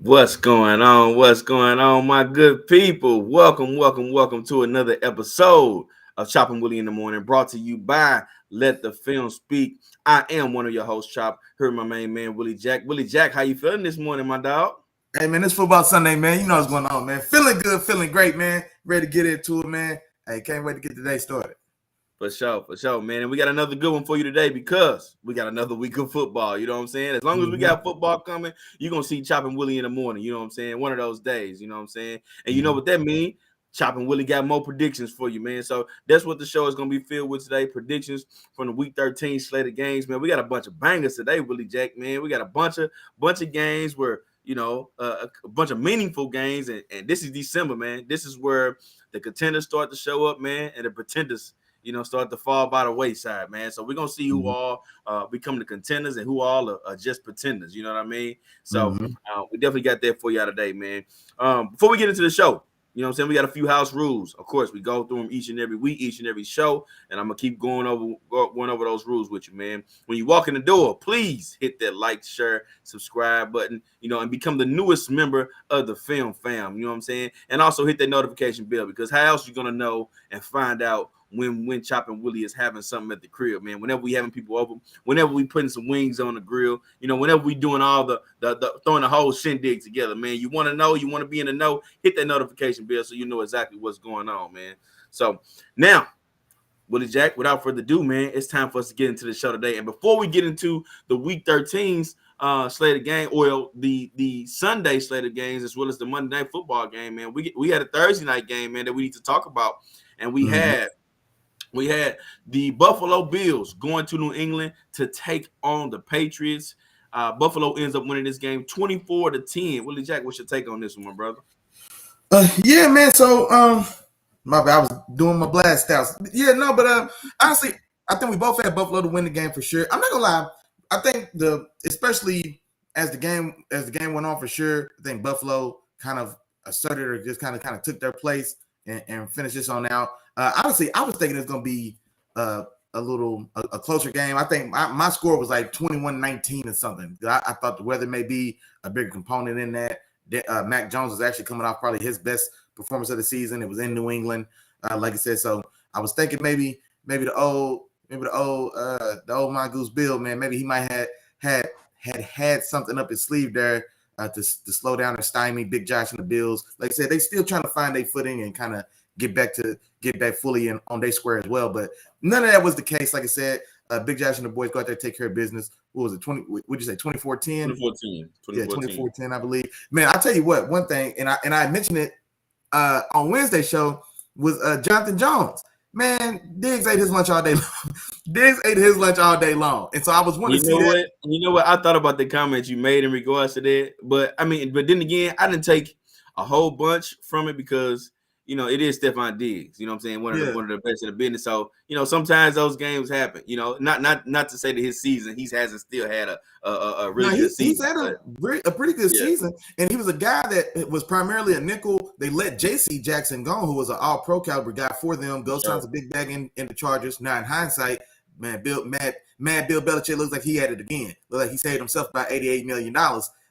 What's going on? What's going on, my good people? Welcome to another episode of Chop Willie in the Morning, brought to you by Let the Film Speak. I am one of your hosts, Chop. Here, my main man, Willie Jack. Willie Jack, how you feeling this morning, my dog? Hey, man, it's Football Sunday, man. You know what's going on, man. Feeling good, feeling great, man. Ready to get into it, man. Hey, can't wait to get the day started. For sure, man. And we got another good one for you today because we got another week of football. You know what I'm saying? As long as we got football coming, you're going to see Chop and Willie in the morning. You know what I'm saying? One of those days. You know what I'm saying? And you know what that means? Chop and Willie got more predictions for you, man. So that's what the show is going to be filled with today. Predictions from the Week 13 slate of games, man. We got a bunch of bangers today, Willie Jack, man. We got a bunch of games where, a bunch of meaningful games. And this is December, man. This is where the contenders start to show up, man, and the pretenders start to fall by the wayside, man. So we're going to see who all become the contenders and who all are just pretenders. You know what I mean? So we definitely got that for y'all today, man. Before we get into the show, you know what I'm saying? We got a few house rules. Of course, we go through them each and every week, each and every show, and I'm going to keep going over those rules with you, man. When you walk in the door, please hit that like, share, subscribe button, and become the newest member of the Film Fam, you know what I'm saying? And also hit that notification bell, because how else you going to know and find out when Chop and Willie is having something at the crib, man. Whenever we having people over, whenever we putting some wings on the grill, whenever we doing all the throwing the whole shindig together, man. You want to know, you want to be in the know, hit that notification bell so you know exactly what's going on, man. So now, Willie Jack, without further ado, man, it's time for us to get into the show today. And before we get into the Week 13's slate of game, or the Sunday slate of games, as well as the Monday Night Football game, man, we had a Thursday night game, man, that we need to talk about, and we had the Buffalo Bills going to New England to take on the Patriots. Buffalo ends up winning this game 24-10. Willie Jack, what's your take on this one, my brother? Yeah, man. So, my bad. I was doing my blast outs. Yeah, no, but honestly, I think we both had Buffalo to win the game for sure. I'm not gonna lie. I think especially as the game went on, for sure, I think Buffalo kind of asserted or just kind of took their place and finished this on out. Honestly, I was thinking it's going to be a closer game. I think my score was like 21-19 or something. I thought the weather may be a big component in that. Mac Jones was actually coming off probably his best performance of the season. It was in New England, like I said. So I was thinking maybe the old Mongoose Bill, man. Maybe he might had something up his sleeve there to slow down and stymie Big Josh and the Bills. Like I said, they still trying to find their footing and kind of get back fully on their square as well. But none of that was the case. Like I said, Big Josh and the boys go out there, take care of business. What was it? Would you say 2014? 2014. Yeah, 2014, I believe. Man, I'll tell you what, one thing, and I mentioned it on Wednesday show, was Jonathan Jones. Man, Diggs ate his lunch all day long. And so I was wanting to see that. You know what? I thought about the comments you made in regards to that. But then again, I didn't take a whole bunch from it because it is Stephon Diggs. You know what I'm saying? One of the best in the business. So, sometimes those games happen. Not to say that his season, he hasn't still had a really good season. He's had a pretty good season. And he was a guy that was primarily a nickel. They let J.C. Jackson go, who was an all-pro caliber guy for them. Go signs a big bag in the Chargers. Now, in hindsight, man, Bill Belichick looks like he had it again. Looks like he saved himself about $88 million.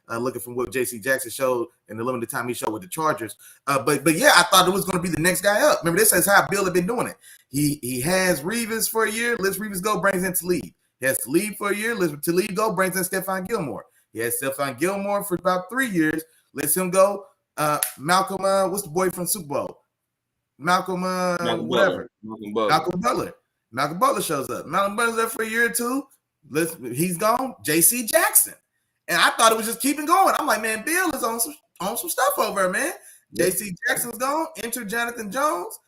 Looking from what J.C. Jackson showed in the limited time he showed with the Chargers. But yeah, I thought it was going to be the next guy up. Remember, this is how Bill had been doing it. He has Reeves for a year, lets Reeves go, brings in Talib. He has Talib for a year, lets Talib go, brings in Stephon Gilmore. He has Stephon Gilmore for about 3 years, lets him go. Malcolm, what's the boy from Super Bowl? Malcolm Butler. Malcolm Butler shows up. Malcolm Butler's there for a year or two. He's gone. J.C. Jackson. And I thought it was just keeping going. I'm like, man, Bill is on some stuff over there, man. J.C. Jackson's gone. Enter Jonathan Jones.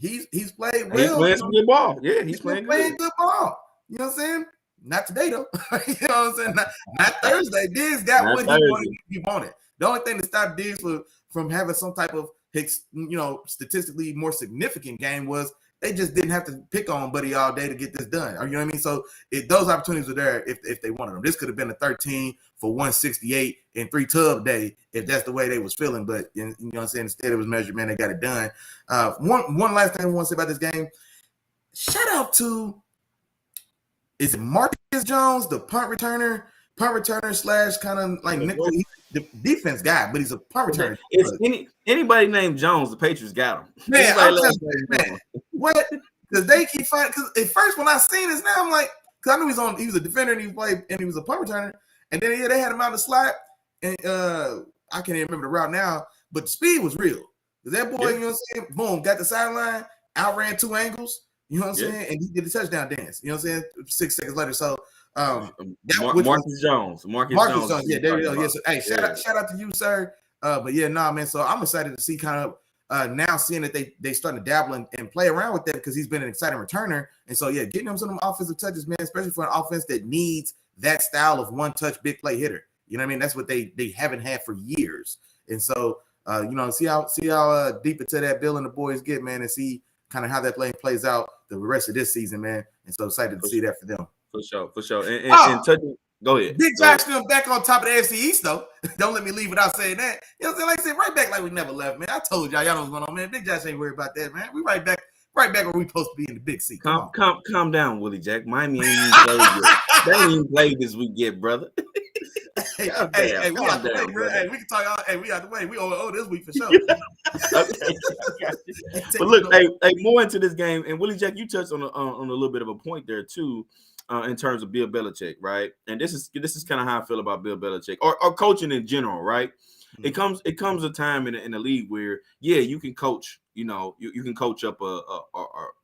He's played well. He's playing some good ball. Yeah, he's playing good ball. You know what I'm saying? Not today, though. You know what I'm saying? Not Thursday. Diggs got what he wanted. The only thing that stopped Diggs from having some type of statistically more significant game was they just didn't have to pick on Buddy all day to get this done. You know what I mean? So those opportunities were there if they wanted them. This could have been a 13 for 168 and 3 tub day if that's the way they was feeling. But you know what I'm saying? Instead it was measured, man, they got it done. One last thing I want to say about this game. Shout out to, is it Marcus Jones, the punt returner / kind of like nickel? the defense guy, but he's a punt returner. It's anybody named Jones, the Patriots got him. Man, I'm telling you, man, what? Because they keep finding. Because at first, when I seen this, now I'm like, because I knew he was a defender and he was a punt returner, and then they had him out the slot, and I can't even remember the route now, but the speed was real. That boy, you know what I'm saying? Boom, got the sideline, outran 2 angles. You know what I'm saying? And he did the touchdown dance. You know what I'm saying? 6 seconds later. So Marcus Jones. Yeah, there we go. Yeah, so, hey, shout out to you, sir. But yeah, man. So I'm excited to see kind of now seeing that they starting to dabble and play around with that because he's been an exciting returner. And so yeah, getting him some offensive touches, man, especially for an offense that needs that style of one-touch big play hitter. You know what I mean? That's what they haven't had for years. And so see how deep into that Bill and the boys get, man, and see kind of how that play plays out the rest of this season, man. And so excited to see that for them. For sure. And go ahead. Big Josh still back on top of the AFC East, though. Don't let me leave without saying that. You know what I'm saying? Like I said, right back like we never left, man. I told y'all know what's going on, man. Big Josh ain't worried about that, man. We right back where we supposed to be in the big seat. Calm down, Willie Jack. Miami ain't even played yet. They ain't even played this week yet, brother. Hey, we out the way, bro. Hey, we can talk. Hey, we out the way. We owe this week for sure. Okay. But look, hey, more into this game, and Willie Jack, you touched on a little bit of a point there too, in terms of Bill Belichick, right? And this is kind of how I feel about Bill Belichick or coaching in general, right? Mm-hmm. It comes a time in the league where you can coach. You know, you can coach up or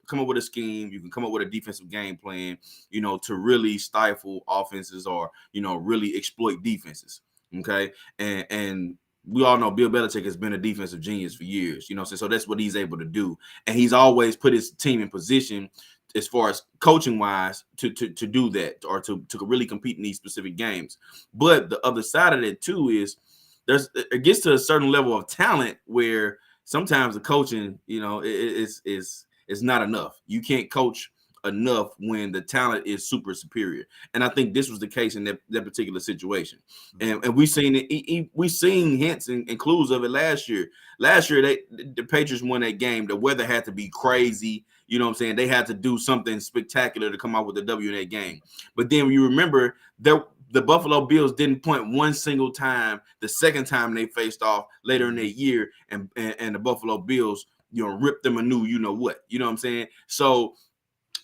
come up with a scheme. You can come up with a defensive game plan, to really stifle offenses or, really exploit defenses. Okay. And we all know Bill Belichick has been a defensive genius for years, so that's what he's able to do. And he's always put his team in position as far as coaching wise to do that or to really compete in these specific games. But the other side of it too is it gets to a certain level of talent where sometimes the coaching, is not enough. You can't coach enough when the talent is super superior. And I think this was the case in that particular situation. And we've seen it. We've seen hints and clues of it last year. Last year, the Patriots won that game. The weather had to be crazy. You know what I'm saying? They had to do something spectacular to come out with a W in that game. But then you remember the Buffalo Bills didn't point one single time the second time they faced off later in the year, and the Buffalo Bills, ripped them a new, what. You know what I'm saying? So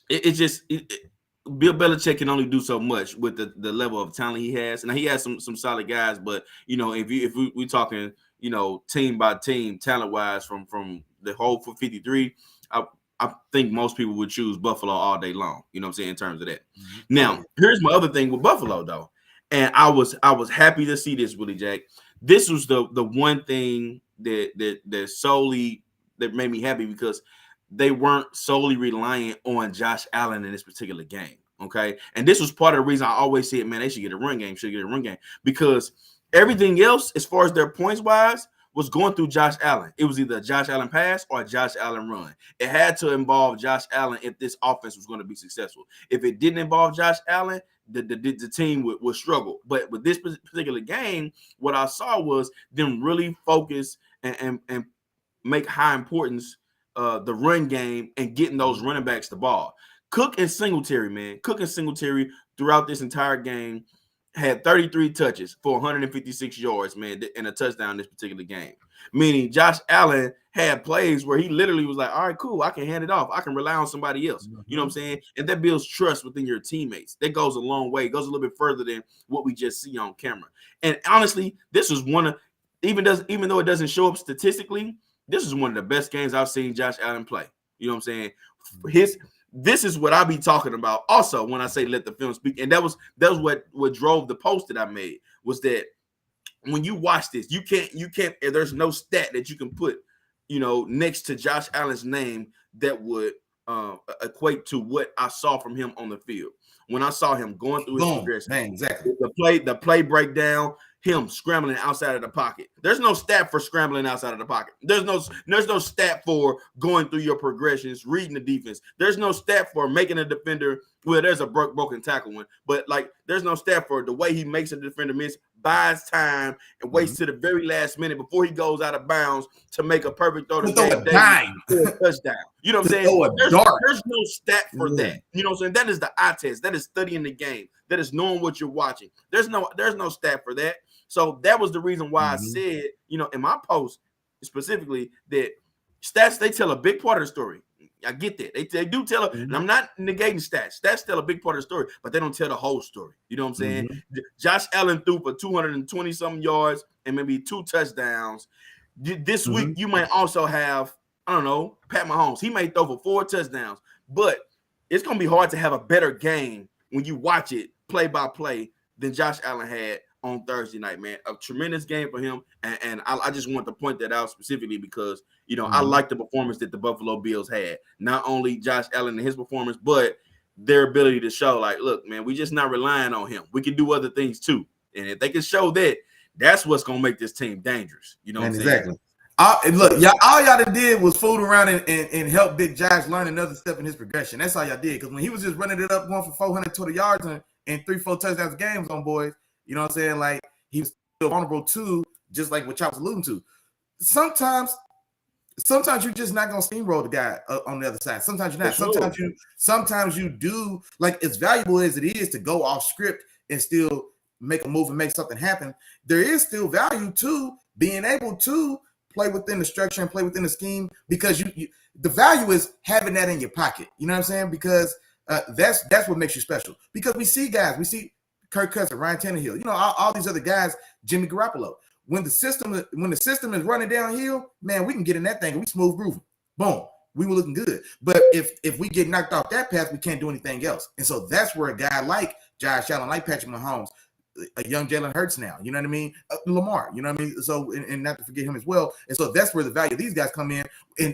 Bill Belichick can only do so much with the level of talent he has. And he has some solid guys, but if we're talking, team by team, talent wise, from the whole 53, I think most people would choose Buffalo all day long. You know what I'm saying, in terms of that. Mm-hmm. Now, here's my other thing with Buffalo though. And I was happy to see this, Willie Jack. This was the one thing that solely that made me happy because they weren't solely reliant on Josh Allen in this particular game. Okay. And this was part of the reason I always said, man, they should get a run game, because everything else, as far as their points wise, was going through Josh Allen. It was either a Josh Allen pass or a Josh Allen run. It had to involve Josh Allen if this offense was going to be successful. If it didn't involve Josh Allen, the team would struggle. But with this particular game, what I saw was them really focus and make high importance the run game and getting those running backs the ball. Cook and Singletary throughout this entire game had 33 touches for 156 yards, man, and a touchdown in this particular game. Meaning Josh Allen had plays where he literally was like, all right, cool, I can hand it off. I can rely on somebody else. You know what I'm saying? And that builds trust within your teammates. That goes a long way. It goes a little bit further than what we just see on camera. And honestly, this was one of, even though it doesn't show up statistically, this is one of the best games I've seen Josh Allen play. You know what I'm saying? This is what I be talking about also when I say let the film speak. And that was what drove the post that I made, was that when you watch this, you can't, there's no stat that you can put, next to Josh Allen's name that would equate to what I saw from him on the field. When I saw him going through his progression, man, exactly. The play breakdown, him scrambling outside of the pocket. There's no stat for scrambling outside of the pocket. There's no stat for going through your progressions, reading the defense. There's no stat for making a defender. Well, there's a broken tackle one, but there's no stat for the way he makes a defender miss, buys time, and waits to the very last minute before he goes out of bounds to make a perfect throw to a touchdown. You know what I'm saying? There's no stat for that. You know what I'm saying? That is the eye test. That is studying the game. That is knowing what you're watching. There's no stat for that. So that was the reason why I said, in my post specifically, that stats, they tell a big part of the story. I get that. They do tell it, and I'm not negating stats. Stats tell a big part of the story, but they don't tell the whole story. You know what I'm saying? Josh Allen threw for 220-something yards and maybe 2 touchdowns. This week, you might also have, I don't know, Pat Mahomes. He may throw for 4 touchdowns, but it's going to be hard to have a better game when you watch it play by play than Josh Allen had on Thursday night, man. A tremendous game for him, and I just want to point that out specifically because, I like the performance that the Buffalo Bills had. Not only Josh Allen and his performance, but their ability to show, like, look, man, we're just not relying on him. We can do other things too. And if they can show that, that's what's going to make this team dangerous. You know what I'm saying? And look, all y'all did was fool around and help Big Josh learn another step in his progression. That's all y'all did. Because when he was just running it up, going for 420 yards and 3-4 touchdowns games on boys, you know what I'm saying? Like, he was still vulnerable too, just like what Chop was alluding to. Sometimes you're just not gonna steamroll the guy on the other side. Sometimes you're not. Sometimes you do. Like, as valuable as it is to go off script and still make a move and make something happen, there is still value to being able to play within the structure and play within the scheme, because you the value is having that in your pocket. You know what I'm saying? Because that's what makes you special. Because we see Kirk Cousins, Ryan Tannehill, all these other guys, Jimmy Garoppolo. When the system is running downhill, man, we can get in that thing and we smooth grooving. Boom, we were looking good. But if we get knocked off that path, we can't do anything else. And so that's where a guy like Josh Allen, like Patrick Mahomes, a young Jalen Hurts now, you know what I mean? Lamar, you know what I mean? So, and not to forget him as well. And so that's where the value of these guys come in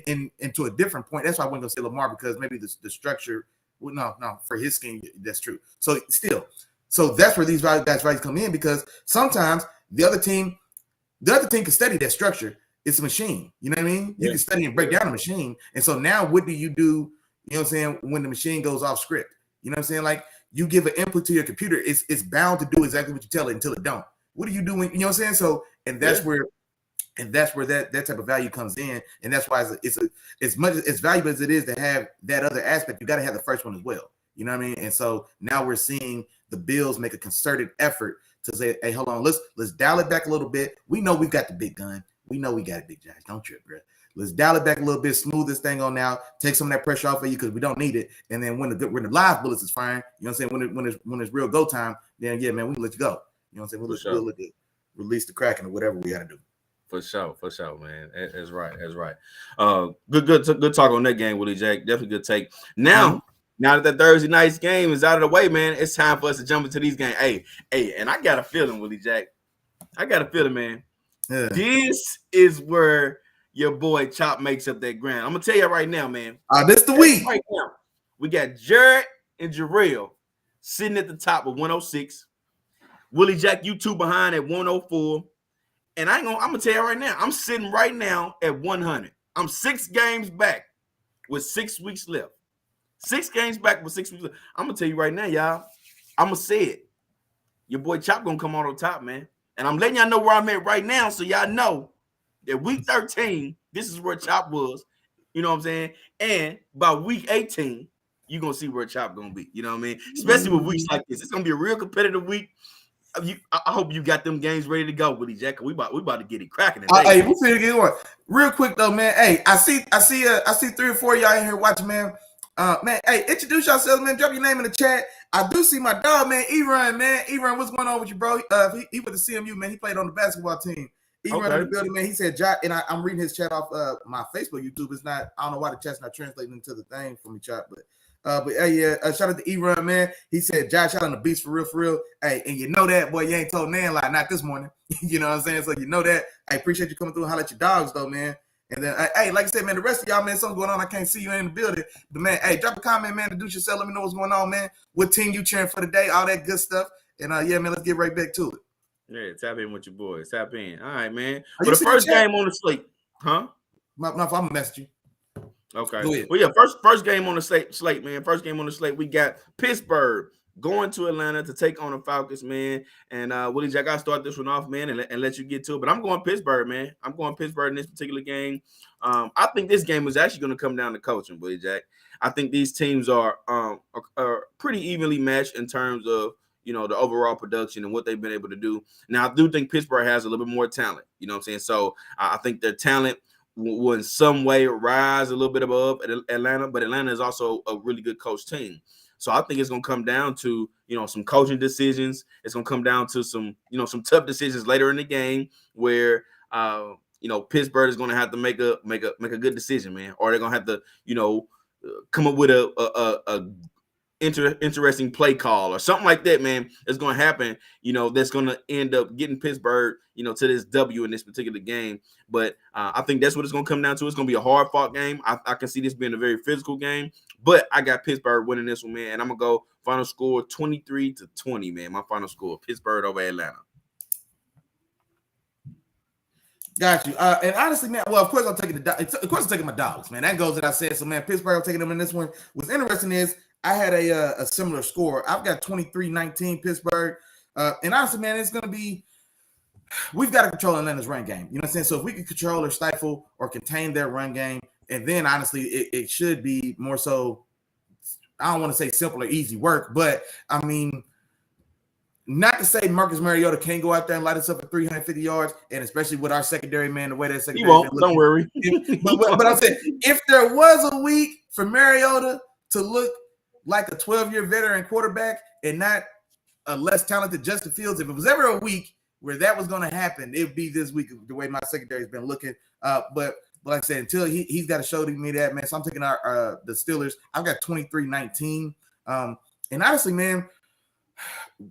into a different point. That's why I wasn't going to say Lamar, because maybe the structure, well, no, for his scheme, that's true. So that's where these guys come in, because sometimes the other team can study that structure. It's a machine. You know what I mean? You can study and break down a machine. And so now what do you do, you know what I'm saying, when the machine goes off script? You know what I'm saying? Like, you give an input to your computer, it's bound to do exactly what you tell it until it don't. What are you doing? You know what I'm saying? So, and that's where that type of value comes in. And that's why it's as much as valuable as it is to have that other aspect, you got to have the first one as well. You know what I mean? And so now we're seeing the Bills make a concerted effort to say, hey, hold on, let's dial it back a little bit. We know we've got the big gun. We know we got a big Josh. Don't trip, bro. Let's dial it back a little bit, smooth this thing on now, take some of that pressure off of you because we don't need it. And then when the live bullets is firing, you know what I'm saying? When it's real go time, then yeah, man, we let you go. You know what I'm saying? We'll let it release the Kraken or whatever we got to do. For sure, man. That's right. Good talk on that game, Willie Jack. Definitely good take. Now that the Thursday night's game is out of the way, man, it's time for us to jump into these games. Hey, and I got a feeling, Willie Jack. Man. Yeah. This is where your boy Chop makes up that ground. I'm gonna tell you right now, man. This the week. Right now, we got Jared and Jarrell sitting at the top with 106. Willie Jack, you two behind at 104. And I'm gonna tell you right now, I'm sitting right now at 100. I'm 6 games back with 6 weeks left. 6 games back with 6 weeks left. I'm gonna tell you right now, y'all. I'm gonna say it. Your boy Chop gonna come out on top, man. And I'm letting y'all know where I'm at right now, so y'all know that week 13, this is where Chop was. You know what I'm saying? And by week 18, you're gonna see where Chop gonna be. You know what I mean? Especially with weeks like this. It's gonna be a real competitive week. I hope you got them games ready to go, Willie Jack. We about to get it cracking. Hey, we finna get one real quick though, man. Hey, I see 3 or 4 of y'all in here watching, man. Man, hey, introduce yourselves, man. Drop your name in the chat. I do see my dog, man. E-Run, man. E-Run, what's going on with you, bro? He went to CMU, man. He played on the basketball team. E-Run in the building, man. He said, and I'm reading his chat off my Facebook, YouTube. It's not, I don't know why the chat's not translating into the thing for me, Chop, but hey, shout out to E-Run, man. He said, Josh Allen, the beast for real. Hey, and you know that, boy, you ain't told Nan lie, not this morning. You know what I'm saying? So you know that. I appreciate you coming through and holler at your dogs, though, man. And then, hey, like I said, man, the rest of y'all, man, something going on. I can't see you in the building. But, man, hey, drop a comment, man. Introduce yourself. Let me know what's going on, man. What team you cheering for today, all that good stuff. And, yeah, man, let's get right back to it. Yeah, tap in with your boys. Tap in. All right, man. For the first game on the slate. Huh? No, I'm going to message you. Okay. Well, yeah, first game on the slate, man. First game on the slate, we got Pittsburgh going to Atlanta to take on the Falcons, man. And Willie Jack, I'll start this one off, man, and let you get to it. But I'm going Pittsburgh, man. I'm going Pittsburgh in this particular game. I think this game is actually going to come down to coaching, Willie Jack. I think these teams are pretty evenly matched in terms of, the overall production and what they've been able to do. Now, I do think Pittsburgh has a little bit more talent. You know what I'm saying? So I think their talent will in some way rise a little bit above Atlanta, but Atlanta is also a really good coach team. So I think it's going to come down to, some coaching decisions. It's going to come down to some tough decisions later in the game where, Pittsburgh is going to have to make a good decision, man, or they're going to have to, come up with a interesting play call or something like that, man. It's going to happen, that's going to end up getting Pittsburgh, to this W in this particular game. But I think that's what it's going to come down to. It's going to be a hard fought game. I can see this being a very physical game, but I got Pittsburgh winning this one, man. And I'm going to go final score 23-20, man. My final score, Pittsburgh over Atlanta. Got you. And honestly, man, well, of course I'm taking I'm taking my dollars, man. That goes that I said. So, man, Pittsburgh, I'm taking them in this one. What's interesting is I had a similar score. I've got 23-19 Pittsburgh. And honestly, man, it's going to be, we've got to control Atlanta's run game. You know what I'm saying? So if we can control or stifle or contain their run game, and then honestly, it should be more so, I don't want to say simple or easy work, but I mean, not to say Marcus Mariota can't go out there and light us up at 350 yards, and especially with our secondary, man, the way that secondary. He won't. Don't worry. But I'm saying, if there was a week for Mariota to look like a 12-year veteran quarterback and not a less talented Justin Fields, if it was ever a week where that was going to happen, it would be this week, the way my secondary has been looking. But like I said, until he's got to show me that, man. So I'm taking the Steelers. I've got 23-19. And honestly, man,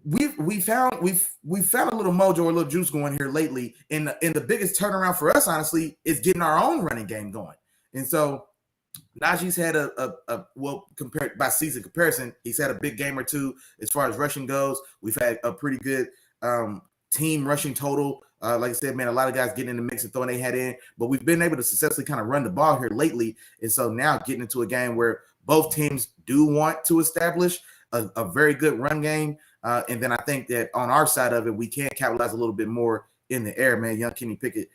we found a little mojo or a little juice going here lately. And the biggest turnaround for us, honestly, is getting our own running game going. And so Najee's had compared by season comparison, he's had a big game or two as far as rushing goes. We've had a pretty good team rushing total. Like I said, man, a lot of guys getting in the mix and throwing their head in, but we've been able to successfully kind of run the ball here lately. And so now getting into a game where both teams do want to establish a very good run game. And then I think that on our side of it, we can capitalize a little bit more in the air, man. Young Kenny Pickett,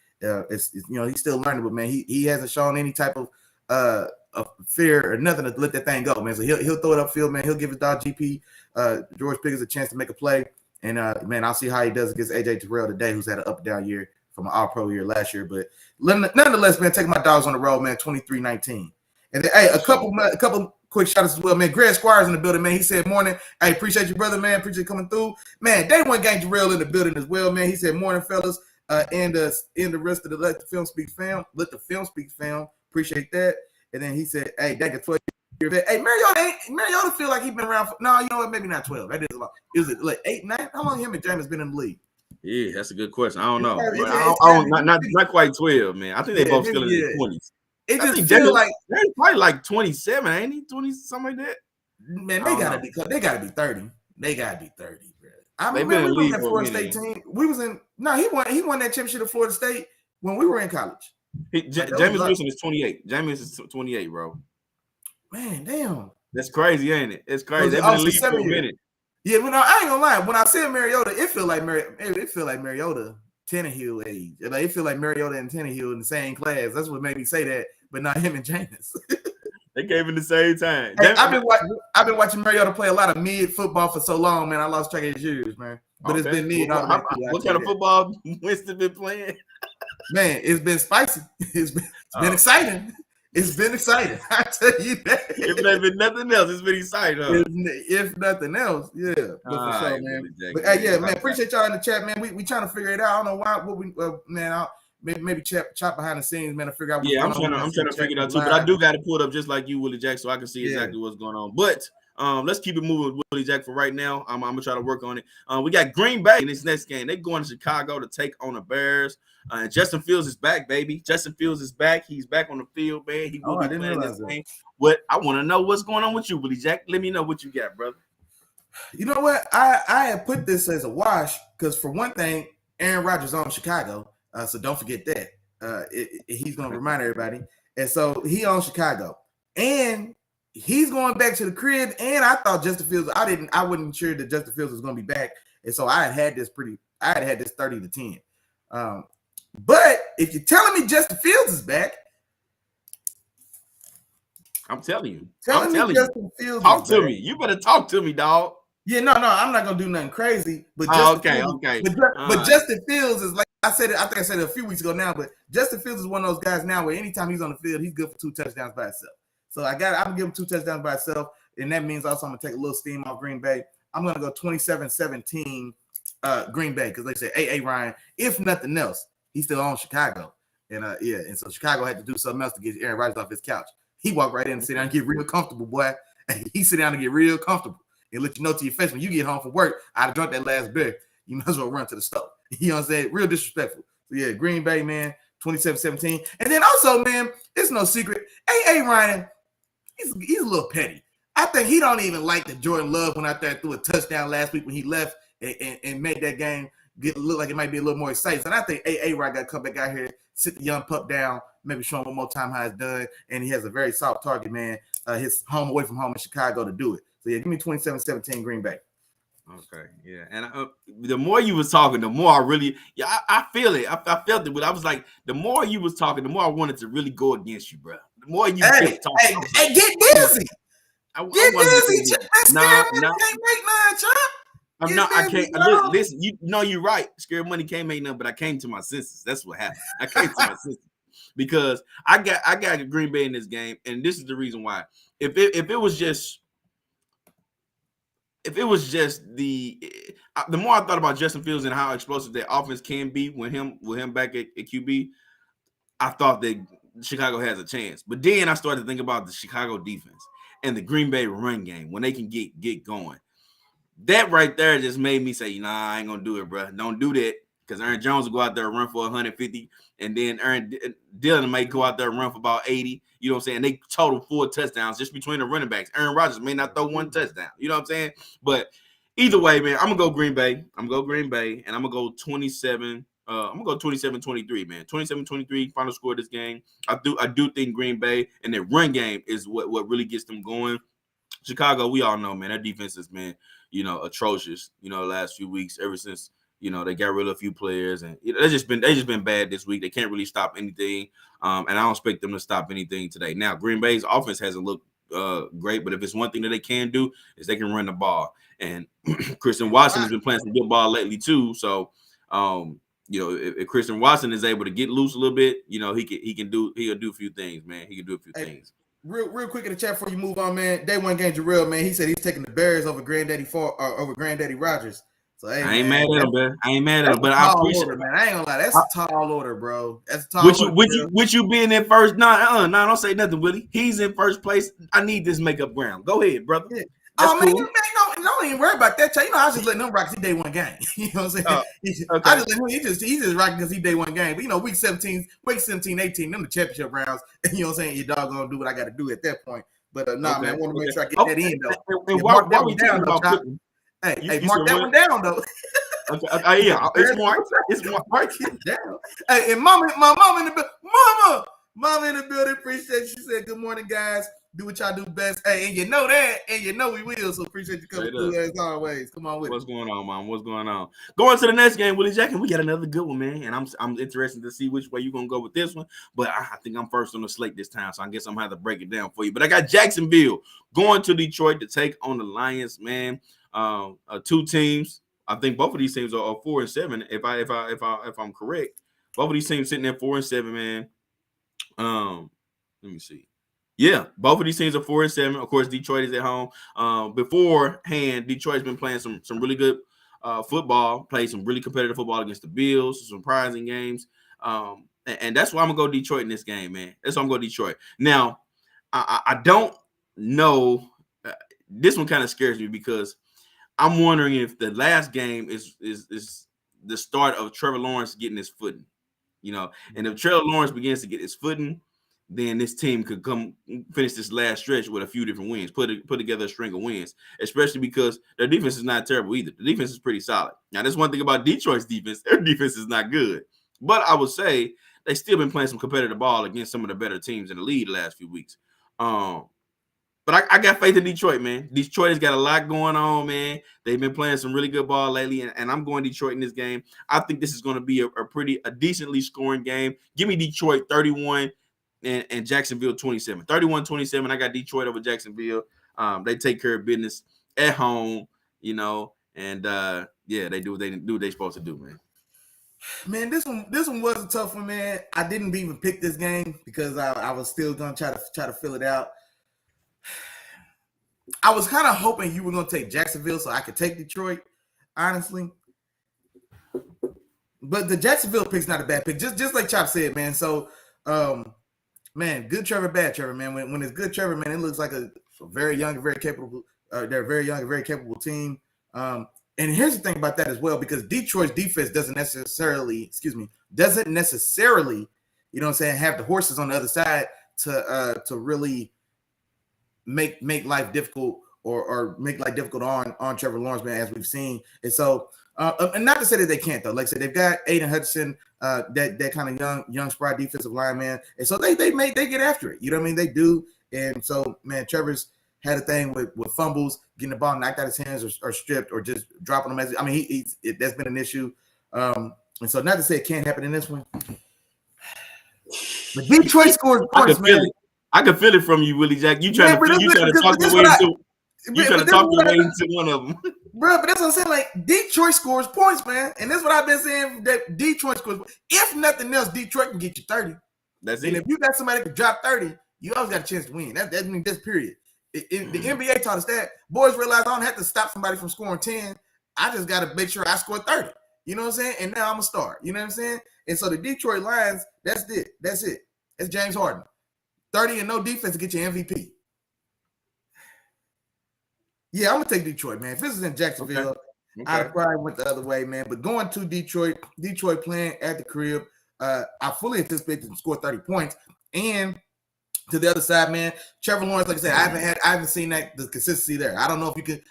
he's still learning, but man, he hasn't shown any type of fear or nothing to let that thing go, man. So he'll throw it upfield, man. He'll give his dog GP George Pickens a chance to make a play. And man, I'll see how he does against AJ Terrell today, who's had an up and down year from an All-Pro year last year. But nonetheless, man, taking my dogs on the road, man, 23-19. And then, hey, a couple quick shout outs as well, man. Greg Squires in the building, man. He said, morning. Hey, appreciate you, brother, man. Appreciate you coming through. Man, Day One Gang Jarrell in the building as well, man. He said, morning, fellas. And the rest of the Let the Film Speak fam. Appreciate that. And then he said, hey, that get 12 years. Hey, Mariota feel like he's been around for, no, you know what? Maybe not 12. That is a lot. Is it like 8, 9? How long him and Jameis been in the league? Yeah, that's a good question. I don't know. Not quite 12, man. I think they both still in their 20s. It just feels like they're probably like 27, ain't he? 20, something like that. Man, they gotta be 30. They gotta be 30, bro. I mean, we was in that Florida State team. We was in he won that championship at Florida State when we were in college. Jameis Wilson is 28. Jameis is 28, bro. Man, damn. That's crazy, ain't it? It's crazy. They've been in the league for a minute. Yeah, but no, I ain't gonna lie. When I said Mariota, it feel like Mariota Tannehill age. Like, it feel like Mariota and Tannehill in the same class. That's what made me say that, but not him and Jameis. They came in the same time. Hey, I've been watching Mariota play a lot of mid football for so long, man. I lost track of his years, man. But It's been mid. What kind of football Winston been playing? Man, it's been spicy. It's been exciting. It's been exciting. I tell you that. If there's been nothing else, it's been exciting, huh? If nothing else, yeah. But for sure, man. But hey, yeah, man. Appreciate y'all in the chat, man. We trying to figure it out. I don't know why. Maybe chop behind the scenes, man, to figure out. I'm trying to figure it out too. But I do got to pull it up just like you, Willie Jack, so I can see exactly what's going on. But let's keep it moving with Willie Jack for right now. I'm gonna try to work on it. We got Green Bay in this next game. They're going to Chicago to take on the Bears. And Justin Fields is back, baby. Justin Fields is back. He's back on the field, man. He will be playing this game. What I want to know what's going on with you, Willie Jack. Let me know what you got, brother. You know what? I have put this as a wash because for one thing, Aaron Rodgers on Chicago, so don't forget that. He's going to remind everybody, and so he on Chicago, and he's going back to the crib. And I thought Justin Fields. I wasn't sure that Justin Fields was going to be back, and so I had this 30-10. But if you're telling me Justin Fields is back, I'm telling you. Justin Fields talk to me. You better talk to me, dog. Yeah, no, I'm not gonna do nothing crazy. But Okay. But Justin Fields is like I said. I think I said it a few weeks ago now. But Justin Fields is one of those guys now where anytime he's on the field, he's good for 2 touchdowns by himself. So I'm gonna give him 2 touchdowns by himself, and that means also I'm gonna take a little steam off Green Bay. I'm gonna go 27-17 Green Bay because they say, hey Ryan, if nothing else, he's still on Chicago, and and so Chicago had to do something else to get Aaron Rodgers off his couch. He walked right in and sit down and get real comfortable, boy. He sit down and get real comfortable and let you know to your face when you get home from work, I'd drunk that last beer. You might as well run to the store. You know what I'm saying? Real disrespectful. So yeah, Green Bay, man, 27-17. And then also, man, it's no secret. A. Ryan, he's a little petty. I think he don't even like that Jordan Love went out there and threw a touchdown last week when he left and made that game look like it might be a little more exciting. And I think A. Ryan got to come back out here, sit the young pup down, maybe show him one more time how it's done. And he has a very soft target, man. His home away from home in Chicago to do it. So yeah, give me 27-17 Green Bay. Okay, yeah, and the more you was talking, the more I really, I feel it. I felt it, but I was like, the more you was talking, the more I wanted to really go against you, bro. The more you kept talking, hey, get busy. Get busy. No, can't make none, Chop. I can't. Listen, you know you're right. Scared money can't make nothing, but I came to my senses. That's what happened. I came to my senses because I got Green Bay in this game, and this is the reason why. If it was just the more I thought about Justin Fields and how explosive their offense can be with him back at QB, I thought that Chicago has a chance. But then I started to think about the Chicago defense and the Green Bay run game when they can get going. That right there just made me say, nah, I ain't gonna do it, bro. Don't do that. Because Aaron Jones will go out there and run for 150, and then Dillon may go out there and run for about 80. You know what I'm saying? They total 4 touchdowns just between the running backs. Aaron Rodgers may not throw 1 touchdown. You know what I'm saying? But either way, man, I'm gonna go Green Bay. and I'm gonna go 27. I'm gonna go 27-23, man. 27-23 final score of this game. I do think Green Bay and their run game is what really gets them going. Chicago, we all know, man, their defense has been, atrocious, the last few weeks ever since. They got rid of a few players, and they just been bad this week. They can't really stop anything, and I don't expect them to stop anything today. Now, Green Bay's offense hasn't looked great, but if it's one thing that they can do is they can run the ball. And Christian Watson has been playing some good ball lately too. So, if Christian Watson is able to get loose a little bit, he'll do a few things, man. He can do a few things. Real quick in the chat before you move on, man. Day one game, Jarrell, man. He said he's taking the Bears over Granddaddy Rodgers. So hey, I ain't mad at him, man. I ain't mad at him, but I appreciate it, man. I ain't gonna lie, that's a tall order, bro. That's a tall order. With you being in first, don't say nothing, Willie. He's in first place. I need this makeup ground. Go ahead, brother. Yeah. Man, don't even worry about that. I was just letting him rock. He day one game. You know what I'm saying? Okay. I just let him. He's just rocking because he day one game. But week 17, 18, them the championship rounds. You know what I'm saying? Your dog gonna do what I got to do at that point. But man, I want to make sure I get that in though. And mark that one down, though. Hey, mark that one down though. Okay, yeah, it's marked. It's marked down. Hey, and my mama in the building. Mama in the building. Appreciate you. She said, "Good morning, guys. Do what y'all do best." Hey, and you know that, and we will. So appreciate you coming through as always. Come on with What's going on, Mom? What's going on? Going to the next game, Willie Jack, and we got another good one, man. And I'm interested to see which way you're gonna go with this one. But I think I'm first on the slate this time, so I guess I'm gonna have to break it down for you. But I got Jacksonville going to Detroit to take on the Lions, man. 2 teams. I think both of these teams are 4-7. If I'm correct, both of these teams sitting at 4-7, man. Let me see. Yeah, both of these teams are 4-7. Of course, Detroit is at home. Beforehand, Detroit's been playing some really good football, played some really competitive football against the Bills, some surprising games. And that's why I'm gonna go Detroit in this game, man. That's why I'm going to Detroit. Now, I don't know. This one kind of scares me because I'm wondering if the last game is the start of Trevor Lawrence getting his footing, and if Trevor Lawrence begins to get his footing, then this team could come finish this last stretch with a few different wins, put together a string of wins, especially because their defense is not terrible either. The defense is pretty solid. Now, that's one thing about Detroit's defense. Their defense is not good, but I would say they still been playing some competitive ball against some of the better teams in the league the last few weeks. But I got faith in Detroit, man. Detroit has got a lot going on, man. They've been playing some really good ball lately, and I'm going Detroit in this game. I think this is going to be a decently scoring game. Give me Detroit 31 and Jacksonville 27. 31-27. I got Detroit over Jacksonville. They take care of business at home. you know, and they do what they supposed to do, man. Man, this one was a tough one, man. I didn't even pick this game because I was still gonna try to fill it out. I was kind of hoping you were gonna take Jacksonville so I could take Detroit, honestly. But the Jacksonville pick's not a bad pick, just like Chop said, man. So, man, good Trevor, bad Trevor, man. When it's good Trevor, man, it looks like a very young and very capable. They're a very young and very capable team. And here's the thing about that as well, because Detroit's defense doesn't necessarily, you know what I'm saying, have the horses on the other side to really make life difficult or make life difficult on Trevor Lawrence, man, as we've seen. And so, and not to say that they can't, though. Like I said, they've got Aiden Hudson, that kind of young spry defensive line, man. And so they get after it. You know what I mean? They do. And so, man, Trevor's had a thing with fumbles, getting the ball knocked out of his hands or stripped or just dropping them. I mean, that's been an issue. And so not to say it can't happen in this one. But Detroit scored points, man. I can feel it from you, Willie Jack. You trying to talk your way into one of them. Bro, but that's what I'm saying. Like, Detroit scores points, man. And that's what I've been saying, that Detroit scores. If nothing else, Detroit can get you 30. That's and it. If you got somebody that can drop 30, you always got a chance to win. That's period. The NBA taught us that. Boys realize I don't have to stop somebody from scoring 10. I just got to make sure I score 30. You know what I'm saying? And now I'm a star. You know what I'm saying? And so the Detroit Lions, that's it. That's James Harden. 30 and no defense to get you MVP. Yeah, I'm going to take Detroit, man. If this is in Jacksonville, okay. I probably went the other way, man. But going to Detroit playing at the crib, I fully anticipate them to score 30 points. And to the other side, man, Trevor Lawrence, like I said, I haven't seen the consistency there. I don't know if you can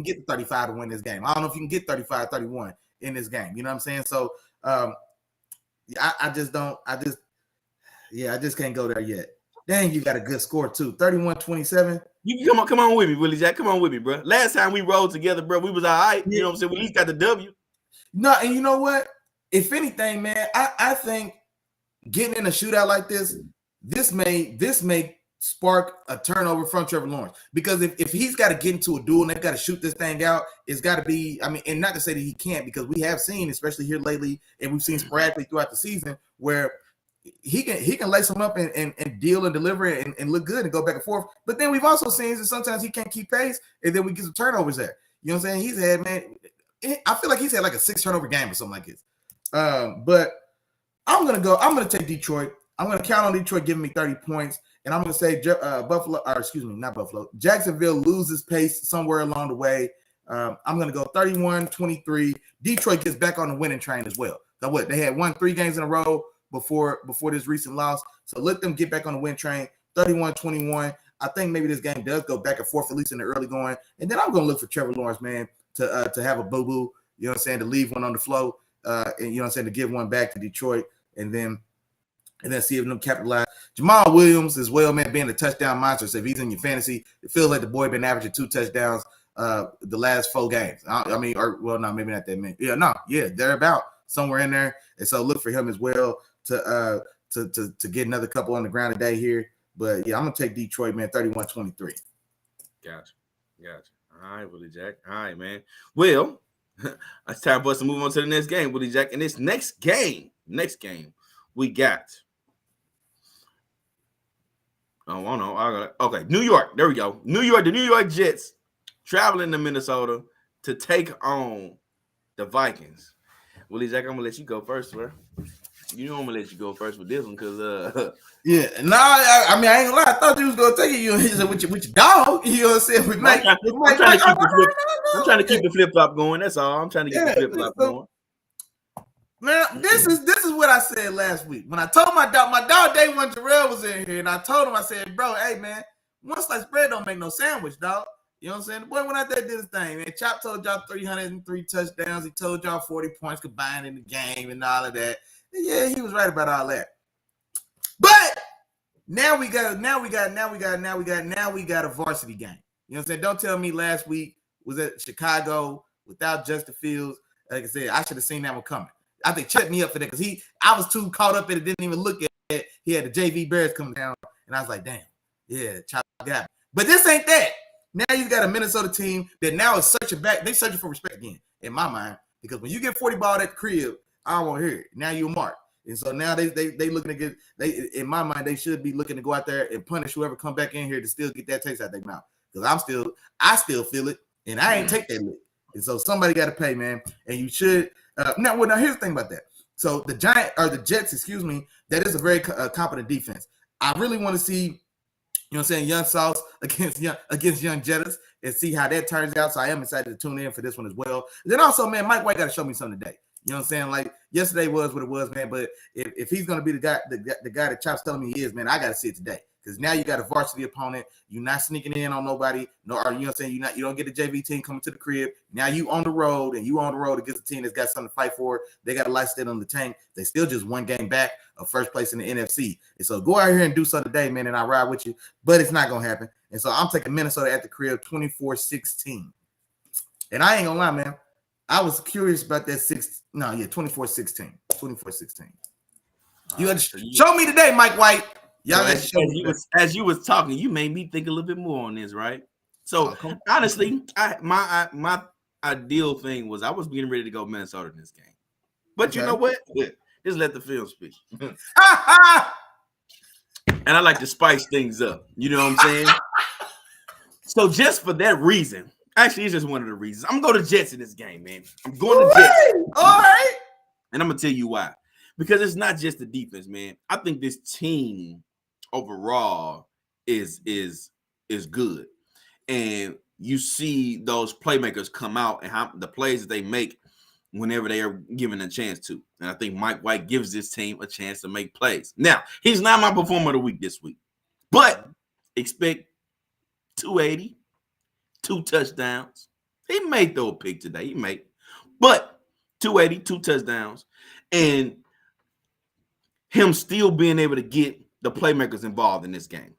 get the 35 to win this game. I don't know if you can get 35, 31 in this game. You know what I'm saying? So I just can't go there yet. Dang, you got a good score too. 31-27. You come on with me, Willie Jack. Come on with me, bro. Last time we rolled together, bro, we was all right. You know what I'm saying? We at least got the W. No, and you know what? If anything, man, I think getting in a shootout like this may spark a turnover from Trevor Lawrence, because if he's got to get into a duel and they've got to shoot this thing out, it's got to be. I mean, and not to say that he can't, because we have seen, especially here lately, and we've seen sporadically throughout the season, where he can lace them up and deal and deliver and look good and go back and forth. But then we've also seen that sometimes he can't keep pace, and then we get some turnovers there. You know what I'm saying? He's had, man, I feel like he's had like a 6 turnover game or something like this. But I'm gonna take Detroit. I'm gonna count on Detroit giving me 30 points, and I'm gonna say Jacksonville loses pace somewhere along the way. I'm gonna go 31-23. Detroit gets back on the winning train as well. So what? They had won 3 games in a row before this recent loss. So let them get back on the win train. 31-21. I think maybe this game does go back and forth, at least in the early going. And then I'm going to look for Trevor Lawrence, man, to have a boo-boo, you know what I'm saying, to leave one on the flow, and you know what I'm saying, to give one back to Detroit, and then see if them capitalize. Jamal Williams as well, man, being a touchdown monster. So if he's in your fantasy, it feels like the boy been averaging 2 touchdowns the last 4 games. I mean, no, maybe not that many. They're about somewhere in there. And so look for him as well to get another couple on the ground today here. But yeah, I'm gonna take Detroit, man, 31-23. Gotcha. All right, Willie Jack. All right, man. Well, it's time for us to move on to the next game, Willie Jack. And this next game, we got. Oh, I know. Okay, New York. There we go. The New York Jets traveling to Minnesota to take on the Vikings. Willie Jack, I'm gonna let you go first, sir. You know I'm gonna let you go first with this one, cause I ain't gonna lie. I thought you was gonna take it. You said with your dog. You know what I'm saying? I'm trying to keep the flip flop going. That's all. I'm trying to get the flip flop going. Now this is what I said last week when I told my dog day one Terrell was in here, and I told him, I said, bro, hey man, one slice bread don't make no sandwich, dog. You know what I'm saying? The boy went out there and did his thing, man. Chop told y'all 303 touchdowns. He told y'all 40 points combined in the game and all of that. And yeah, he was right about all that. But now we got a varsity game. You know what I'm saying? Don't tell me last week was at Chicago without Justin Fields. Like I said, I should have seen that one coming. I think checked me up for that, because I was too caught up in it, didn't even look at it. He had the JV Bears coming down, and I was like, damn, yeah, Chop got me. But this ain't that. Now you got a Minnesota team that now is searching back. They searching for respect again, in my mind, because when you get 40 ball at the crib, I don't want to hear it. Now you're mark. And so now they looking to get, in my mind, they should be looking to go out there and punish whoever come back in here to still get that taste out their mouth. Because I still feel it, and I ain't take that lick. And so somebody got to pay, man. And you should. Now here's the thing about that. So the Jets, excuse me, that is a very competent defense. I really want to see, you know what I'm saying, Young Sauce against Young Jettas and see how that turns out. So I am excited to tune in for this one as well. And then also, man, Mike White got to show me something today. You know what I'm saying? Like yesterday was what it was, man. But if he's gonna be the guy that Chop's telling me he is, man, I gotta see it today. Because now you got a varsity opponent. You're not sneaking in on nobody. No, or you know what I'm saying? You don't get the JV team coming to the crib. Now you on the road, and you on the road against a team that's got something to fight for. They got a light still on the tank. They still just one game back of first place in the NFC. And so go out here and do something today, man, and I'll ride with you. But it's not gonna happen. And so I'm taking Minnesota at the crib 24-16. And I ain't gonna lie, man. I was curious about that 24-16. 24-16. You had to show me today, Mike White. Y'all as you was talking, you made me think a little bit more on this, right? So honestly, my ideal thing was I was getting ready to go Minnesota in this game. But you know what? Just let the film speak. And I like to spice things up. You know what I'm saying? So just for that reason. Actually, it's just one of the reasons. I'm going to Jets in this game, man. I'm going to Jets. All right. And I'm going to tell you why. Because it's not just the defense, man. I think this team overall is good. And you see those playmakers come out and how the plays that they make whenever they are given a chance to. And I think Mike White gives this team a chance to make plays. Now, he's not my performer of the week this week. But expect 280. 2 touchdowns. He may throw a pick today. He may. But 280, 2 touchdowns. And him still being able to get the playmakers involved in this game.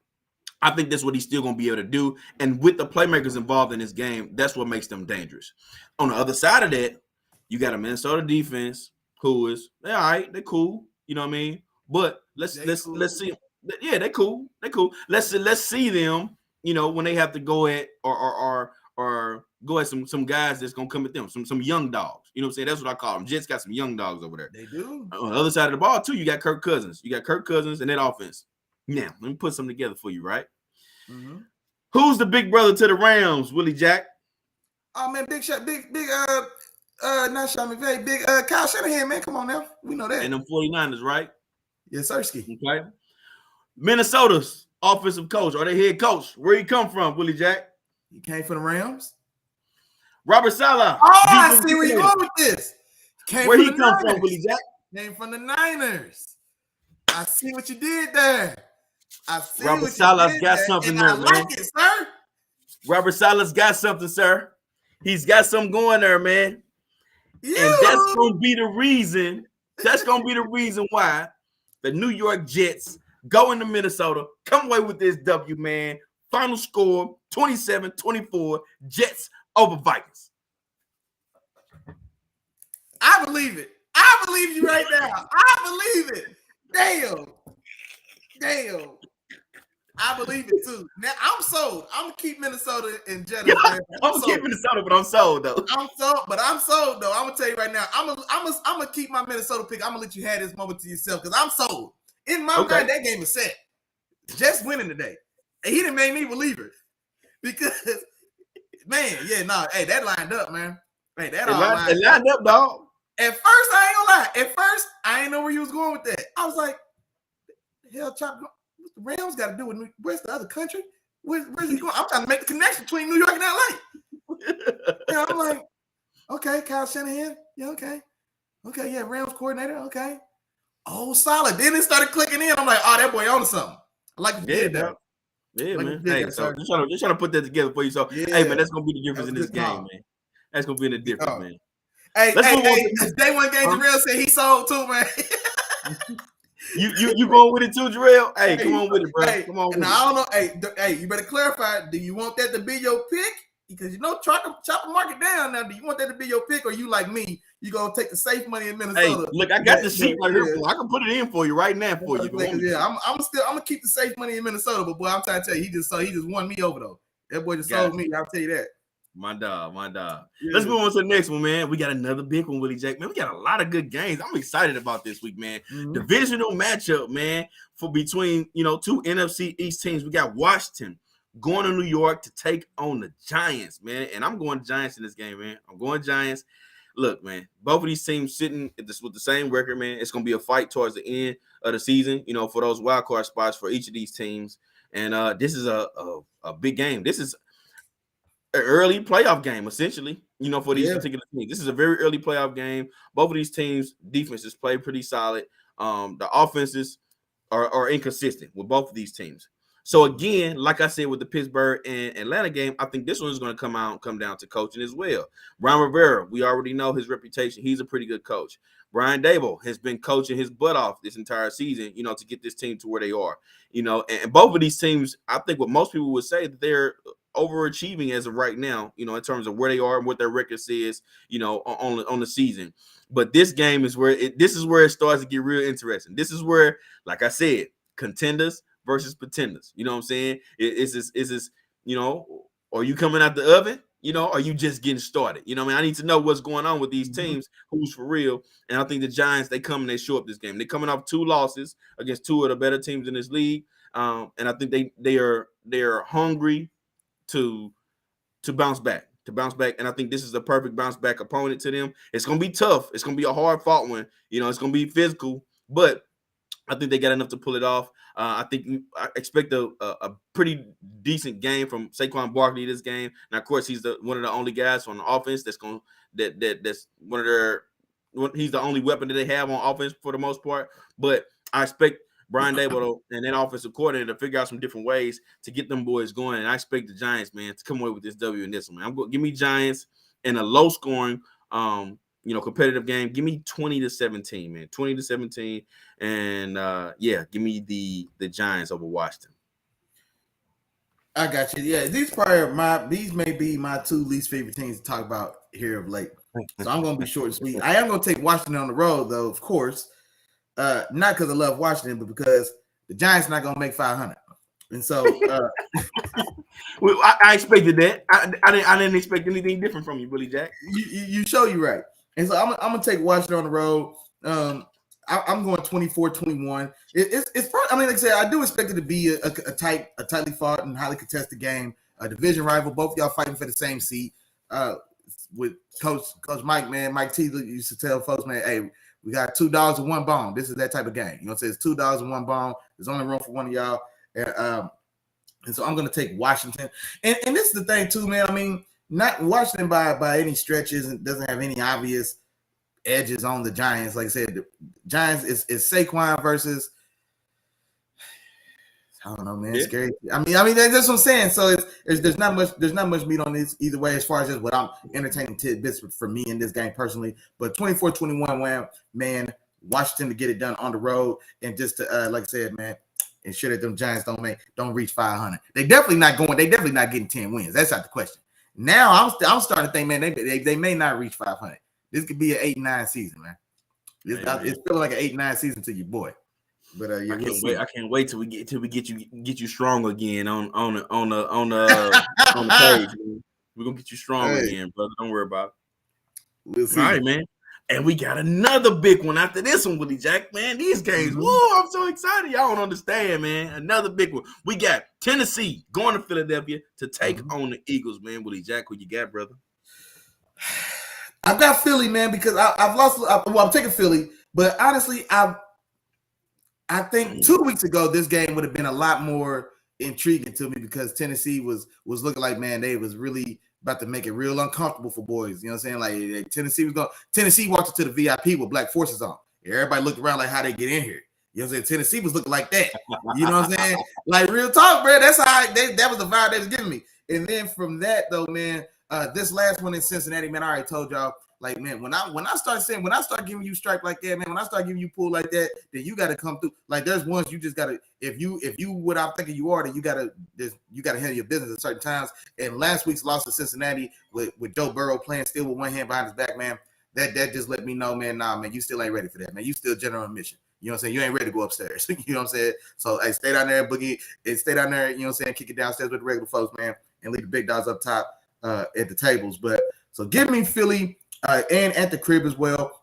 I think that's what he's still going to be able to do. And with the playmakers involved in this game, that's what makes them dangerous. On the other side of that, you got a Minnesota defense who is, they're all right. They're cool. You know what I mean? But let's see. Yeah, they're cool. They're cool. Let's see them. You know, when they have to go at or go at some guys that's gonna come at them, some young dogs. You know what I'm saying? That's what I call them. Jets got some young dogs over there. They do. On the other side of the ball, too, you got Kirk Cousins. You got Kirk Cousins and that offense. Now, let me put something together for you, right? Mm-hmm. Who's the big brother to the Rams, Willie Jack? Oh man, not Sean McVay, big Kyle Shanahan, man. Come on now. We know that. And them 49ers, right? Yes, Sirski. Okay. Minnesota's offensive coach or their head coach. Where he come from, Willie Jack? He came from the Rams. Robert Saleh. Oh, I see where you're going with this. Where he come from, Willie Jack? Came from the Niners. I see what you did there. I see Robert Saleh's got something there, man. I like it, sir. Robert Saleh's got something, sir. He's got something going there, man. And that's going to be the reason. That's going to be the reason why the New York Jets go into Minnesota, come away with this W, man. Final score, 27-24, Jets over Vikings. I believe it. I believe you right now. I believe it. Damn. I believe it, too. Now, I'm sold. I'm going to keep Minnesota and Jets. Yeah, I'm going to keep Minnesota, but I'm sold, though. I'm sold, though. I'm going to tell you right now. I'm going to keep my Minnesota pick. I'm going to let you have this moment to yourself because I'm sold. In my mind, that game is set. Jets winning today. And he didn't make me believe it. Because, man, hey, that lined up, man. Hey, that lined up, dog. At first, I ain't gonna lie. At first, I ain't know where you was going with that. I was like, hell, Chop, what the Rams got to do with where's the other country? Where's he going? I'm trying to make the connection between New York and LA. I'm like, okay, Kyle Shanahan. Yeah, okay. Okay, yeah, Rams coordinator. Okay. Oh, solid. Then it started clicking in. I'm like, oh, that boy on something. I like the did that. Yeah, like man. Hey, so just trying to put that together for you. So, hey, man, that's gonna be the difference in this game, man. That's gonna be the difference, man. Hey, day one game, Jarrell said he sold too, man. you going with it too, Jarrell? Hey, come on with it, bro. Come on with it. I don't know. Hey, you better clarify. Do you want that to be your pick? Because chop the market down now. Do you want that to be your pick, or you like me? You gonna take the safe money in Minnesota? Hey, look, I got the sheet right here. I can put it in for you right now for you. Yeah, I'm gonna keep the safe money in Minnesota, but boy, I'm trying to tell you, he just won me over though. That boy just sold me. I'll tell you that. My dog. Yeah. Let's move on to the next one, man. We got another big one, Willie Jack. Man, we got a lot of good games. I'm excited about this week, man. Divisional matchup, man, for between, two NFC East teams. We got Washington going to New York to take on the Giants, man. And I'm going Giants in this game, man. I'm going Giants. Look, man, both of these teams sitting with the same record, man. It's going to be a fight towards the end of the season, for those wild card spots for each of these teams. And this is a big game. This is an early playoff game, essentially, for these particular teams. This is a very early playoff game. Both of these teams' defenses play pretty solid. The offenses are inconsistent with both of these teams. So again, like I said, with the Pittsburgh and Atlanta game, I think this one is going to come down to coaching as well. Brian Rivera, we already know his reputation. He's a pretty good coach. Brian Daboll has been coaching his butt off this entire season, to get this team to where they are. And both of these teams, I think what most people would say that they're overachieving as of right now, in terms of where they are and what their record says, on the season. But this game is where it starts to get real interesting. This is where, like I said, contenders versus pretenders. You know what I'm saying? Is this, are you coming out the oven? Are you just getting started? I need to know what's going on with these teams, who's for real. And I think the Giants, they come and they show up this game. They're coming off 2 losses against 2 of the better teams in this league. And I think they are hungry to bounce back. And I think this is the perfect bounce back opponent to them. It's going to be tough. It's going to be a hard fought one. It's going to be physical, but I think they got enough to pull it off. I expect a pretty decent game from Saquon Barkley this game. Now, of course, he's one of the only guys on the offense that's one of their. He's the only weapon that they have on offense for the most part. But I expect Brian Daboll and that offensive coordinator to figure out some different ways to get them boys going. And I expect the Giants, man, to come away with this W in this one. Man. Give me Giants in a low scoring, competitive game. Give me 20-17, man. 20-17. And give me the Giants over Washington. I got you. Yeah, these may be my 2 least favorite teams to talk about here of late. So I'm gonna be short and sweet. I am gonna take Washington on the road, though, of course. Not because I love Washington, but because the Giants not gonna make 500. And so well, I expected that. I didn't expect anything different from you, Willie Jack. You show you right. And so I'm gonna take Washington on the road. I'm going 24-21. It's probably, like I said, I do expect it to be a tightly fought and highly contested game. A division rival, both y'all fighting for the same seat. With Coach Mike, man, Mike T used to tell folks, man, hey, we got $2 and 1 bone. This is that type of game. You know what I'm saying? It's $2 and 1 bone. There's only room for one of y'all. And so I'm going to take Washington. And this is the thing, too, man. Not Washington by any stretches and doesn't have any obvious edges on the Giants. Like I said, the Giants is Saquon versus, I don't know, man. It's scary. That's what I'm saying. So there's not much meat on this either way as far as just what I'm entertaining tidbits for me in this game personally. But 24-21, man, Washington to get it done on the road and just to like I said, man, ensure that them Giants don't reach 500. They definitely not getting 10 wins. That's not the question. Now I'm starting to think, man, they may not reach 500. This could be an 8-9 season, man. It's feeling like an 8-9 season to your boy. But I can't wait till we get you strong again on the page. Man. We're gonna get you strong again, brother. Don't worry about it. We'll see. All right, man. And we got another big one after this one, Willie Jack. Man, these games, whoa, I'm so excited. Y'all don't understand, man. Another big one. We got Tennessee going to Philadelphia to take on the Eagles, man. Willie Jack, who you got, brother? I've got Philly, man, because I've lost. I'm taking Philly, but honestly, I think 2 weeks ago this game would have been a lot more intriguing to me because Tennessee was looking like, man, they was really about to make it real uncomfortable for boys. You know what I'm saying? Like Tennessee walked into the VIP with black forces on. Everybody looked around like how they get in here. You know what I'm saying? Tennessee was looking like that. You know what I'm saying? Like real talk, bro. That's how that was the vibe they was giving me. And then from that though, man, this last one in Cincinnati, man, I already told y'all. Like, man, when I start giving you strike like that, man, when I start giving you pull like that, then you got to come through. Like, there's ones you just got to, if you what I'm thinking you are, then you got to handle your business at certain times. And last week's loss to Cincinnati with Joe Burrow playing still with one hand behind his back, man, that just let me know, man, nah, man, you still ain't ready for that, man. You still general admission. You know what I'm saying? You ain't ready to go upstairs. You know what I'm saying? So, hey, stay down there, boogie, and stay down there, you know what I'm saying, kick it downstairs with the regular folks, man. and leave the big dogs up top at the tables. But so give me Philly and at the crib as well.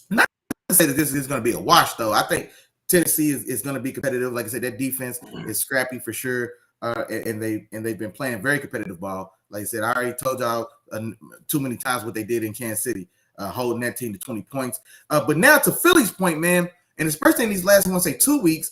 Not to say that this is going to be a wash, though. I think Tennessee is going to be competitive. Like I said, that defense is scrappy for sure, and they've been playing very competitive ball. Like I said, I already told y'all too many times what they did in Kansas City, holding that team to 20 points. But now to Philly's point, man, and especially in these last, I want to say 2 weeks,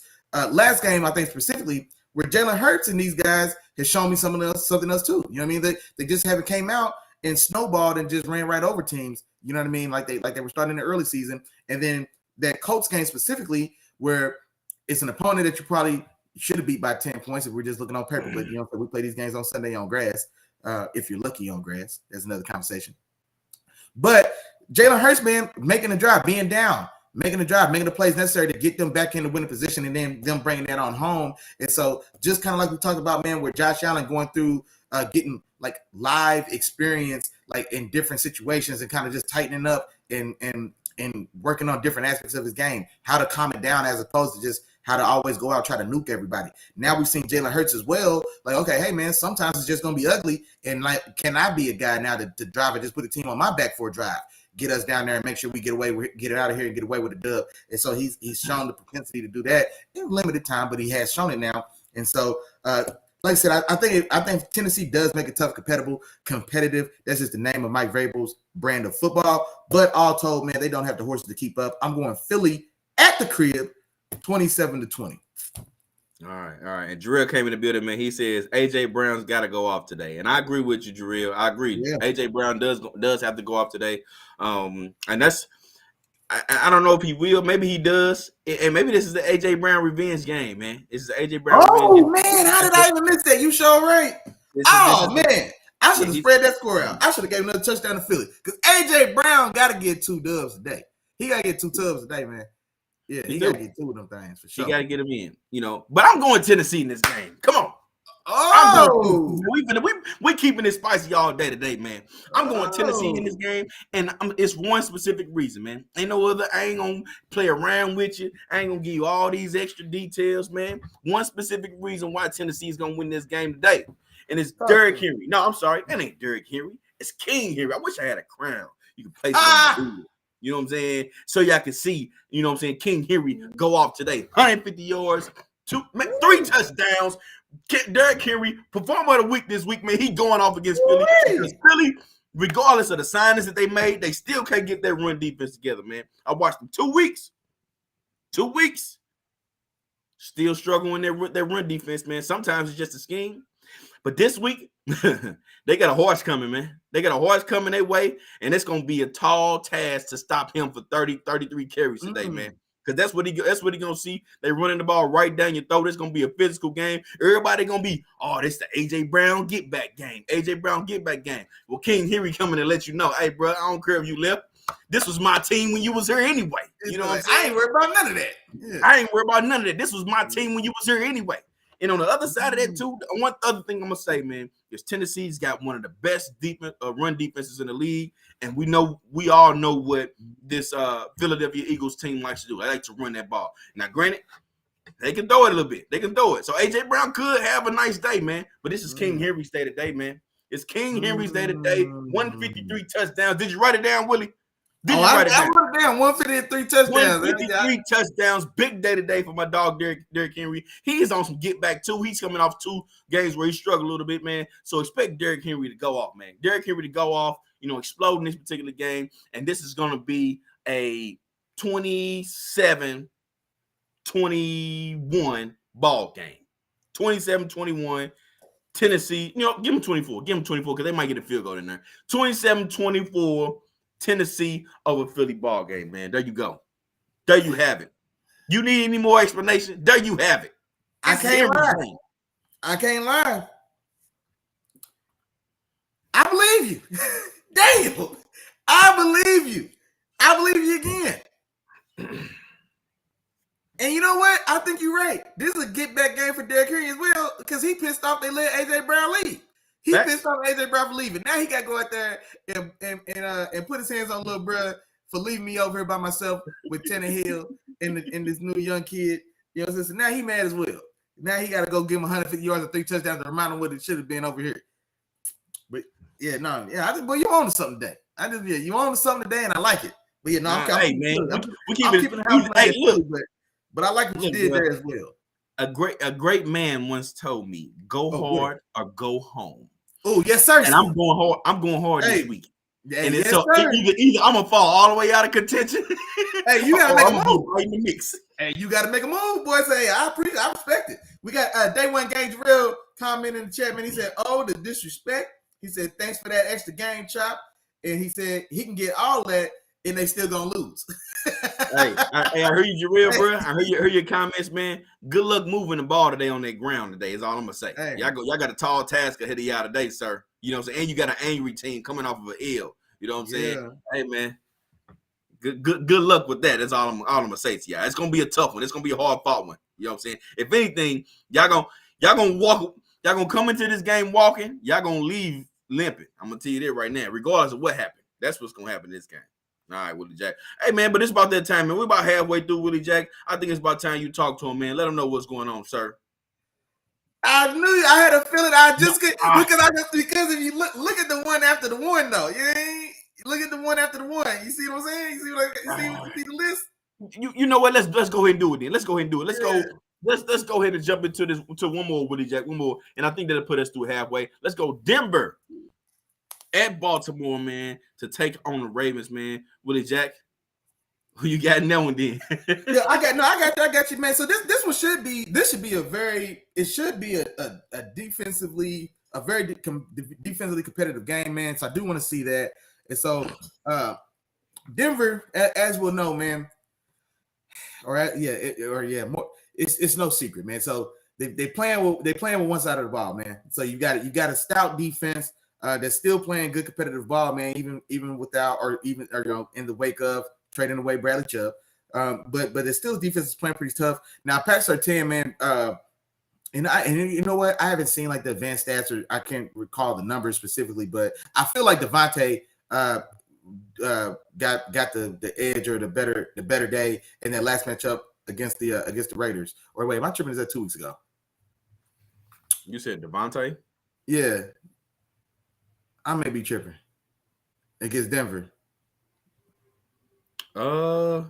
last game, I think specifically, where Jalen Hurts and these guys has shown me something else too. You know what I mean? They just haven't came out and snowballed and just ran right over teams. You know what I mean? Like they were starting in the early season. And then that Colts game specifically, where it's an opponent that you probably should have beat by 10 points if we're just looking on paper. But, you know, we play these games on Sunday on grass. If you're lucky on grass, that's another conversation. But Jalen Hurts, man, making the drive, being down, making the plays necessary to get them back in the winning position, and then them bringing that on home. And so just kind of like we talked about, man, where Josh Allen going through getting like live experience, like in different situations, and kind of just tightening up and working on different aspects of his game, how to calm it down as opposed to just how to always go out, try to nuke everybody. Now we've seen Jalen Hurts as well. Like, okay, hey, man, sometimes it's just going to be ugly. And like, can I be a guy now to drive and just put the team on my back for a drive, get us down there and make sure we get it out of here and get away with a dub? And so he's shown the propensity to do that in limited time, but he has shown it now. And so, like I said, I think Tennessee does make it tough, competitive. That's just the name of Mike Vrabel's brand of football. But all told, man, they don't have the horses to keep up. I'm going Philly at the crib, 27-20. All right. And Jarrell came in the building, man. He says AJ Brown's got to go off today, and I agree with you, Jarrell. I agree. Yeah. AJ Brown does have to go off today, and that's. I don't know if he will. Maybe he does, and maybe this is the AJ Brown revenge game, man. This is the AJ Brown. Oh man, how did I even miss that? You sure right. Man, I should have spread that score out. I should have gave another touchdown to Philly because AJ Brown got to get 2 dubs a day. He got to get 2 tubs a day, man. Yeah, he got to get 2 of them things for sure. He got to get them in, you know. But I'm going Tennessee in this game. Come on. Oh, we keeping it spicy all day today, man. I'm going Tennessee in this game, and it's one specific reason, man. Ain't no other. I ain't gonna play around with you. I ain't gonna give you all these extra details, man. One specific reason why Tennessee is gonna win this game today, and it's Derrick Henry. No, I'm sorry, that ain't Derrick Henry. It's King Henry. I wish I had a crown. You can place it on the field. You know what I'm saying? So y'all can see, you know what I'm saying, King Henry go off today. 150 yards, 3 touchdowns. Derrick Henry, performer of the week this week, man. He going off against Philly. Because Philly, regardless of the signings that they made, they still can't get their run defense together, man. I watched them 2 weeks. 2 weeks. Still struggling with their run defense, man. Sometimes it's just a scheme. But this week, they got a horse coming, man. They got a horse coming their way, and it's going to be a tall task to stop him for 33 carries today, man. Because that's what he gonna see. They running the ball right down your throat. It's gonna be a physical game. Everybody gonna be, this the AJ Brown get back game. AJ Brown get back game. Well, King Henry coming to let you know, hey, bro, I don't care if you left. This was my team when you was here anyway. You know what I'm saying? I ain't worried about none of that. Yeah. I ain't worried about none of that. This was my team when you was here anyway. And on the other side of that, too, one other thing I'm gonna say, man, is Tennessee's got one of the best run defenses in the league, and we all know what this Philadelphia Eagles team likes to do. They like to run that ball. Now, granted, they can throw it a little bit. They can throw it. So AJ Brown could have a nice day, man. But this is King Henry's day today, man. It's King Henry's day today. 153 touchdowns. Did you write it down, Willie? I wrote it down. 153 touchdowns. 153 touchdowns. Big day today for my dog, Derrick Henry. He is on some get back, too. He's coming off 2 games where he struggled a little bit, man. So expect Derrick Henry to go off, man. Derrick Henry to go off, explode in this particular game. And this is going to be a 27-21 ball game. 27-21. Tennessee, give them 24. Give them 24 because they might get a field goal in there. 27-24. Tennessee over Philly ball game, man. There you go. There you have it. You need any more explanation? There you have it. I can't lie. I believe you. Damn. I believe you. I believe you again. And you know what? I think you're right. This is a get-back game for Derrick Henry as well because he pissed off they let A.J. Brown leave. He pissed off AJ Brown for leaving. Now he got to go out there and put his hands on little bruh for leaving me over here by myself with Tannehill and this new young kid. You know what I'm saying? So now he mad as well. Now he got to go give him 150 yards and 3 touchdowns to remind him what it should have been over here. Yeah, no, yeah. But you on to something today. You on to something today, and I like it. But yeah, no, Hey man, I'm keeping the house hey, look, but I like what you did bro, there as well. A great man once told me, "Go hard or go home." Oh yes, sir. And I'm going hard. I'm going hard this week. Hey, And yes, so sir. either I'm gonna fall all the way out of contention. Hey, you gotta make a move right in the mix. Hey, you gotta make a move, boys. Hey, I respect it. We got Day One Game Real comment in the chat, man. He said, "Oh, the disrespect." He said, "Thanks for that extra game, Chop." And he said he can get all that, and they still gonna lose. I heard you, Jarrell, bro. I heard your comments, man. Good luck moving the ball today on that ground today. Is all I'm gonna say. Hey. Y'all got a tall task ahead of y'all today, sir. You know what I'm saying? And you got an angry team coming off of an L. You know what I'm saying? Hey, man. Good luck with that. That's all I'm gonna say to y'all. It's gonna be a tough one. It's gonna be a hard fought one. You know what I'm saying? If anything, y'all gonna come into this game walking. Y'all gonna leave limping. I'm gonna tell you that right now. Regardless of what happened, that's what's gonna happen in this game. All right, Willie Jack. Hey man, but it's about that time, man. We're about halfway through, Willie Jack. I think it's about time you talk to him, man. Let him know what's going on, sir. I knew I had a feeling because if you look at the one after the one though, look at the one after the one. You see what I'm saying? You see the list? You know what? Let's go ahead and do it then. Let's go ahead and do it. Let's go ahead and jump into this to one more, Willie Jack. One more, and I think that'll put us through halfway. Let's go Denver at Baltimore, man, to take on the Ravens, man. Willie Jack, who you got in that one then? Yeah, I got you, man. So this one should be a defensively defensively competitive game, man. So I do want to see that. And so Denver, as we'll know, man. It's no secret, man. So they playing with one side of the ball, man. So you got a stout defense that's still playing good competitive ball, man. Even without in the wake of trading away Bradley Chubb, but it's still defense is playing pretty tough. Now Packers are 10, man. And you know what? I haven't seen like the advanced stats, or I can't recall the numbers specifically, but I feel like Devontae got the edge or the better day in that last matchup against the Raiders. Or wait, am I tripping? Is that 2 weeks ago? You said Devontae? Yeah, I may be tripping against Denver. Who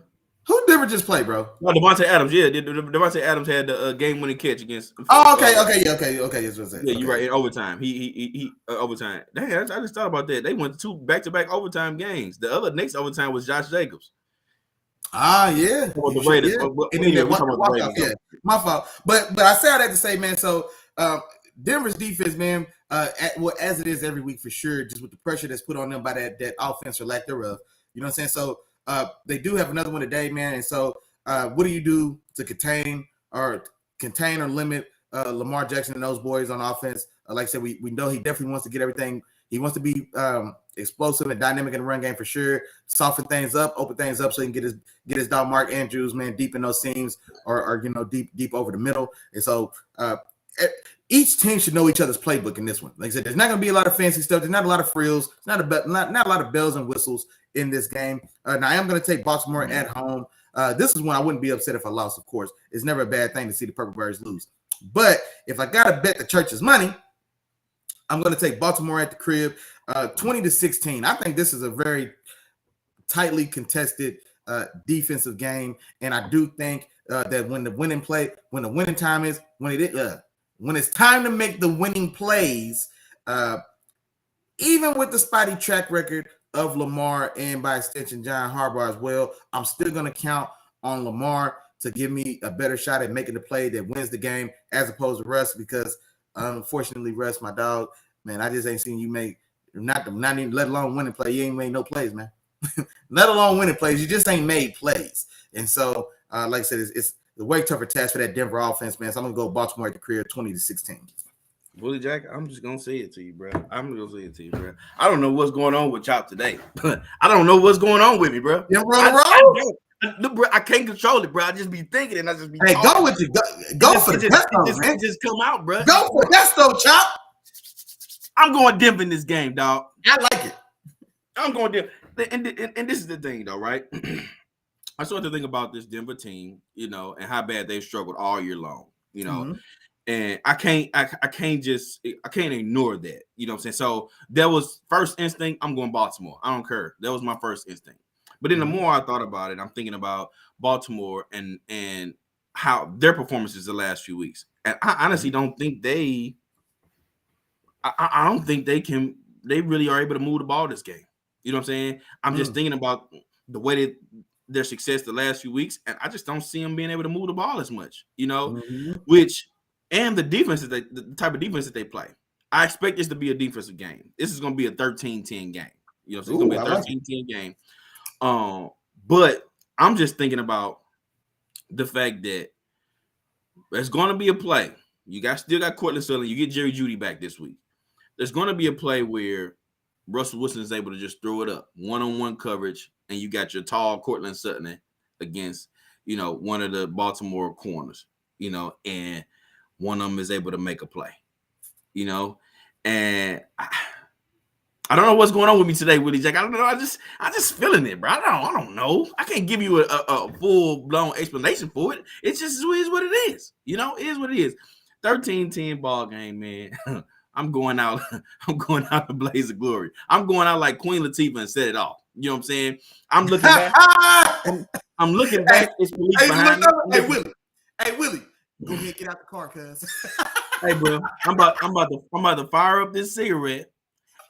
Denver just played, bro? No, Devontae Adams. Yeah, Devontae Adams had the game-winning catch against. Oh, okay. Yes, what's that? Yeah, you're right. In overtime, he overtime. Dang, I just thought about that. They went 2 back-to-back overtime games. The other next overtime was Josh Jacobs. Ah, yeah. Or the Raiders. Yeah, my fault. But I say all that to say, man. So Denver's defense, man, as it is every week for sure, just with the pressure that's put on them by that offense or lack thereof. You know what I'm saying? So they do have another one today, man. And so what do you do to contain or limit Lamar Jackson and those boys on offense? Like I said, we know he definitely wants to get everything. He wants to be explosive and dynamic in the run game for sure. Soften things up, open things up so he can get his dog Mark Andrews, man, deep in those seams or deep over the middle. And so each team should know each other's playbook in this one. Like I said, there's not going to be a lot of fancy stuff. There's not a lot of frills. Not a lot of bells and whistles in this game. Now I am going to take Baltimore at home. This is one I wouldn't be upset if I lost, of course. It's never a bad thing to see the Purple Birds lose. But if I got to bet the church's money, I'm going to take Baltimore at the crib, 20-16. I think this is a very tightly contested defensive game, and I do think that when the winning time is, when it's time to make the winning plays, even with the spotty track record of Lamar and by extension John Harbaugh as well, I'm still going to count on Lamar to give me a better shot at making the play that wins the game as opposed to Russ, because unfortunately, Russ, my dog, man, I just ain't seen you make not even let alone winning play. You ain't made no plays, man. Let alone winning plays. You just ain't made plays. And so, like I said, it's a way tougher task for that Denver offense, man. So I'm gonna go Baltimore at the crib, 20-16. Willie Jack, I'm just gonna say it to you, bro. I don't know what's going on with Chop today. I don't know what's going on with me, bro. You roll. I can't control it, bro. I just be thinking and I just be. Hey, talking. go with you. Go for the gusto, man. Just come out, bro. Go for gusto, Chop. I'm going Denver in this game, dog. I like it. I'm going Denver, and this is the thing, though, right? I started to think about this Denver team, and how bad they've struggled all year long, And I can't ignore that. You know what I'm saying? So that was first instinct. I'm going Baltimore. I don't care. That was my first instinct. But then the more I thought about it, I'm thinking about Baltimore and how their performances the last few weeks. And I honestly don't think they they really are able to move the ball this game. You know what I'm saying? I'm just thinking about the way that their success the last few weeks, and I just don't see them being able to move the ball as much, and the defense the type of defense that they play. I expect this to be a defensive game. This is going to be a 13-10 game. You know, so it's going to be a 13-10 game. But I'm just thinking about the fact that there's going to be a play. Still got Cortland Sutton. You get Jerry Jeudy back this week. There's going to be a play where Russell Wilson is able to just throw it up, one-on-one coverage, and you got your tall Cortland Sutton against, one of the Baltimore corners, and one of them is able to make a play, and I don't know what's going on with me today, Willie Jack. I don't know. I just feeling it, bro. I don't know. I can't give you a full-blown explanation for it. It just is what it is. It is what it is. 13-10 ball game, man. I'm going out to blaze of glory. I'm going out like Queen Latifah and set it off. You know what I'm saying? I'm looking back. I'm looking back. It's police behind me. Hey, Willie, go ahead and get out the car, cuz. Hey, bro, I'm about to fire up this cigarette,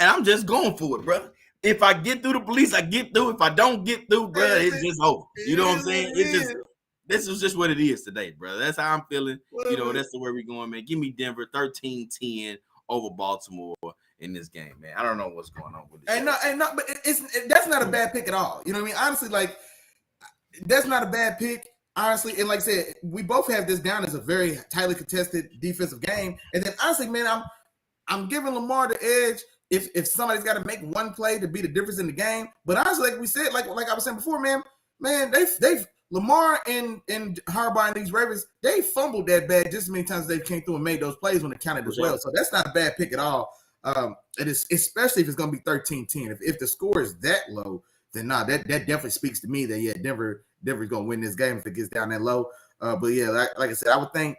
and I'm just going for it, bro. If I get through the police, I get through. If I don't get through, bro, it's just over. You know what I'm saying? This is just what it is today, bro. That's how I'm feeling. That's the way we're going, man. Give me Denver 13-10 over Baltimore in this game, man. I don't know what's going on with it. But that's not a bad pick at all. You know what I mean? Honestly, like, that's not a bad pick. Honestly, and like I said, we both have this down as a very tightly contested defensive game. And then honestly, man, I'm giving Lamar the edge if somebody's got to make one play to be the difference in the game. But honestly, like we said, like I was saying before, man, they've Lamar and Harbaugh and these Ravens, they fumbled that bad just as many times as they came through and made those plays when it counted as well. So that's not a bad pick at all. It is, especially if it's going to be 13-10. If the score is that low, then that definitely speaks to me that Denver's going to win this game if it gets down that low. But yeah, like I said, I would think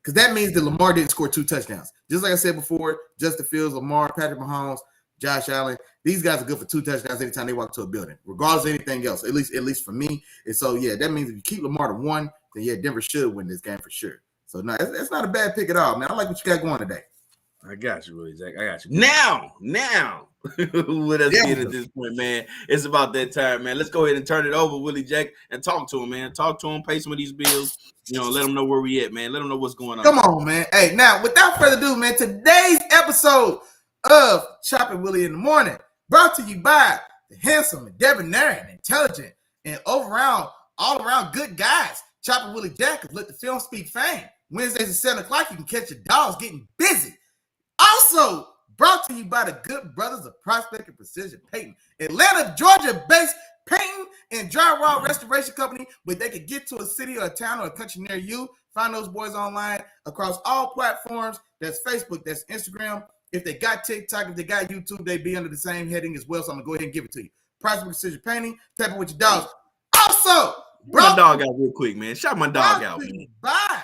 because that means that Lamar didn't score 2 touchdowns. Just like I said before, Justin Fields, Lamar, Patrick Mahomes, Josh Allen, these guys are good for 2 touchdowns anytime they walk to a building, regardless of anything else. At least for me. And so yeah, that means if you keep Lamar to 1, then yeah, Denver should win this game for sure. So no, that's not a bad pick at all, man. I like what you got going today. I got you, Willie Jack. I got you. Now, with us being at this point, man, it's about that time, man. Let's go ahead and turn it over, Willie Jack, and talk to him, man. Talk to him, pay some of these bills. Let them know where we at, man. Let them know what's going on. Come on, man. Hey, now, without further ado, man, today's episode of Chop Willie in the Morning brought to you by the handsome and debonair and intelligent and all around good guys. Chop Willie Jack of Let the Film Speak fame. Wednesdays at 7 o'clock, you can catch your dogs getting busy. Also brought to you by the good brothers of Prospect and Precision Painting, Atlanta, Georgia-based painting and drywall restoration company, where they can get to a city or a town or a country near you. Find those boys online across all platforms. That's Facebook, that's Instagram. If they got TikTok, if they got YouTube, they be under the same heading as well. So I'm gonna go ahead and give it to you. Prospect and Precision Painting, tap it with your dogs. Also, my dog out real quick, man. Shout my dog out. Bye.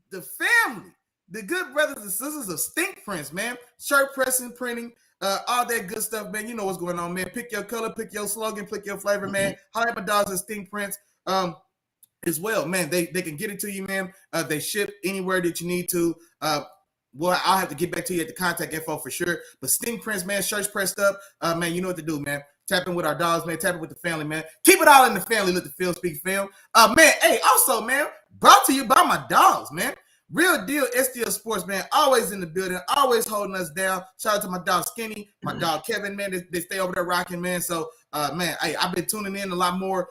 The family. The good brothers and sisters of Stink Prints, man. Shirt pressing, printing, all that good stuff, man. You know what's going on, man. Pick your color, pick your slogan, pick your flavor, man. Holler at my dogs at Stink Prints as well, man. They can get it to you, man. They ship anywhere that you need to. Well, I'll have to get back to you at the contact info for sure. But Stink Prints, man, shirts pressed up. Man, you know what to do, man. Tap in with our dogs, man. Tap in with the family, man. Keep it all in the family. Let the film speak film. Man, hey, also, man, brought to you by my dogs, man. Real deal STL Sports, man. Always in the building, always holding us down. Shout out to my dog Skinny, my dog Kevin, man. They stay over there rocking, man. So, man, I've been tuning in a lot more,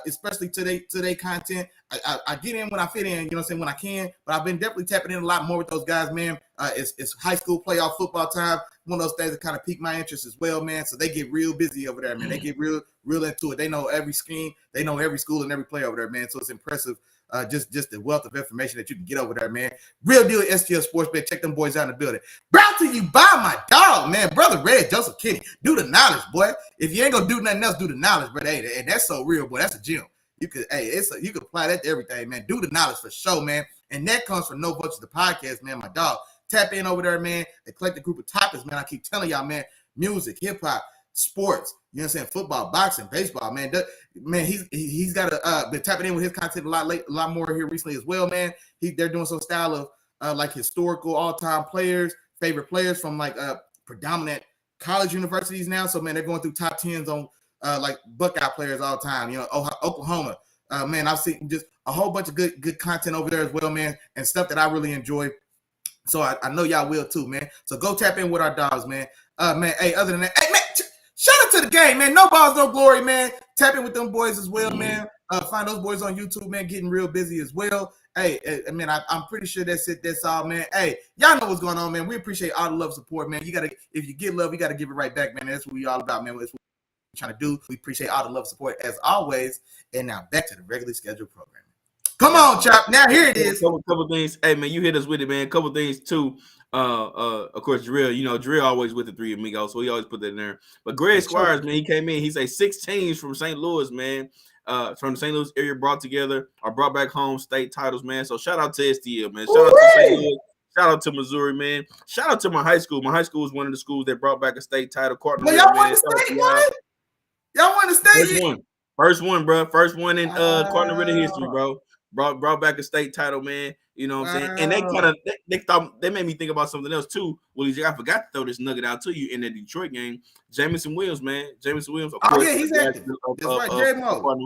especially today content. I get in when I fit in, you know what I'm saying, when I can. But I've been definitely tapping in a lot more with those guys, man. It's high school playoff football time. One of those things that kind of piqued my interest as well, man. So they get real busy over there, man. They get real into it. They know every scheme. They know every school and every play over there, man. So it's impressive. Just the wealth of information that you can get over there, man. Real deal STL Sports, man. Check them boys out in the building. Brought to you by my dog, man. Brother Red Joseph Kenny. Do the knowledge, boy. If you ain't gonna do nothing else, do the knowledge, brother. Hey, that's so real, boy. That's a gem. You could apply that to everything, man. Do the knowledge for sure, man. And that comes from No Vultures, the podcast, man, my dog. Tap in over there, man. Eclectic group of topics, man. I keep telling y'all, man, music, hip-hop, sports, you know what I'm saying, football, boxing, baseball, man. Man, he's got been tapping in with his content a lot more here recently as well, man. They're doing some style of like historical all-time players, favorite players from like predominant college universities now. So, man, they're going through top 10s on like Buckeye players all the time, you know, Oklahoma. Man, I've seen just a whole bunch of good content over there as well, man, and stuff that I really enjoy. So I know y'all will too, man. So go tap in with our dogs, man. Man, hey, other than that, hey, man, shout out to the game, man. No balls, no glory, man. Tap in with them boys as well, man. Find those boys on YouTube, man. Getting real busy as well. Hey, man, I'm pretty sure that's it. That's all, man. Hey, y'all know what's going on, man. We appreciate all the love, support, man. You gotta, if you get love, you gotta give it right back, man. That's what we all about, man. That's what we're trying to do. We appreciate all the love, support as always. And now back to the regularly scheduled program. Come on, Chop. Now here it is. Couple things. Hey, man, you hit us with it, man. Couple things too. Of course, Drill. You know, Drill always with the three amigos, so he always put that in there. But Greg Squires, man, he came in. He said 6 teams from St. Louis, man, from the St. Louis area brought back home state titles, man. So shout out to STL, man. Shout out to St. Louis. Shout out to Missouri, man. Shout out to my high school. My high school was one of the schools that brought back a state title. Well, y'all won the state, what? Y'all won the state. First one, bro. First one in Cardinal Ritter history, bro. Brought back a state title, man. You know what I'm saying? And they thought they made me think about something else too. Willie, I forgot to throw this nugget out to you in the Detroit game. Jamison Williams, man. Jamison Williams. Of course, yeah, he's active. That's right, J-Mo.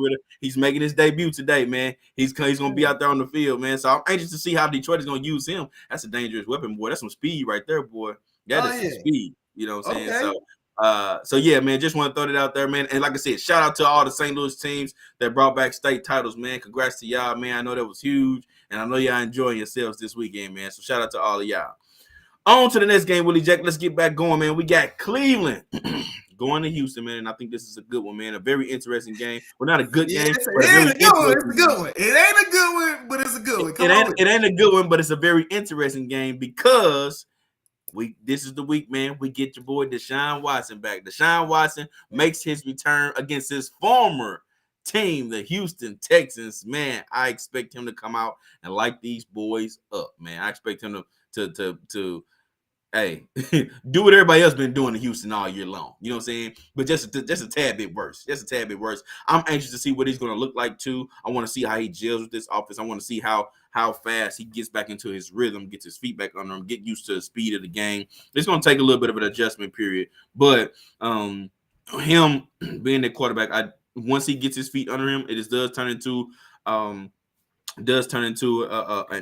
He's making his debut today, man. He's gonna be out there on the field, man. So I'm anxious to see how Detroit is gonna use him. That's a dangerous weapon, boy. That's some speed right there, boy. That is some speed. You know what I'm saying? Okay. So yeah, man, just want to throw it out there, man. And like I said, shout out to all the St. Louis teams that brought back state titles, man. Congrats to y'all, man. I know that was huge, and I know y'all enjoying yourselves this weekend, man. So shout out to all of y'all. On to the next game, Willie Jack. Let's get back going, man. We got Cleveland going to Houston, man, and I think this is a good one, man. A very interesting game. Well, not a good game. It's a good one. It ain't a good one, but it's a good one. It ain't a good one, but it's a very interesting game because this is the week, man. We get your boy Deshaun Watson back. Deshaun Watson makes his return against his former team, the Houston Texans. Man, I expect him to come out and light these boys up, man. I expect him to hey, do what everybody else been doing in Houston all year long. You know what I'm saying? But just a tad bit worse. Just a tad bit worse. I'm anxious to see what he's going to look like, too. I want to see how he gels with this offense. I want to see how fast he gets back into his rhythm, gets his feet back under him, get used to the speed of the game. It's going to take a little bit of an adjustment period. But him being the quarterback, once he gets his feet under him, it does turn into an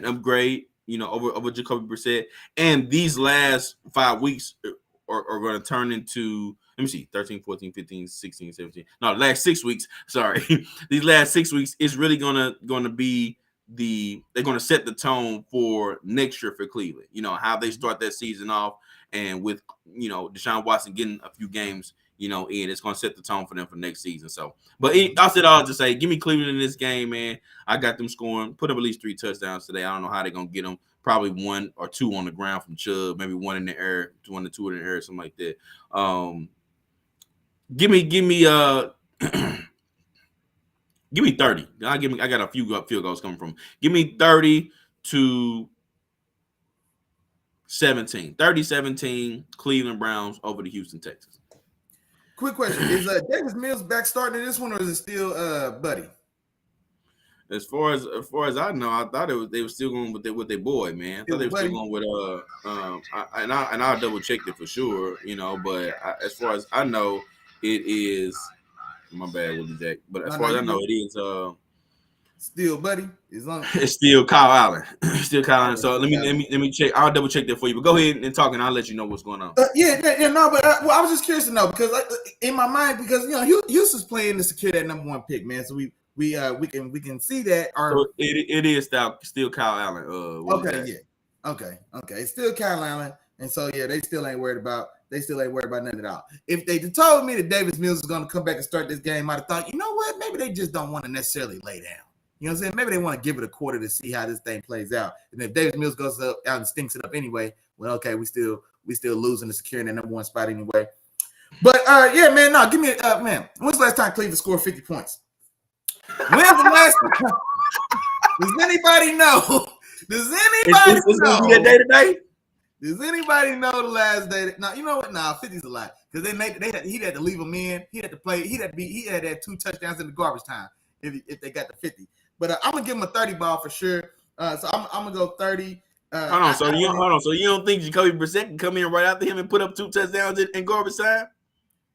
upgrade, you know, over Jacoby Brissett. And these last 5 weeks are going to turn into, let me see, 13, 14, 15, 16, 17. No, last 6 weeks. Sorry. These last 6 weeks is really going to be they're going to set the tone for next year for Cleveland. You know, how they start that season off, and with, you know, Deshaun Watson getting a few games, you know, in, it's going to set the tone for them for next season. So, but I said all to say, give me Cleveland in this game, man. I got them scoring, put up at least 3 touchdowns today. I don't know how they're going to get them. Probably 1 or 2 on the ground from Chubb, maybe 1 in the air, 1 or 2 in the air, something like that. Give me give me 30. I got a few field goals coming from. Give me 30-17. 30-17 Cleveland Browns over the Houston Texans. Quick question. Is Davis Mills back starting in this one, or is it still Buddy? As far as I know, I thought they were still going with their boy, man. I thought they were still going with I'll double check it for sure, you know. But as far as I know, it is my bad, Willie Jack. But as far as I know, it is still Buddy. It's still Kyle Allen. Still Kyle Allen. So let me check. I'll double check that for you. But go ahead and talk, and I'll let you know what's going on. But I was just curious to know because in my mind, because you know Houston's playing to secure that number 1 pick, man. So we can see that. So it is still Kyle Allen. Okay, yeah. Okay. It's still Kyle Allen, and so yeah, they still ain't worried about nothing at all. If they told me that Davis Mills is going to come back and start this game, I'd have thought, you know what? Maybe they just don't want to necessarily lay down. You know what I'm saying? Maybe they want to give it a quarter to see how this thing plays out. And if Davis Mills goes out and stinks it up anyway, well, okay, we still losing and securing that number 1 spot anyway. But yeah, man, no, give me man. When's the last time Cleveland scored 50 points? When's the last time? Does anybody know Does anybody It's gonna be that day today. Does anybody know the last day? No, you know what? Nah, 50's a lie because he had to leave him in. He had to play. He had to have 2 touchdowns in the garbage time if they got the 50. But I'm gonna give him a 30 ball for sure. So I'm gonna go 30. Hold on. So you don't think Jacoby Brissett can come in right after him and put up 2 touchdowns in garbage time?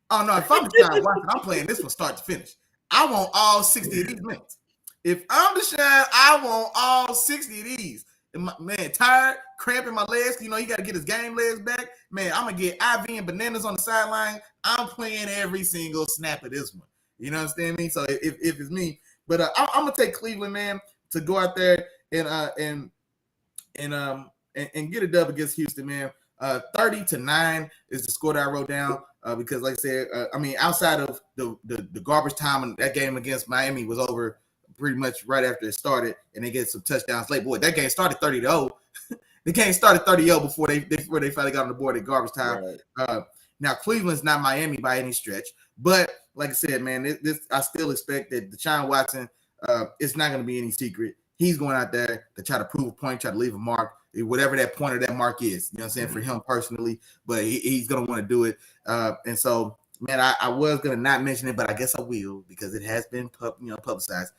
Oh no! If I'm Deshaun Watson, I'm playing this one start to finish. I want all 60 of these minutes. If I'm Deshaun, I want all 60 of these. And man, tired, cramping my legs. You know, he got to get his game legs back. Man, I'm gonna get IV and bananas on the sideline. I'm playing every single snap of this one. You know what I'm saying? So if it's me, but I'm gonna take Cleveland, man, to go out there and get a dub against Houston, man. 30-9 is the score that I wrote down because, like I said, outside of the garbage time and that game against Miami was over pretty much right after it started, and they get some touchdowns late. Boy, that game started 30-0. The game started 30-0 before they finally got on the board at garbage time. Right. Now Cleveland's not Miami by any stretch, but like I said, man, this I still expect that Deshaun Watson. It's not going to be any secret. He's going out there to try to prove a point, try to leave a mark, whatever that point or that mark is. You know what I'm saying, for him personally, but he's going to want to do it. And so, man, I was going to not mention it, but I guess I will because it has been publicized.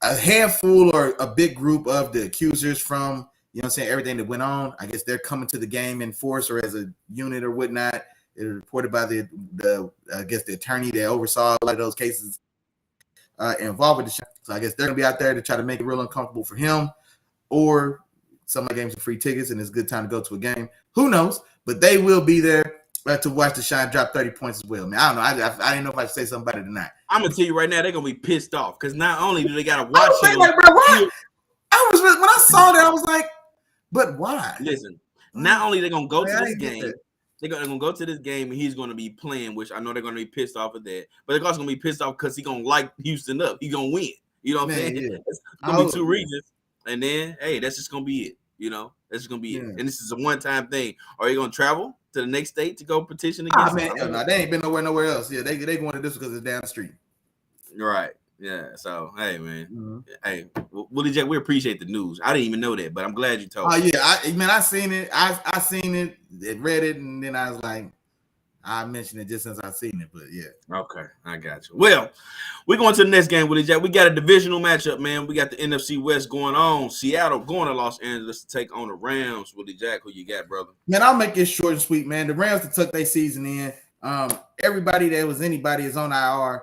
A handful or a big group of the accusers from, you know what I'm saying, everything that went on, I guess they're coming to the game in force or as a unit or whatnot. It was reported by the attorney that oversaw a lot of those cases involved with the show. So I guess they're going to be out there to try to make it real uncomfortable for him, or somebody gave him some free tickets and it's a good time to go to a game. Who knows? But they will be there to watch the Shine drop 30 points as well. Man, I don't know. I didn't know if I should say something about it or not. I'm going to tell you right now, they're going to be pissed off because not only do they got to watch it. Like, bro, what? When I saw that, I was like, but why? Listen, not only they're going to go to this game, they're going to go to this game and he's going to be playing, which I know they're going to be pissed off at that. But they're also going to be pissed off because he's going to light Houston up. He's going to win. You know what I'm saying? Yeah. It's going to be 2 reasons. And then, hey, that's just going to be it. You know, that's just going to be it. And this is a one-time thing. Are you going to travel to the next state to go petition against him? No, they ain't been nowhere else. Yeah, they going to this because it's down the street. Right. Yeah. So, hey, man. Mm-hmm. Hey, Willie Jack, we appreciate the news. I didn't even know that, but I'm glad you told me. Oh, yeah. I seen it. I seen it, read it, and then I was like, I mentioned it just since I seen it, but yeah. Okay, I got you. Well, we're going to the next game, Willie Jack. We got a divisional matchup, man. We got the NFC West going on. Seattle going to Los Angeles to take on the Rams. Willie Jack, who you got, brother? Man, I'll make it short and sweet, man. The Rams that took their season in. Everybody that was anybody is on IR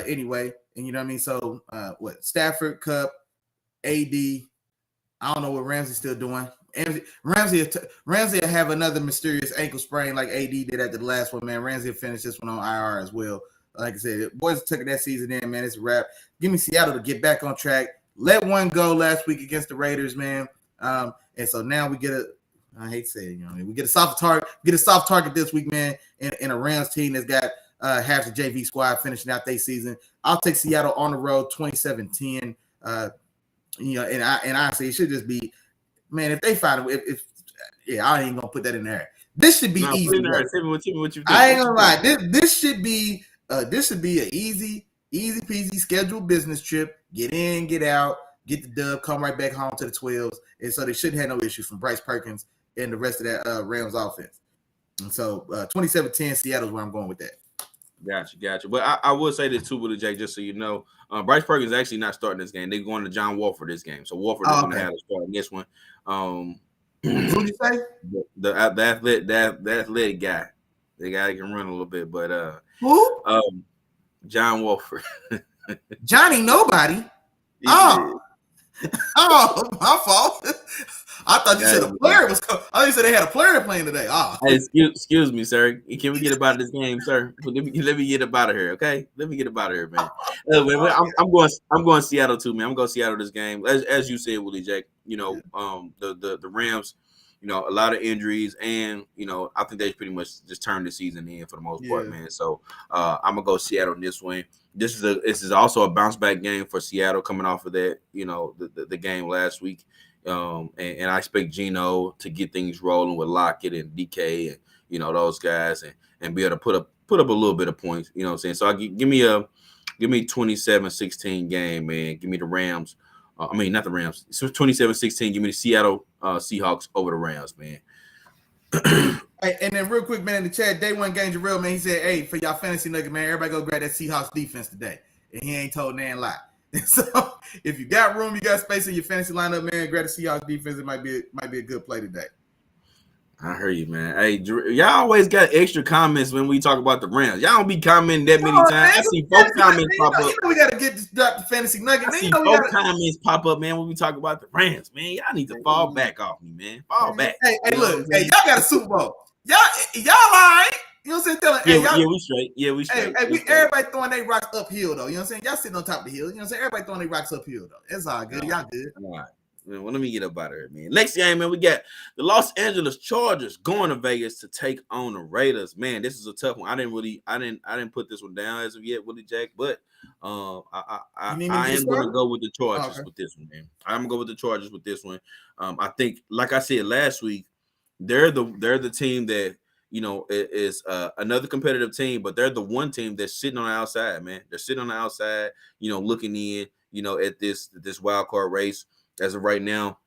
anyway. And you know what I mean? So Stafford, Cup, AD. I don't know what Ramsey's still doing. Ramsey will have another mysterious ankle sprain like AD did at the last one, man. Ramsey will finish this one on IR as well. Like I said, boys took that season in, man. It's a wrap. Give me Seattle to get back on track. Let one go last week against the Raiders, man. And so now we get I hate to say it, you know, we get a soft target this week, man, in a Rams team that's got half the JV squad finishing out their season. I'll take Seattle on the road 27-10. And honestly, it should just be, man, if they find it, I ain't gonna put that in there. This should be easy. Tell me what you think. I ain't gonna lie. This should be an easy peasy scheduled business trip. Get in, get out, get the dub, come right back home to the 12s. And so they shouldn't have no issues from Bryce Perkins and the rest of that Rams offense. And so 27-10 Seattle is where I'm going with that. Gotcha. But I will say this too, Willie J, just so you know, Bryce Perkins is actually not starting this game. They're going to John Wolford this game. So Wolford is going to have to start in this one. Who did you say? The athletic guy. The guy that can run a little bit. But who? John Wolford. Johnny Nobody. Oh, my fault. I thought you said a player was coming. I thought you said they had a player playing today. Hey, excuse me, sir. Can we get about this game, sir? Let me get up out of here, okay? Let me get up out of here, man. I'm going Seattle too, man. I'm going Seattle this game. As you said, Willie Jack, you know, the Rams, you know, a lot of injuries, and you know, I think they pretty much just turned the season in for the most part, man. So I'm gonna go Seattle in this one. This is also a bounce back game for Seattle coming off of that, you know, the game last week. And I expect Geno to get things rolling with Lockett and DK and, you know, those guys and be able to put up a little bit of points, you know what I'm saying? So give me 27-16 game, man. Give me the Rams I mean, not the Rams. So 27-16. Give me the Seattle Seahawks over the Rams, man. Hey, and then real quick, man, in the chat, Day One Game Jarrell, man, he said, hey, for y'all fantasy nugget, man, everybody go grab that Seahawks defense today. And he ain't told Nan lie. So if you got room, you got space in your fantasy lineup, man, grab the Seahawks defense. It might be a good play today. I heard you, man. Hey, y'all always got extra comments when we talk about the Rams. Y'all don't be commenting that many times. I see 4 comments pop up. We got to get this drop the fantasy nugget. I see 4 comments pop up, man, when we talk about the Rams, man. Y'all need to fall back off me, man. Fall back. Hey, look, hey, y'all got a Super Bowl. Y'all all right. You know what I'm saying? Yeah, we straight. Yeah, we straight. Hey, everybody throwing their rocks uphill, though. You know what I'm saying? Y'all sitting on top of the hill. You know what I'm saying? Everybody throwing their rocks uphill, though. It's all good. Y'all good. All right. Man, well, let me get up out of here, man. Next game, man, we got the Los Angeles Chargers going to Vegas to take on the Raiders. Man, this is a tough one. I didn't put this one down as of yet, Willie Jack, but I am going to go with the Chargers with this one, man. I'm going to go with the Chargers with this one. I think, like I said last week, they're the team that, you know, is another competitive team, but they're the one team that's sitting on the outside, man. They're sitting on the outside, you know, looking in, you know, at this wild card race. As of right now,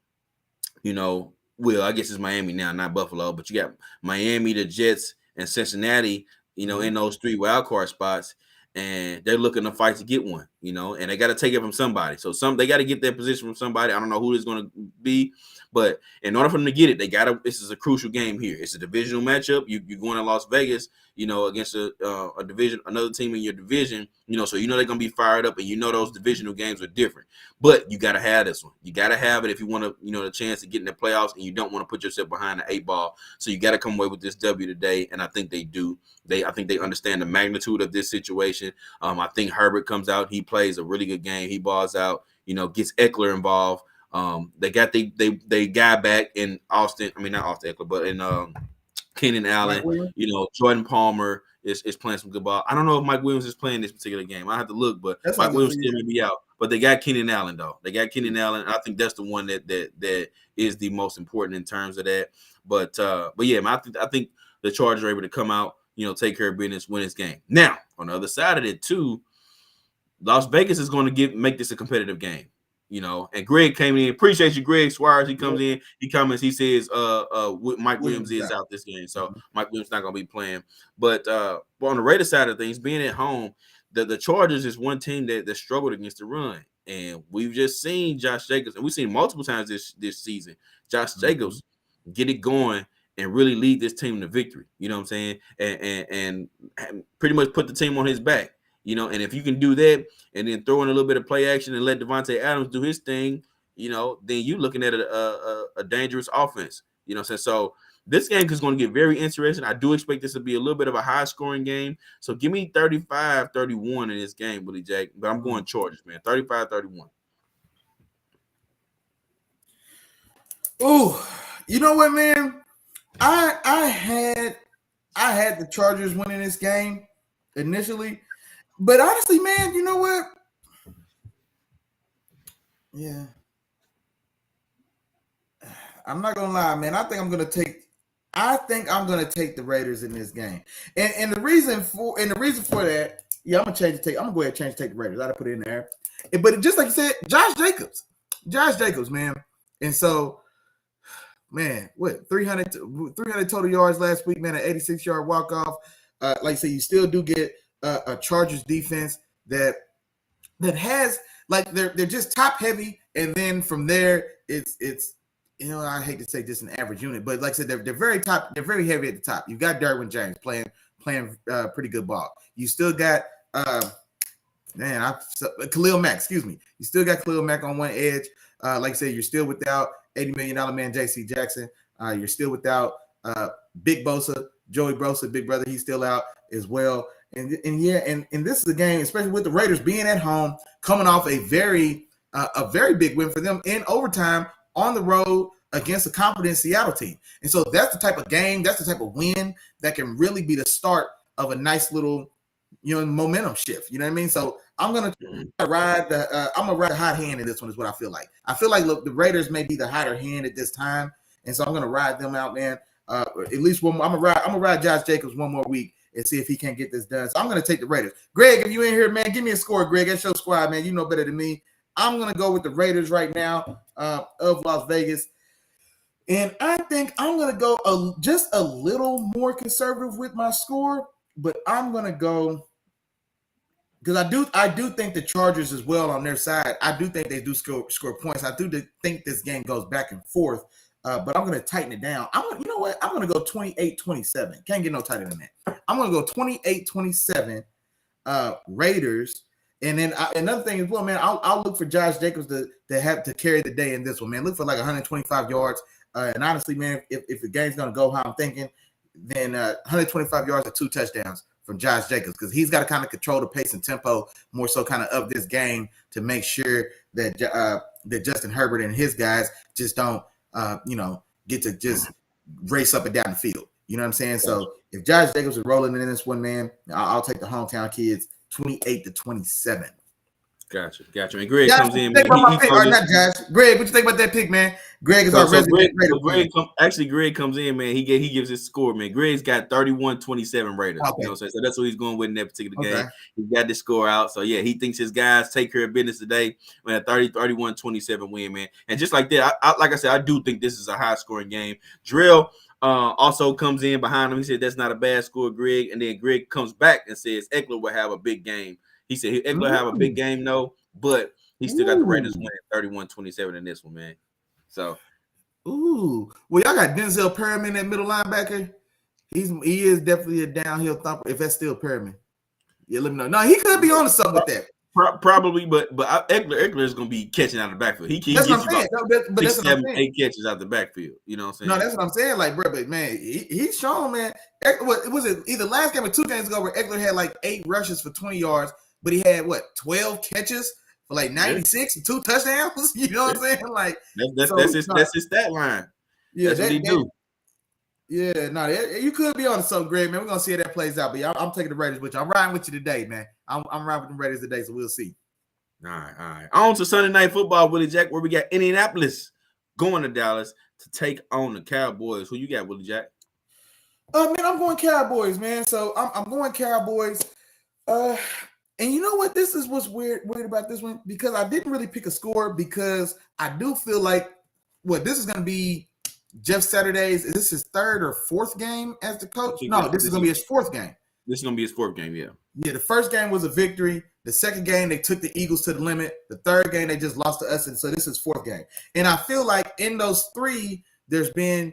you know, I guess it's Miami now, not Buffalo, but you got Miami, the Jets, and Cincinnati, you know, in those 3 wild card spots, and they're looking to fight to get one, you know, and they got to take it from somebody. So they got to get that position from somebody. I don't know who it's going to be, but in order for them to get it, this is a crucial game here. It's a divisional matchup. You're going to Las Vegas, you know, against a division, another team in your division, you know, so you know they're going to be fired up, and you know those divisional games are different. But you got to have this one. You got to have it if you want to, you know, the chance to get in the playoffs, and you don't want to put yourself behind the 8 ball. So you got to come away with this W today, and I think they do. I think they understand the magnitude of this situation. I think Herbert comes out. He plays a really good game. He balls out, you know, gets Eckler involved. They got they guy back in Austin. I mean, not Austin Eckler, but in Keenan Allen. You know, Jordan Palmer is playing some good ball. I don't know if Mike Williams is playing this particular game. I have to look, but Mike Williams still may be out. But they got Keenan Allen, though. They got Keenan Allen. I think that's the one that is the most important in terms of that. But yeah, I think the Chargers are able to come out, you know, take care of business, win this game. Now, on the other side of it, too, Las Vegas is going to make this a competitive game. You know, and Greg came in. Appreciate you, Greg Suarez. He comes in, he comments, he says Mike Williams is out this game. So Mike Williams not gonna be playing. But on the Raiders side of things, being at home, the Chargers is one team that struggled against the run. And we've just seen Josh Jacobs, and we've seen multiple times this season, Josh Jacobs get it going and really lead this team to victory. You know what I'm saying? And pretty much put the team on his back. You know, and if you can do that and then throw in a little bit of play action and let Devontae Adams do his thing, you know, then you're looking at a dangerous offense. You know what I'm saying? So this game is going to get very interesting. I do expect this to be a little bit of a high-scoring game. So give me 35-31 in this game, Willie Jack. But I'm going Chargers, man. 35-31. Oh, you know what, man? I had the Chargers winning this game initially. But honestly, man, you know what? Yeah. I'm not gonna lie, man. I think I'm gonna take the Raiders in this game. And the reason for that, yeah, I'm gonna change the take. I'm gonna go ahead and change the take the Raiders. I gotta put it in there. But just like you said, Josh Jacobs, man. And so, man, what 300 total yards last week, man, an 86-yard walk-off. Like I said, you still do get a Chargers defense that has, like, they're just top heavy, and then from there it's you know, I hate to say just an average unit, but like I said, they're very top, they're very heavy at the top. You got Derwin James playing pretty good ball. You still got Khalil Mack, excuse me. You still got Khalil Mack on one edge. Like I said, you're still without $80 million man J.C. Jackson. You're still without Big Bosa, Joey Bosa, big brother. He's still out as well. And this is a game, especially with the Raiders being at home, coming off a very big win for them in overtime on the road against a competent Seattle team. And so that's the type of game, that's the type of win that can really be the start of a nice little, you know, momentum shift. You know what I mean? So I'm gonna ride the hot hand in this one, is what I feel like. I feel like, look, the Raiders may be the hotter hand at this time, and so I'm gonna ride them out, man. At least one more. I'm gonna ride Josh Jacobs one more week and see if he can't get this done. So I'm gonna take the Raiders. Greg, if you in here, man, give me a score, Greg. That's your squad, man. You know better than me. I'm going to go with the Raiders right now of Las Vegas. And I think I'm going to go just a little more conservative with my score, but I'm going to go because I do think the Chargers as well on their side. I do think they do score points. I do think this game goes back and forth, but I'm going to tighten it down. You know what? I'm going to go 28-27. Can't get no tighter than that. I'm going to go 28-27 Raiders. And then another thing as well, man, I'll look for Josh Jacobs to have to carry the day in this one, man. Look for like 125 yards. And honestly, man, if the game's going to go how I'm thinking, then 125 yards and 2 touchdowns from Josh Jacobs, because he's got to kind of control the pace and tempo more so kind of this game to make sure that that Justin Herbert and his guys just don't, get to just race up and down the field. You know what I'm saying? So if Josh Jacobs is rolling in this one, man, I'll take the hometown kids 28-27. Gotcha. And Greg comes in. Greg, what you think about that pick, man? Greg is our resident. Greg comes in, man. He gives his score, man. Greg's got 31-27 Raiders. Okay. You know what I'm saying? So that's what he's going with in that particular game. He got the score out. So yeah, he thinks his guys take care of business today. Man, 31-27 win, man. And just like that, like I said, I do think this is a high scoring game. Drill also comes in behind him. He said that's not a bad score, Greg. And then Greg comes back and says Eckler will have a big game. He said Eckler have a big game, no, but he still got the Raiders winning 31-27 in this one, man. So, well, y'all got Denzel Perriman, that middle linebacker. He is definitely a downhill thumper. If that's still Perriman, yeah, let me know. No, he could be on to something with that. Probably, but Eckler is going to be catching out of the backfield. He gets about 6, 7, 8 catches out the backfield. You know what I'm saying? No, that's what I'm saying. Like, bro, but man, he's shown, man. Was it either last game or 2 games ago where Eckler had like 8 rushes for 20 yards, but he had 12 catches for like 96 and 2 touchdowns. You know what I'm saying? Like that's his stat line. Yeah, that's what he do. Yeah, no, you could be on something, Greg, man. We're gonna see how that plays out. But I'm taking the Raiders with you. I'm riding with you today, man. I'm riding with the Raiders today, so we'll see. All right. On to Sunday Night Football, Willie Jack, where we got Indianapolis going to Dallas to take on the Cowboys. Who you got, Willie Jack? Man, I'm going Cowboys, man. So I'm going Cowboys. And you know what? This is what's weird about this one, because I didn't really pick a score, because I do feel like this is going to be Jeff Saturday's. Is this his 3rd or 4th game as the coach? No, this is going to be his 4th game. This is going to be his 4th game, yeah. Yeah, the first game was a victory. The second game, they took the Eagles to the limit. The third game, they just lost to us. And so this is 4th game. And I feel like in those 3, there's been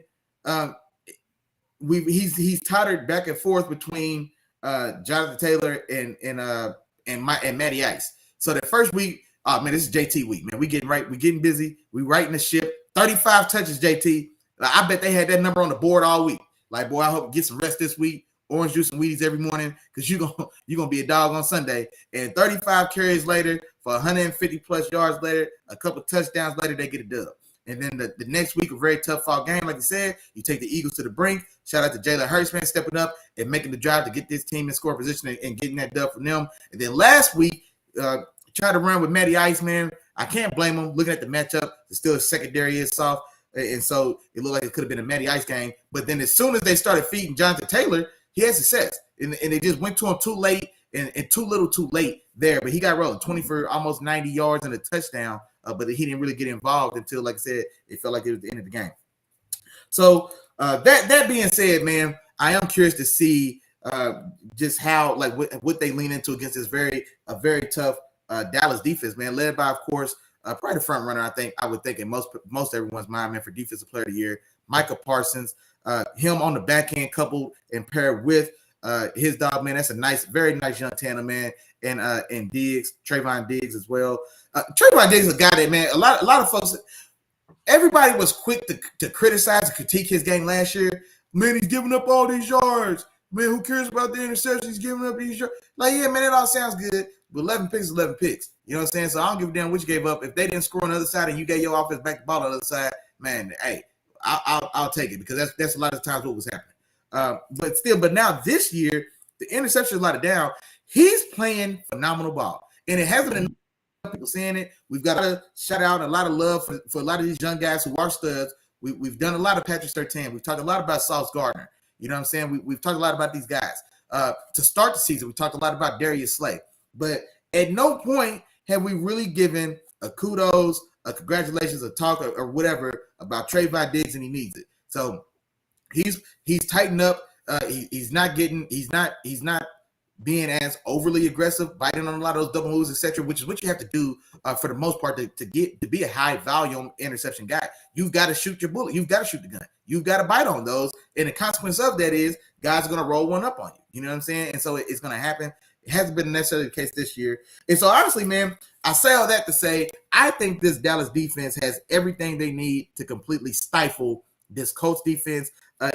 he's tottered back and forth between Jonathan Taylor and Matty Ice. So the first week, this is JT week, man. We getting busy. We righting the ship. 35 touches, JT. I bet they had that number on the board all week. Like, boy, I hope you get some rest this week. Orange juice and Wheaties every morning, because you're gonna be a dog on Sunday. And 35 carries later, for 150 plus yards later, a couple touchdowns later, they get a dub. And then the next week, a very tough fall game, like you said, you take the Eagles to the brink. Shout out to Jalen Hurts, man, stepping up and making the drive to get this team in score position and getting that dub from them. And then last week, try to run with Matty Ice, man. I can't blame him. Looking at the matchup, the Steelers secondary is soft, and so it looked like it could have been a Matty Ice game. But then as soon as they started feeding Jonathan Taylor, he had success, and they just went to him too late and too little too late there. But he got rolling 20 for almost 90 yards and a touchdown, but he didn't really get involved until, like I said, it felt like it was the end of the game. So that being said, man, I am curious to see just how, like, what they lean into against this very tough Dallas defense, man, led by, of course, probably the front runner. I would think in most everyone's mind, man, for defensive player of the year, Micah Parsons. Him on the back end, coupled and paired with his dog, man. That's a very nice young tandem, man. And Diggs, Trayvon Diggs as well. Trayvon Diggs is a guy that, man, a lot of folks, everybody was quick to criticize and critique his game last year. Man, he's giving up all these yards. Man, who cares about the interceptions? He's giving up these yards. Like, yeah, man, it all sounds good, but 11 picks is 11 picks. You know what I'm saying? So I don't give a damn what you gave up. If they didn't score on the other side and you gave your offense back the ball on the other side, man, hey, I'll take it, because that's a lot of times what was happening. But now this year, the interception is a lot of down. He's playing phenomenal ball, and it hasn't been enough people saying it. We've got to shout out a lot of love for a lot of these young guys who are studs. We've done a lot of Patrick Surtain. We've talked a lot about Sauce Gardner. You know what I'm saying? We've talked a lot about these guys. To start the season, we talked a lot about Darius Slay. But at no point have we really given a kudos, a congratulations, a talk, or whatever about Trayvon Diggs, and he needs it. So he's tightened up. He's not being as overly aggressive, biting on a lot of those double moves, etc., which is what you have to do for the most part to be a high volume interception guy. You've got to shoot your bullet. You've got to shoot the gun. You've got to bite on those. And the consequence of that is guys are going to roll one up on you. You know what I'm saying? And so it's going to happen. It hasn't been necessarily the case this year. And so honestly, man, I say all that to say, I think this Dallas defense has everything they need to completely stifle this Colts defense.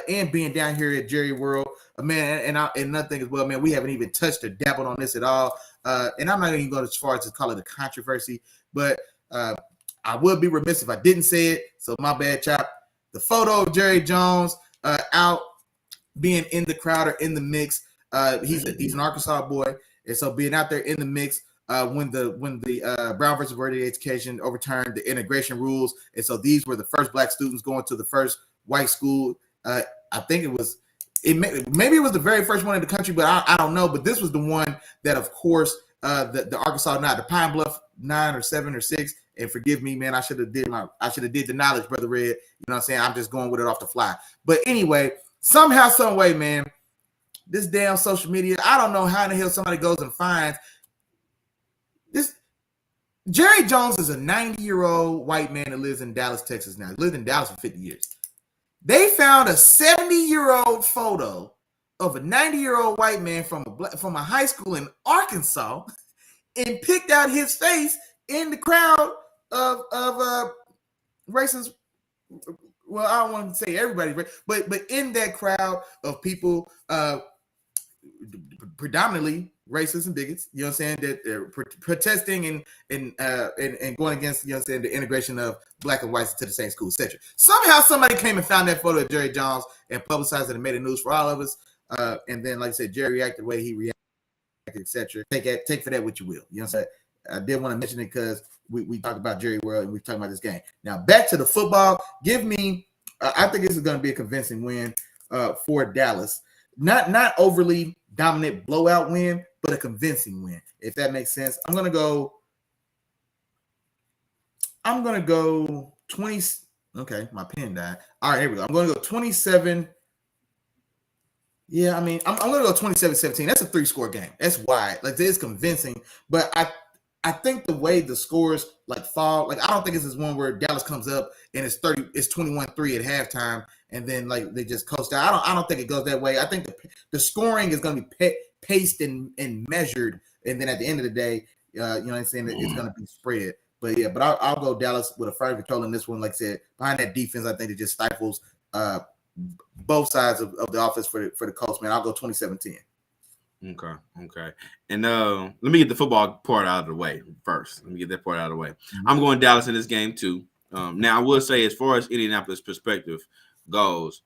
And being down here at Jerry World, man, and another thing as well, man, we haven't even touched or dabbled on this at all. And I'm not even going as far as to call it a controversy, but I would be remiss if I didn't say it. So my bad, Chop. The photo of Jerry Jones out being in the crowd or in the mix. He's an Arkansas boy, and so being out there in the mix when the Brown versus Board of Education overturned the integration rules, and so these were the first black students going to the first white school. I think maybe it was the very first one in the country, but I don't know. But this was the one that, of course, the Arkansas, not the Pine Bluff 9 or 7 or 6. And forgive me, man, I should have did the knowledge, Brother Red. You know what I'm saying? I'm just going with it off the fly. But anyway, somehow, some way, man, this damn social media, I don't know how in the hell somebody goes and finds this. Jerry Jones is a 90-year-old white man that lives in Dallas, Texas now. He lived in Dallas for 50 years. They found a 70-year-old photo of a 90-year-old white man from a high school in Arkansas and picked out his face in the crowd of racist. Well, I don't want to say everybody, but in that crowd of people, predominantly racists and bigots, you know what I'm saying, that they're protesting and going against, you know what I'm saying, the integration of black and whites into the same school, etc. Somehow somebody came and found that photo of Jerry Jones and publicized it and made it news for all of us. And then, like I said, Jerry reacted the way he reacted, etc. Take for that what you will. You know what I'm saying? I did want to mention it because we talked about Jerry World and we talked about this game. Now back to the football. Give me, I think this is going to be a convincing win for Dallas. Not overly dominant blowout win, but a convincing win, if that makes sense. I'm gonna go 20. Okay, my pen died. All right, here we go. I'm gonna go 27. Yeah, I mean, I'm gonna go 27-17. That's a 3-score game. That's wide. Like, it's convincing, but I think the way the scores like fall, like I don't think it's this one where Dallas comes up and it's 21-3 at halftime, and then like they just coast out. I don't think it goes that way. I think the scoring is going to be paced and measured, and then at the end of the day, you know what I'm saying, it's going to be spread. But yeah, but I'll go Dallas with a firm control in this one. Like I said, behind that defense, I think it just stifles both sides of the offense for the Colts. Man, I'll go 27-10. Okay. And let me get the football part out of the way first. Let me get that part out of the way. I'm going Dallas in this game too. Now I will say, as far as Indianapolis perspective goes,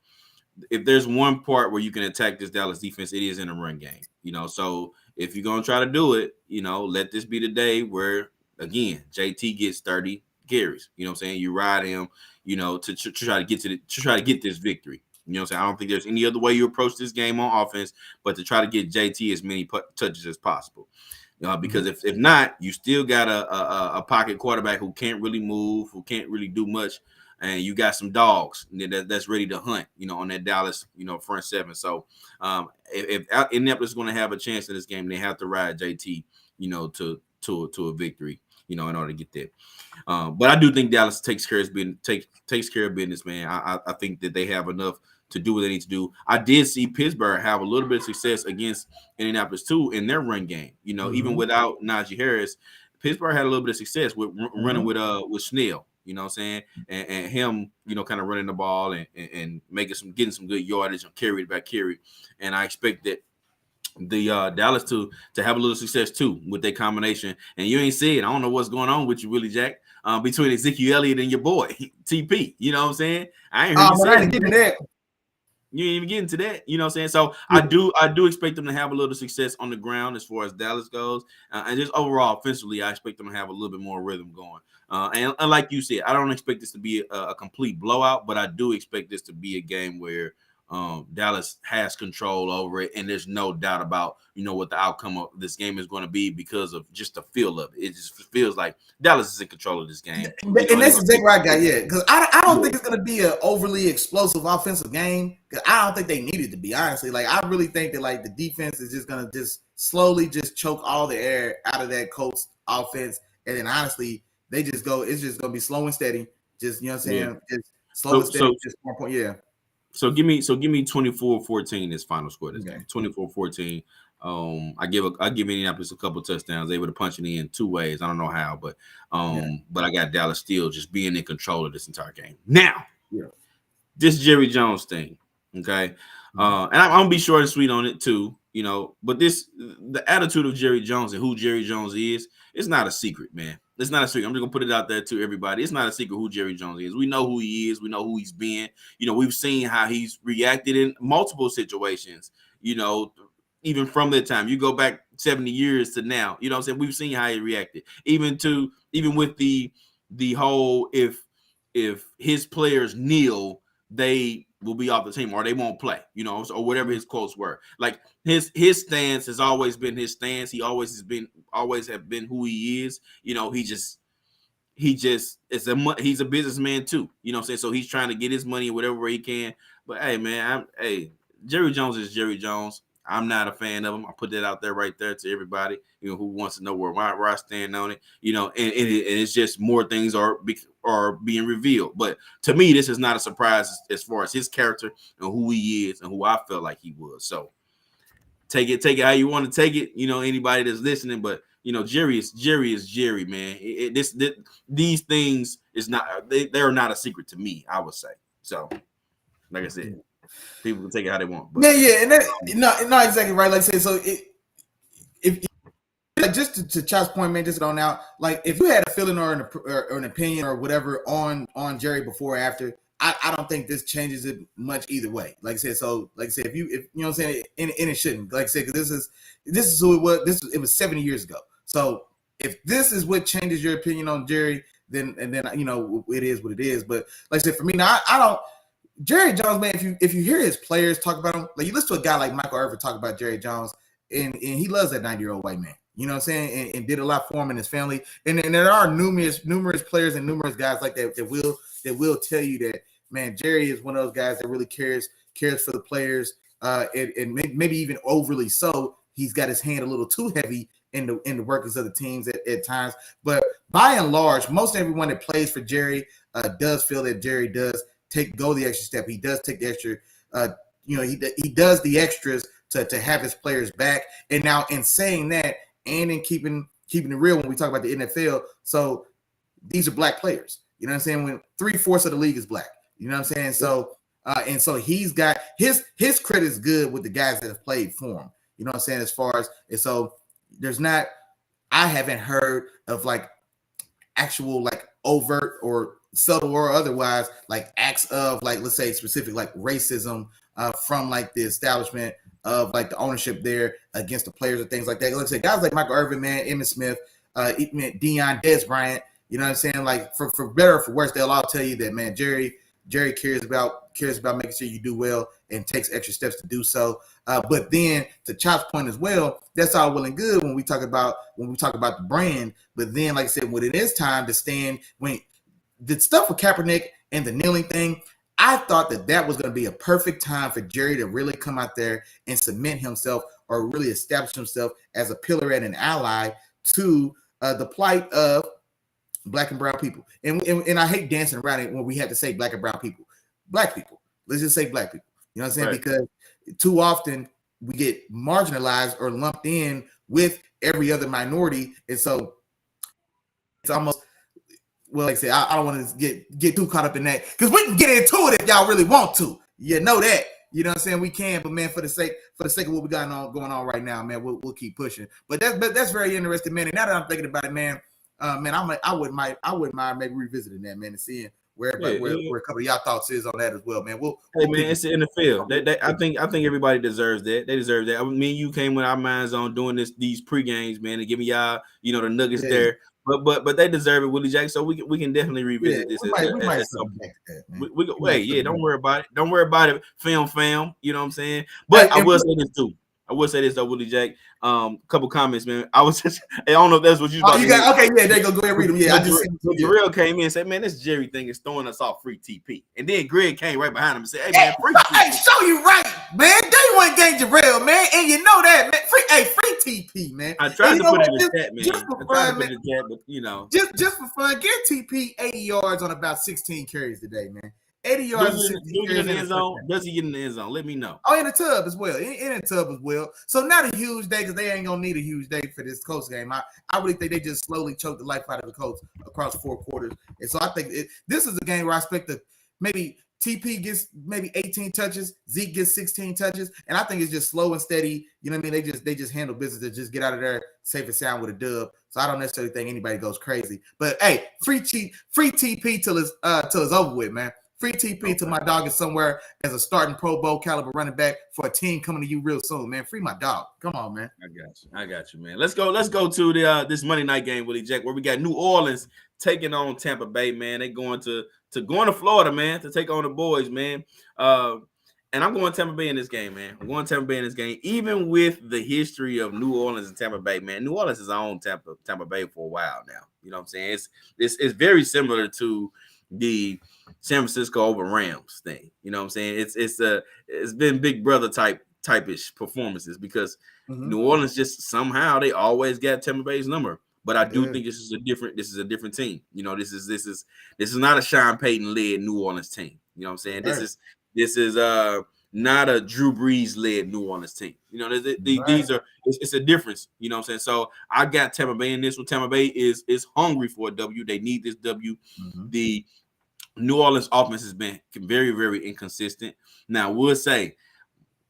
if there's one part where you can attack this Dallas defense, it is in a run game. You know, so if you're gonna try to do it, you know, let this be the day where again JT gets 30 carries. You know what I'm saying? You ride him, you know, to try to get this victory. You know what I'm saying? I don't think there's any other way you approach this game on offense but to try to get JT as many touches as possible. Because if not, you still got a pocket quarterback who can't really move, who can't really do much, and you got some dogs that's ready to hunt, you know, on that Dallas, you know, front seven. So if Indianapolis is going to have a chance in this game, they have to ride JT, you know, to a victory, you know, in order to get there. But I do think Dallas takes care of business, man. I think that they have enough to do what they need to do. I did see Pittsburgh have a little bit of success against Indianapolis too in their run game. You know, even without Najee Harris, Pittsburgh had a little bit of success with running with Snell. You know what I'm saying? And him, you know, kind of running the ball and getting some good yardage on carry by carry. And I expect that the Dallas to have a little success too with their combination. And you ain't see it. I don't know what's going on with you, Willie Jack, between Ezekiel Elliott and your boy TP. You know what I'm saying? I ain't heard you say that. You ain't even getting to that, you know what I'm saying? So I do expect them to have a little success on the ground as far as Dallas goes, and just overall offensively, I expect them to have a little bit more rhythm going. And like you said, I don't expect this to be a complete blowout, but I do expect this to be a game where Dallas has control over it, and there's no doubt about what the outcome of this game is going to be because of just the feel of it. It just feels like Dallas is in control of this game, and that's exactly what I got. Yeah, because I don't think it's going to be an overly explosive offensive game. Because I don't think they need it to be, honestly. Like, I really think that the defense is just going to just slowly just choke all the air out of that Colts offense, and then honestly they just go. It's just going to be slow and steady. Just what I'm saying. Yeah. Just slow and steady. Just 1 point. Yeah. So give me 24-14 this final score this game. 24-14. I give Indianapolis a couple touchdowns, able to punch it in 2 ways. I don't know how, but I got Dallas still just being in control of this entire game. Now, this Jerry Jones thing, okay? And I'm gonna be short and sweet on it too, but the attitude of Jerry Jones and who Jerry Jones is, it's not a secret, man. It's not a secret. I'm just gonna put it out there to everybody. It's not a secret who Jerry Jones is. We know who he is. We know who he's been. We've seen how he's reacted in multiple situations. Even from that time, you go back 70 years to now. You know what I'm saying? We've seen how he reacted. Even with the whole if his players kneel, they will be off the team or they won't play. Or whatever his quotes were. Like his stance has always been his stance. He always have been who he is. He's a businessman too. You know what I'm saying? So he's trying to get his money whatever way he can. But hey, man, Jerry Jones is Jerry Jones. I'm not a fan of him. I put that out there right there to everybody, who wants to know where I stand on it. And it's just more things are being revealed. But to me, this is not a surprise as far as his character and who he is and who I felt like he was. So take it how you want to take it. Anybody that's listening, but Jerry is Jerry, man. These things is not they're not a secret to me, I would say. So, like I said. People can take it how they want. But. And not exactly right. Like I said, so if just to Chop's point, man, just on out. Like if you had a feeling or an opinion or whatever on Jerry before or after, I don't think this changes it much either way. Like I said, if you know what I'm saying, and it shouldn't. Like I said, because this is who it was. It was 70 years ago. So if this is what changes your opinion on Jerry, then it is what it is. But like I said, for me now, I don't. Jerry Jones, man, if you hear his players talk about him, like you listen to a guy like Michael Irvin talk about Jerry Jones, and he loves that 90-year-old white man. You know what I'm saying? And did a lot for him and his family. And there are numerous players and numerous guys like that will tell you that, man, Jerry is one of those guys that really cares for the players, and maybe even overly so. He's got his hand a little too heavy in the workings of the teams at times. But by and large, most everyone that plays for Jerry does feel that Jerry does go the extra step. He does take the extra, he does the extras to have his players back. And now in saying that and in keeping it real when we talk about the NFL, so these are black players. You know what I'm saying? When 3/4 of the league is black. You know what I'm saying? So and so he's got his credit is good with the guys that have played for him. You know what I'm saying? As far as and so I haven't heard of like actual like overt or subtle or otherwise like acts of like, let's say specific like racism from like the establishment of like the ownership there against the players and things like that. Let's say guys like Michael Irvin, man, Emmitt Smith, Deion, Des Bryant, you know what I'm saying? Like for better or for worse, they'll all tell you that, man, Jerry cares about making sure you do well and takes extra steps to do so. But then to Chop's point as well, that's all well and good when we talk about the brand. But then, like I said, when it is time to stand, when the stuff with Kaepernick and the kneeling thing, I thought that was going to be a perfect time for Jerry to really come out there and cement himself or really establish himself as a pillar and an ally to the plight of black and brown people. And I hate dancing around it when we have to say black and brown people. Black people. Let's just say black people. You know what I'm saying? Right. Because too often we get marginalized or lumped in with every other minority. And so it's almost, well, like I said, I don't want to get too caught up in that because we can get into it if y'all really want to. You know that. You know what I'm saying? We can, but man, for the sake of what we got going on right now, man, we'll keep pushing. But that's very interesting, man. And now that I'm thinking about it, man, I wouldn't mind maybe revisiting that, man, and seeing where a couple of y'all thoughts is on that as well, man. It's the NFL. I think everybody deserves that. They deserve that. Me and you came with our minds on doing these pre-games, man, and giving y'all, the nuggets there. but they deserve it, Willie Jack. So we can definitely revisit this. We might circle back to that, man. We go, wait, yeah, don't worry about it. Don't worry about it, fam. You know what I'm saying? But I will say this too. I will say this though, Willie Jack. Couple comments, man. I was just, I don't know if that's what you. Okay, yeah, there you go. Go ahead and read them. Yeah, I just Jarrell came in and said, "Man, this Jerry thing is throwing us off free TP." And then Greg came right behind him and said, "Hey, man, free TP." Hey, show you right, man. They want gang Jarrell, man, and you know that, man. Free TP, man. I tried to put it in the chat, man. Just for fun, man. But you know, just for fun, get TP 80 yards on about 16 carries today, man. 80 yards. Does he get in the end zone? Does he get in the end zone? Let me know. Oh, in the tub as well. In the tub as well. So not a huge day because they ain't gonna need a huge day for this Colts game. I really think they just slowly choked the life out of the Colts across 4 quarters. And so I think this is a game where I expect maybe TP gets maybe 18 touches, Zeke gets 16 touches, and I think it's just slow and steady. You know what I mean? They just handle business to just get out of there safe and sound with a dub. So I don't necessarily think anybody goes crazy. But hey, free TP till it's over with, man. Free TP to my dog is somewhere as a starting Pro Bowl caliber running back for a team coming to you real soon, man. Free my dog. Come on, man. I got you, man. Let's go to the this Monday night game, Willie Jack, where we got New Orleans taking on Tampa Bay, man. They going to Florida, man, to take on the boys, man. And I'm going Tampa Bay in this game, man. I'm going Tampa Bay in this game, even with the history of New Orleans and Tampa Bay, man. New Orleans has owned Tampa Bay for a while now. You know what I'm saying? It's very similar to the San Francisco over Rams thing. You know what I'm saying? It's been Big Brother type-ish performances because New Orleans just somehow they always got Tampa Bay's number. But I do think this is a different team. You know, this is not a Sean Payton led New Orleans team. You know what I'm saying? Right. This is not a Drew Brees led New Orleans team. You know, these are it's a difference. You know what I'm saying? So I got Tampa Bay in this one. Tampa Bay is hungry for a W. They need this W. The New Orleans offense has been very, very inconsistent. Now, we'll say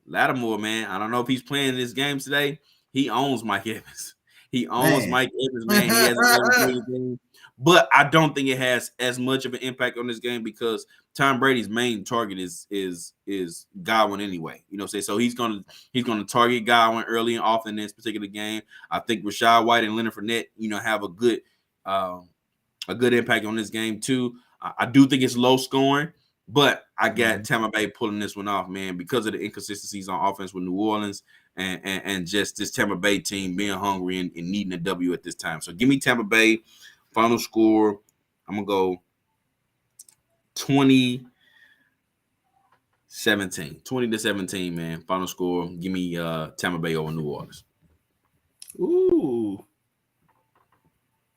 Lattimore, man, I don't know if he's playing this game today. He owns Mike Evans. He owns Mike Evans, man. He hasn't game. But I don't think it has as much of an impact on this game because Tom Brady's main target is Godwin anyway. You know what I'm saying? So he's gonna target Godwin early and often in this particular game. I think Rachaad White and Leonard Fournette, you know, have a good impact on this game too. I do think it's low scoring, but I got Tampa Bay pulling this one off, man, because of the inconsistencies on offense with New Orleans and just this Tampa Bay team being hungry and needing a W at this time. So give me Tampa Bay. Final score, I'm going to go 20-17. 20-17, man. Final score, give me Tampa Bay over New Orleans. Ooh.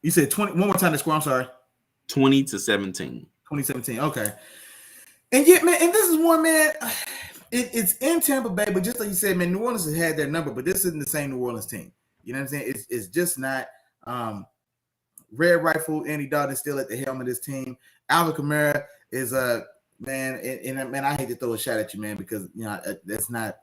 You said 20. One more time the score, I'm sorry. 20-17. 2017. Okay. And yeah, man, and this is one, man. It's in Tampa Bay, but just like you said, man, New Orleans has had their number, but this isn't the same New Orleans team. You know what I'm saying? It's just not. Red Rifle, Andy Dalton is still at the helm of this team. Alvin Kamara is man, and man, I hate to throw a shot at you, man, because you know that's not.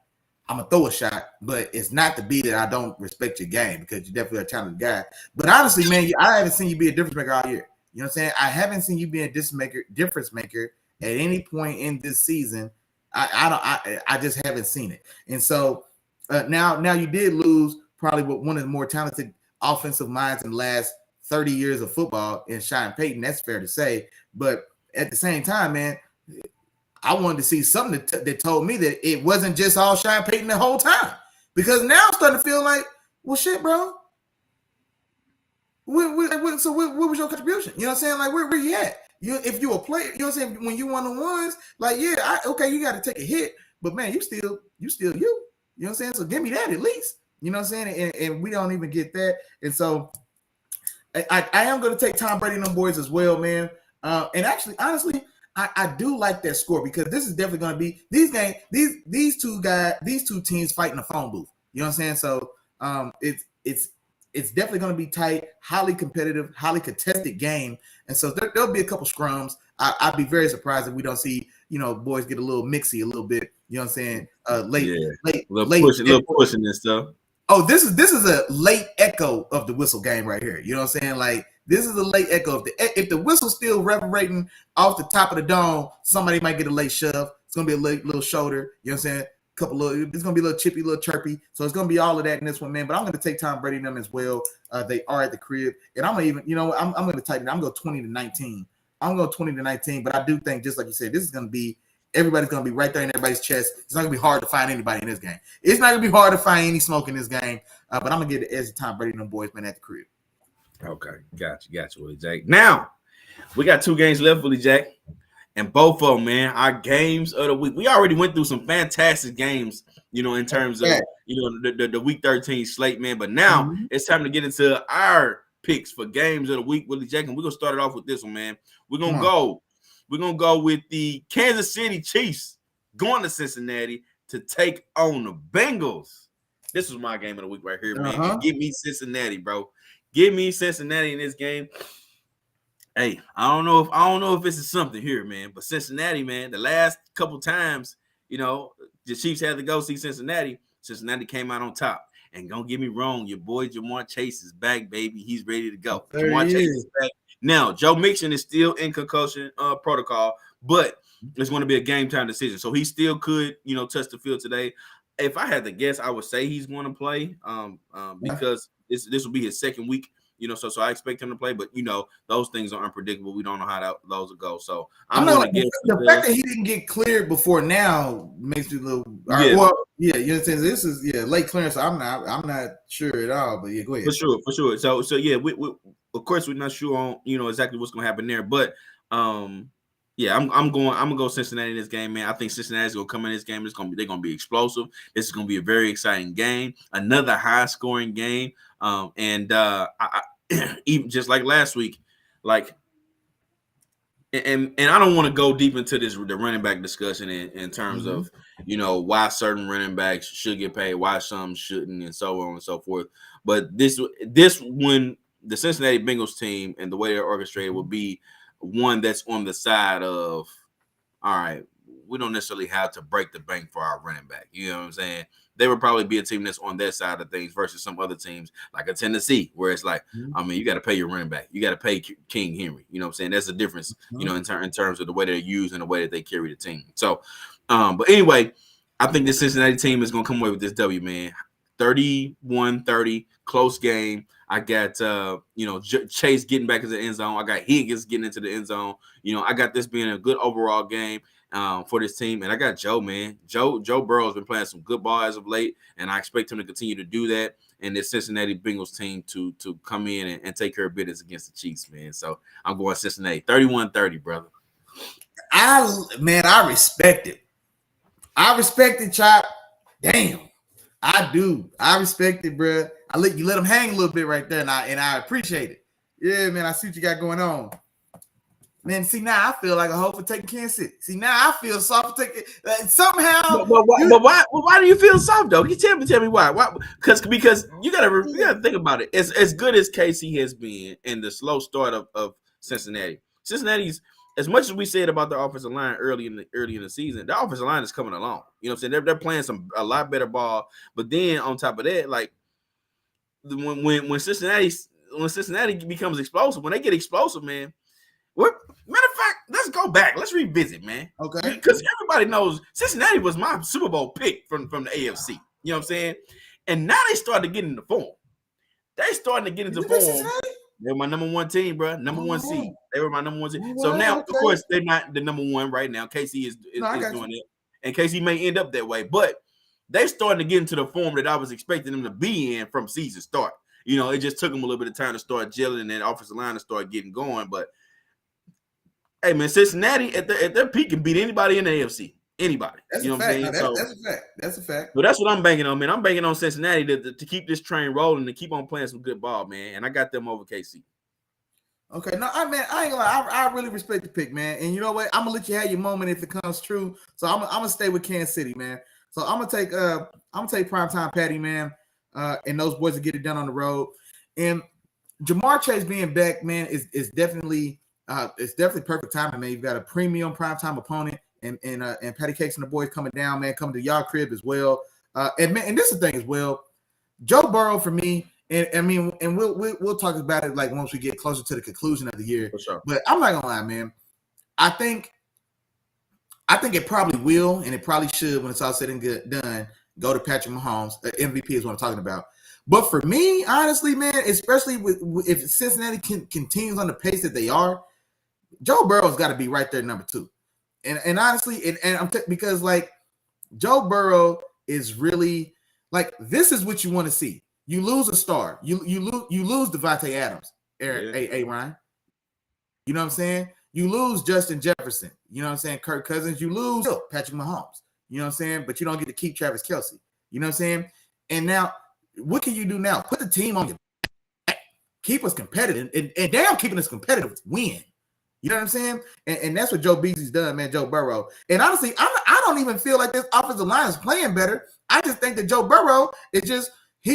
I'm gonna throw a shot, but it's not to be that I don't respect your game because you're definitely a talented guy. But honestly, man, I haven't seen you be a difference maker all year. You know what I'm saying? I haven't seen you be a difference maker at any point in this season. I just haven't seen it. And so now you did lose probably with one of the more talented offensive minds in the last 30 years of football in Sean Payton. That's fair to say. But at the same time, man, I wanted to see something that told me that it wasn't just all Sean Payton the whole time. Because now I'm starting to feel like, well, shit, bro. What was your contribution? You know what I'm saying? Like, where you at? If you a player, you know what I'm saying? When you one-on-ones, like, yeah, you got to take a hit. But, man, you still you. You know what I'm saying? So give me that at least. You know what I'm saying? And we don't even get that. And so I am going to take Tom Brady and them boys as well, man. And actually, honestly, I do like that score because this is definitely going to be these two teams fighting a phone booth. You know what I'm saying? So it's definitely going to be tight, highly competitive, highly contested game. And so there'll be a couple scrums. I'd be very surprised if we don't see, you know, boys get a little mixy a little bit. You know what I'm saying? Late pushing this stuff. Oh, this is a late echo of the whistle game right here. You know what I'm saying? Like, this is a late echo. If the whistle's still reverberating off the top of the dome, somebody might get a late shove. It's gonna be a little shoulder. You know what I'm saying? It's gonna be a little chippy, little chirpy. So it's gonna be all of that in this one, man. But I'm gonna take Tom Brady and them as well. They are at the crib, and I'm going to tighten it. I'm going to go 20-19. I'm going to go 20-19, but I do think, just like you said, this is going to be everybody's going to be right there in everybody's chest. It's not going to be hard to find anybody in this game. It's not going to be hard to find any smoke in this game, but I'm going to give the edge to Tom Brady and them boys, man, at the crib. Okay, got you, Willie Jack. Now, we got 2 games left, Willie Jack, and both of them, man, our games of the week. We already went through some fantastic games, in terms of, the Week 13 slate, man. But now it's time to get into our picks for games of the week, Willie Jack, and we're going to start it off with this one, man. We're going to go with the Kansas City Chiefs going to Cincinnati to take on the Bengals. This was my game of the week right here, man. Give me Cincinnati, bro. Give me Cincinnati in this game. Hey, I don't know if this is something here, man, but Cincinnati, man, the last couple times, the Chiefs had to go see Cincinnati. Cincinnati came out on top. And don't get me wrong, your boy Jamar Chase is back, baby. He's ready to go. Jamar Chase is back. Now, Joe Mixon is still in concussion protocol, but it's going to be a game time decision. So he still could, touch the field today. If I had to guess, I would say he's going to play because this will be his second week. So I expect him to play, but those things are unpredictable. We don't know how those will go. So I'm going to guess the fact that he didn't get cleared before now makes me a little. You understand? This is late clearance. So I'm not sure at all. But go ahead. For sure. So yeah, we of course we're not sure on exactly what's going to happen there, but I'm gonna go Cincinnati in this game, man. I think Cincinnati's gonna come in this game. They're gonna be explosive. This is gonna be a very exciting game, another high scoring game. Even just like last week, and I don't want to go deep into the running back discussion in terms of why certain running backs should get paid, why some shouldn't, and so on and so forth. But this when the Cincinnati Bengals team and the way they're orchestrated will be one that's on the side of, all right, we don't necessarily have to break the bank for our running back. You know what I'm saying? They would probably be a team that's on that side of things versus some other teams like a Tennessee, where it's like, you got to pay your running back. You got to pay King Henry. You know what I'm saying? That's the difference, in terms of the way they're used and the way that they carry the team. So, but anyway, I think the Cincinnati team is going to come away with this W, man. 31-30, close game. I got, Chase getting back into the end zone. I got Higgins getting into the end zone. I got this being a good overall game for this team. And I got Joe, man. Joe Burrow has been playing some good ball as of late, and I expect him to continue to do that. And this Cincinnati Bengals team to come in and take care of business against the Chiefs, man. So I'm going Cincinnati. 31-30, brother. I respect it. I respect it, Chop. Damn. I do. I respect it, bro. You let them hang a little bit right there, and I appreciate it. Yeah, man. I see what you got going on. Man, see, now I feel like a hoe for taking Kansas City. See, now I feel soft for taking somehow. But why do you feel soft though? You tell me why. Why? Because you gotta think about it. As good as KC has been in the slow start of Cincinnati. Cincinnati's, as much as we said about the offensive line early in the season, the offensive line is coming along. You know what I'm saying? They're playing a lot better ball. But then on top of that, like when Cincinnati becomes explosive, when they get explosive, man. Matter of fact, let's go back. Let's revisit, man. Okay. Because everybody knows Cincinnati was my Super Bowl pick from the AFC. You know what I'm saying? And now they started to get into form. They were my number one team, bro. Number one seed. They were my number one seed. So now, of course, they're not the number one right now. KC is doing it. And KC may end up that way. But they starting to get into the form that I was expecting them to be in from season start. It just took them a little bit of time to start gelling and that offensive line to start getting going. But hey, man, Cincinnati at their peak can beat anybody in the AFC. Anybody. That's a fact. That's a fact. So that's what I'm banking on, man. I'm banking on Cincinnati to keep this train rolling and keep on playing some good ball, man. And I got them over KC. Okay. No, I ain't gonna lie. I really respect the pick, man. And you know what? I'm gonna let you have your moment if it comes true. So I'm gonna stay with Kansas City, man. So I'm gonna take primetime Patty, man. And those boys will get it done on the road. And Jamar Chase being back, man, is definitely perfect timing, man. You've got a premium primetime opponent, and Patty Cakes and the boys coming down, man, coming to y'all crib as well. And this is the thing as well. Joe Burrow for me, and I mean, and we'll talk about it like once we get closer to the conclusion of the year. For sure. But I'm not gonna lie, man. I think it probably will, and it probably should when it's all said and done, go to Patrick Mahomes. MVP is what I'm talking about. But for me, honestly, man, especially if Cincinnati continues on the pace that they are, Joe Burrow's got to be right there, number 2. And honestly, because like Joe Burrow is really like, this is what you want to see. You lose a star. You lose Devontae Adams, Ryan. You know what I'm saying? You lose Justin Jefferson. You know what I'm saying? Kirk Cousins. You lose Patrick Mahomes. You know what I'm saying? But you don't get to keep Travis Kelce. You know what I'm saying? And now, what can you do now? Put the team on your back. Keep us competitive. And damn, keeping us competitive win. You know what I'm saying? And that's what Joe Beasley's done, man, Joe Burrow. And honestly, I don't even feel like this offensive line is playing better. I just think that Joe Burrow he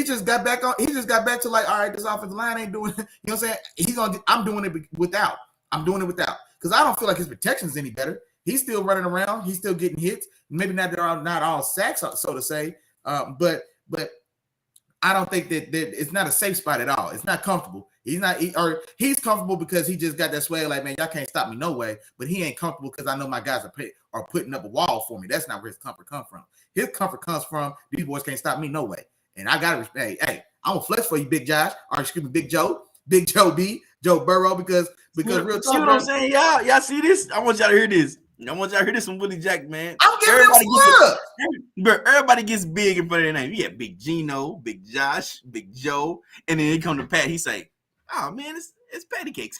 just got back to like, all right, this offensive line ain't doing, you know what I'm saying? I'm doing it without. Because I don't feel like his protection is any better. He's still running around. He's still getting hits. Maybe not all sacks, so to say. But I don't think that it's not a safe spot at all. It's not comfortable. He's comfortable because he just got that swag like, man, y'all can't stop me no way. But he ain't comfortable because I know my guys are putting up a wall for me. That's not where his comfort comes from. His comfort comes from these boys can't stop me no way. And I gotta respect. Hey, I'm gonna flex for you, Big Josh. Or excuse me, Big Joe B, Joe Burrow, because real talk. See what I'm saying, y'all see this? I want y'all to hear this. I want y'all to hear this from Willie Jack, man. I'm giving him love. Everybody gets big in front of their name. You got Big Gino, Big Josh, Big Joe, and then he come to Pat. He say, "Oh man, it's patty cakes."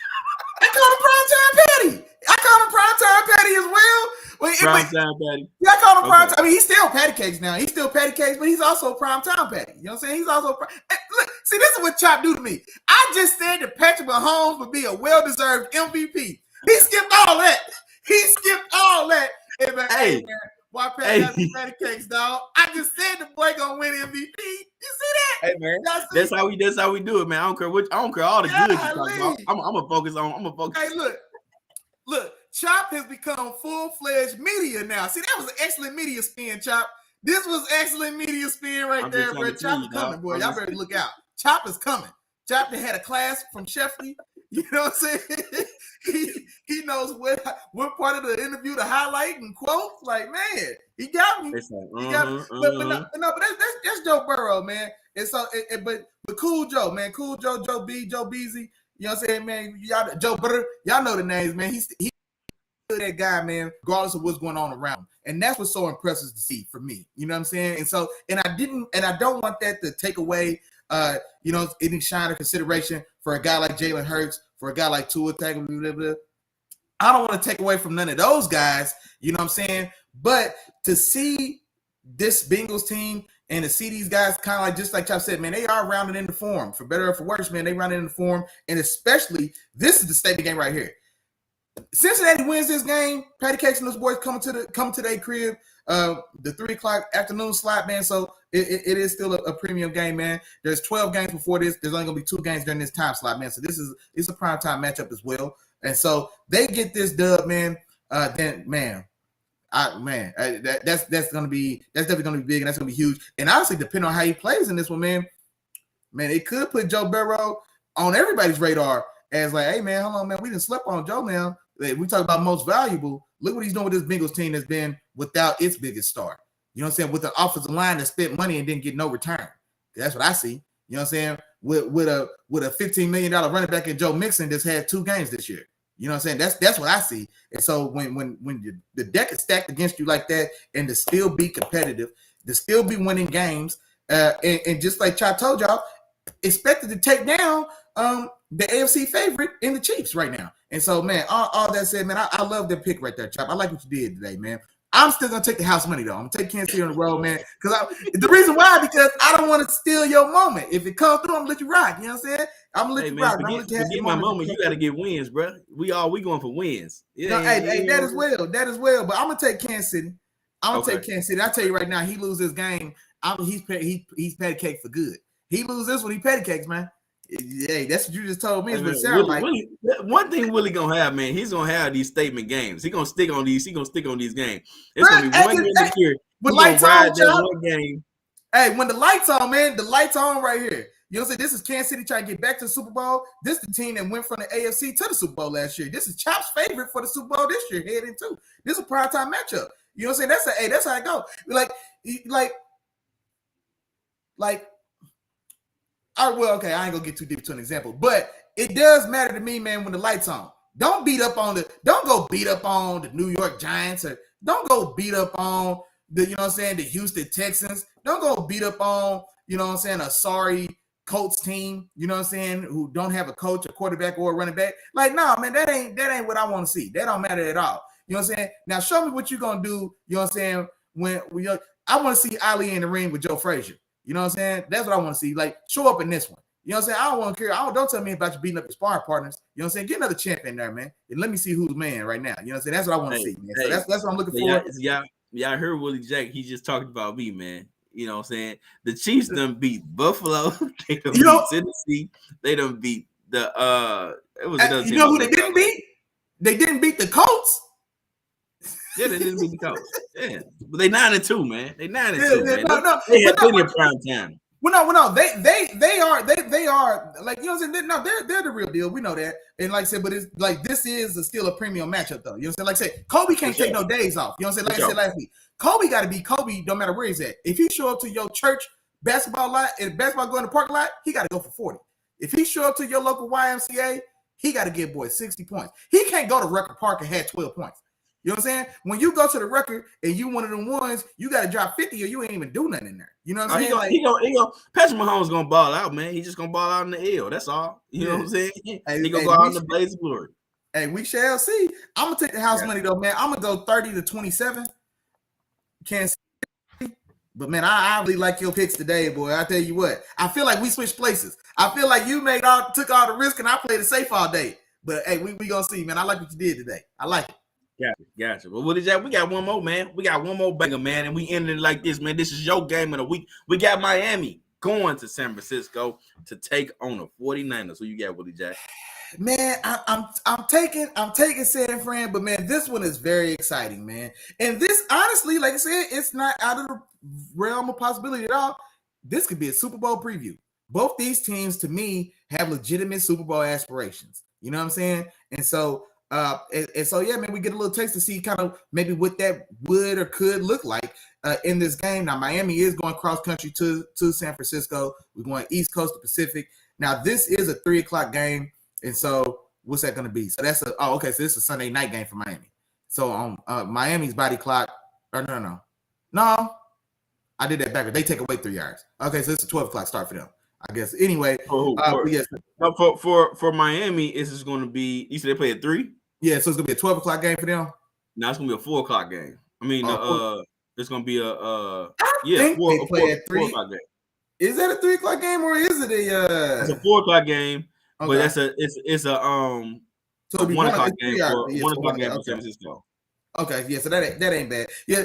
I call him Primetime Patty. I call him Primetime Patty as well. Primetime Patty. Yeah, I call him Primetime. I mean, he's still Patty Cakes now. He's still Patty Cakes, but he's also Primetime Patty. You know what I'm saying? He's also. Look, see, this is what Chop do to me. I just said that Patrick Mahomes would be a well-deserved MVP. He skipped all that. Hey, man, why Patty Cakes, dog? I just said the boy gonna win MVP. You see that? Hey man, that's how we do it, man. I don't care all the good you talk about. I'm gonna focus. Hey, look, Chop has become full-fledged media now. See, that was an excellent media spin, Chop. This was excellent media spin right there, bro. Chop is coming, boy. Y'all better look out. Chop is coming. Chop had a class from Sheffield. You know what I'm saying? he knows what part of the interview to highlight and quote. Like, man, he got me. But that's Joe Burrow, man. And so, but cool Joe, man, cool Joe, Joe B, Joe Beasley. You know what I'm saying, man? Y'all, Joe Burrow, y'all know the names, man. He's that guy, man, regardless of what's going on around him. And that's what's so impressive to see for me. You know what I'm saying? And so, and I don't want that to take away any shine or consideration for a guy like Jalen Hurts, for a guy like Tua Tagovailoa. I don't want to take away from none of those guys, you know what I'm saying? But to see this Bengals team and to see these guys kind of like, just like Chop said, man, they are rounded into form. For better or for worse, man, they rounded into form. And especially, this is the statement game right here. Cincinnati wins this game. Patty Cakes and those boys come to their crib, the 3:00 afternoon slot, man. So it is still a premium game, man. There's 12 games before this. There's only gonna be 2 games during this time slot, man. So it's a primetime matchup as well. And so they get this dub, man. That's definitely gonna be big, and that's gonna be huge. And honestly, depending on how he plays in this one, man, it could put Joe Burrow on everybody's radar as like, hey man, hold on, man, we didn't sleep on Joe now. We talk about most valuable. Look what he's doing with this Bengals team that's been without its biggest star. You know what I'm saying? With an offensive line that spent money and didn't get no return. That's what I see. You know what I'm saying? With a $15 million running back in Joe Mixon that's had 2 games this year. You know what I'm saying? That's what I see. And so when the deck is stacked against you like that, and to still be competitive, to still be winning games, and just like Chop told y'all, expected to take down the AFC favorite in the Chiefs right now. And so, man, all that said, man, I love that pick right there, Chop. I like what you did today, man. I'm still gonna take the house money though. I'm gonna take Kansas City on the road, man. Because the reason why, because I don't want to steal your moment. If it comes through, I'm gonna let you rock. You know what I'm saying? I'm gonna let you rock. Forget my moment. You got to get wins, bro. We going for wins. Yeah, hey, that as well. That as well. But I'm gonna take Kansas City. I'm gonna take Kansas City. I tell you right now, he loses this game. He's patty cake for good. He loses this one, he patty cakes, man. Hey, that's what you just told me. It's what sound like. One thing Willie gonna have, man, he's gonna have these statement games. He's gonna stick on these. He's gonna stick on these games. It's gonna be 1 year this year. When lights on, one game. Hey, when the lights on, man, the lights on right here. You know what I'm saying? This is Kansas City trying to get back to the Super Bowl. This is the team that went from the AFC to the Super Bowl last year. This is Chop's favorite for the Super Bowl this year, heading into. This is a primetime matchup. You know what I'm saying? That's how it go. Like Okay, I ain't gonna get too deep to an example, but it does matter to me, man, when the lights on. Don't go beat up on the New York Giants, or don't go beat up on the Houston Texans. Don't go beat up on, a sorry Colts team, who don't have a coach, a quarterback, or a running back. Like, no, man, that ain't what I want to see. That don't matter at all. You know what I'm saying? Now show me what you're gonna do, when I want to see Ali in the ring with Joe Frazier. You know what I'm saying? That's what I want to see. Like, show up in this one. You know what I'm saying? I don't want to care. Don't tell me about you beating up your sparring partners. You know what I'm saying? Get another champ in there, man. And let me see who's man right now. You know what I'm saying? That's what I want to see, man. So that's what I'm looking for. Yeah, I heard Willie Jack. He just talked about me, man. You know what I'm saying? The Chiefs done beat Buffalo. They done beat Tennessee. They done beat the it was another team. Who they didn't beat? They didn't beat the Colts. Yeah, they didn't beat the Colts. Yeah, but they 9-2, man. They 9-2, man. No, they had plenty of prime time. Well, no, they are like, you know what I'm saying? No, they're the real deal. We know that. And like I said, but it's like, this is still a premium matchup, though. You know what I'm saying? Like I said, Kobe can't take no days off. You know what I'm saying? Like I said last week, Kobe got to be Kobe no matter where he's at. If he show up to your church basketball lot and basketball go in the parking lot, he got to go for 40. If he show up to your local YMCA, he got to give boys 60 points. He can't go to Rucker Park and have 12 points. You know what I'm saying? When you go to the record and you one of them ones, you got to drop 50 or you ain't even do nothing in there. You know what I'm saying? He gonna Patrick Mahomes gonna ball out, man. He just gonna ball out in the L. That's all. You know what I'm saying? He gonna go out in the blaze of glory. Hey, we shall see. I'm gonna take the house money though, man. I'm gonna go 30-27. Can't see. But man, I really like your picks today, boy. I tell you what, I feel like we switched places. I feel like you took all the risk and I played it safe all day. But hey, we gonna see, man. I like what you did today. I like it. Gotcha. Well, what is that? We got one more, man. We got one more banger, man. And we ended it like this, man. This is your game of the week. We got Miami going to San Francisco to take on the 49ers. Who you got, Willie Jack? Man, I'm taking San Fran, but man, this one is very exciting, man. And this, honestly, like I said, it's not out of the realm of possibility at all. This could be a Super Bowl preview. Both these teams, to me, have legitimate Super Bowl aspirations. You know what I'm saying? And so yeah, man, we get a little taste to see kind of maybe what that would or could look like in this game. Now, Miami is going cross country to San Francisco. We're going East Coast to Pacific. Now, this is a 3:00 game, and so what's that going to be? So that's so this is a Sunday night game for Miami. So on Miami's body clock, or no, I did that backwards. They take away 3 hours. Okay, so it's a 12:00 start for them, I guess. Anyway, yes. For Miami, it's just going to be. You said they play at 3. Yeah, so it's gonna be a 12:00 game for them. No, it's gonna be a 4:00 game. I mean, it's gonna be a they play at 3. 4:00 game. Is that a 3:00 game or is it a? It's a 4:00 game, but it's a 1:00 game for 1:00 game for San Francisco. Okay, yeah, so that ain't bad. Yeah,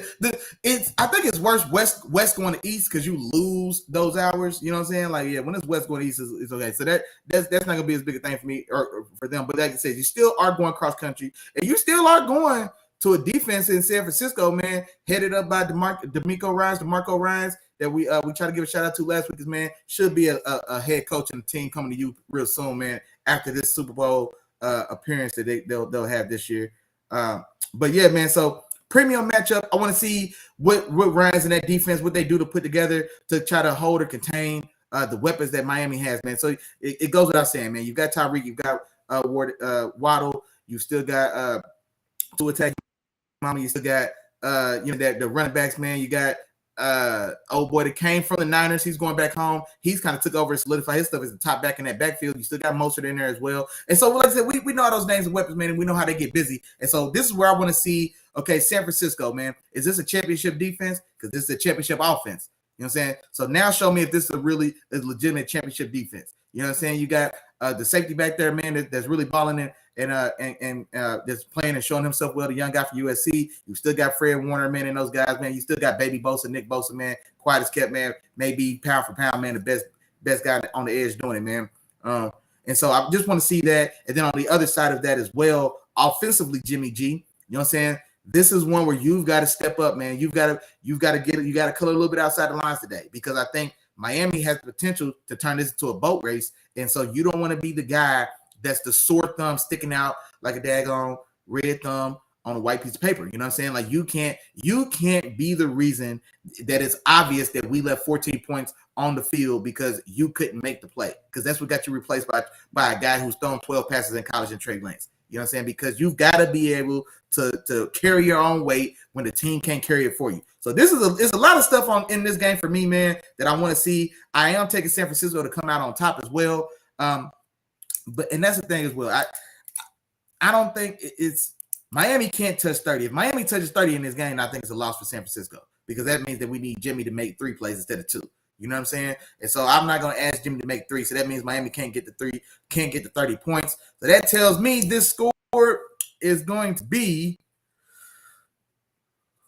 I think it's worse west going to east because you lose those hours. You know what I'm saying? Like, yeah, when it's west going to east, it's okay. So that's not gonna be as big a thing for me or for them. But like I said, you still are going cross country, and you still are going to a defense in San Francisco, man, headed up by DeMarco Ryans, that we try to give a shout out to last week. Is, man, should be a head coach and a team coming to you real soon, man. After this Super Bowl appearance that they'll have this year. But yeah, man, so premium matchup. I want to see what Ryans in that defense, what they do to put together to try to hold or contain the weapons that Miami has, man. So it goes without saying, man. You've got Tyreek, you've got Waddle, you still got to attack Mama, you still got the running backs, man. You got old boy that came from the Niners. He's going back home. He's kind of took over and solidified his stuff as the top back in that backfield. You still got Mostert in there as well. And so, like I said, we know all those names and weapons, man, and we know how they get busy. And so this is where I want to see, okay, San Francisco, man, is this a championship defense? Because this is a championship offense. You know what I'm saying? So now show me if this is a legitimate championship defense. You know what I'm saying? You got the safety back there, man, that's really balling in and that's playing and showing himself well, the young guy from USC. You still got Fred Warner, man, and those guys, man. You still got Baby Bosa, Nick Bosa, man. Quiet as kept, man. Maybe pound for pound, man, the best guy on the edge doing it, man. And so I just want to see that. And then on the other side of that as well, offensively, Jimmy G. You know what I'm saying? This is one where you've got to step up, man. You've got to get it. You got to color a little bit outside the lines today, because I think Miami has the potential to turn this into a boat race. And so you don't want to be the guy that's the sore thumb sticking out like a daggone red thumb on a white piece of paper. You know what I'm saying? Like you can't be the reason that it's obvious that we left 14 points on the field because you couldn't make the play. Because that's what got you replaced by a guy who's thrown 12 passes in college and Trey Lance. You know what I'm saying? Because you've got to be able to carry your own weight when the team can't carry it for you. So it's a lot of stuff in this game for me, man, that I want to see. I am taking San Francisco to come out on top as well. But that's the thing as well. I don't think it's Miami can't touch 30. If Miami touches 30 in this game, I think it's a loss for San Francisco because that means that we need Jimmy to make 3 plays instead of 2. You know what I'm saying? And so I'm not going to ask Jimmy to make 3. So that means Miami can't get the 30 points. So that tells me this score is going to be,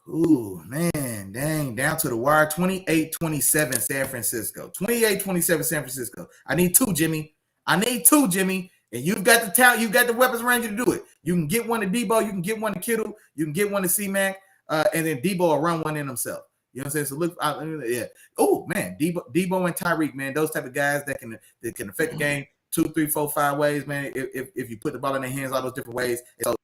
ooh, man, dang, down to the wire, 28-27 San Francisco. 28-27 San Francisco. I need 2, Jimmy. And you've got the talent, you've got the weapons range to do it. You can get one to Debo, you can get one to Kittle, you can get one to C-Mac, and then Debo will run one in himself. You know what I'm saying? So look, yeah. Oh man, Debo and Tyreek, man, those type of guys that can affect the game 2, 3, 4, 5 ways, man. If you put the ball in their hands all those different ways, it's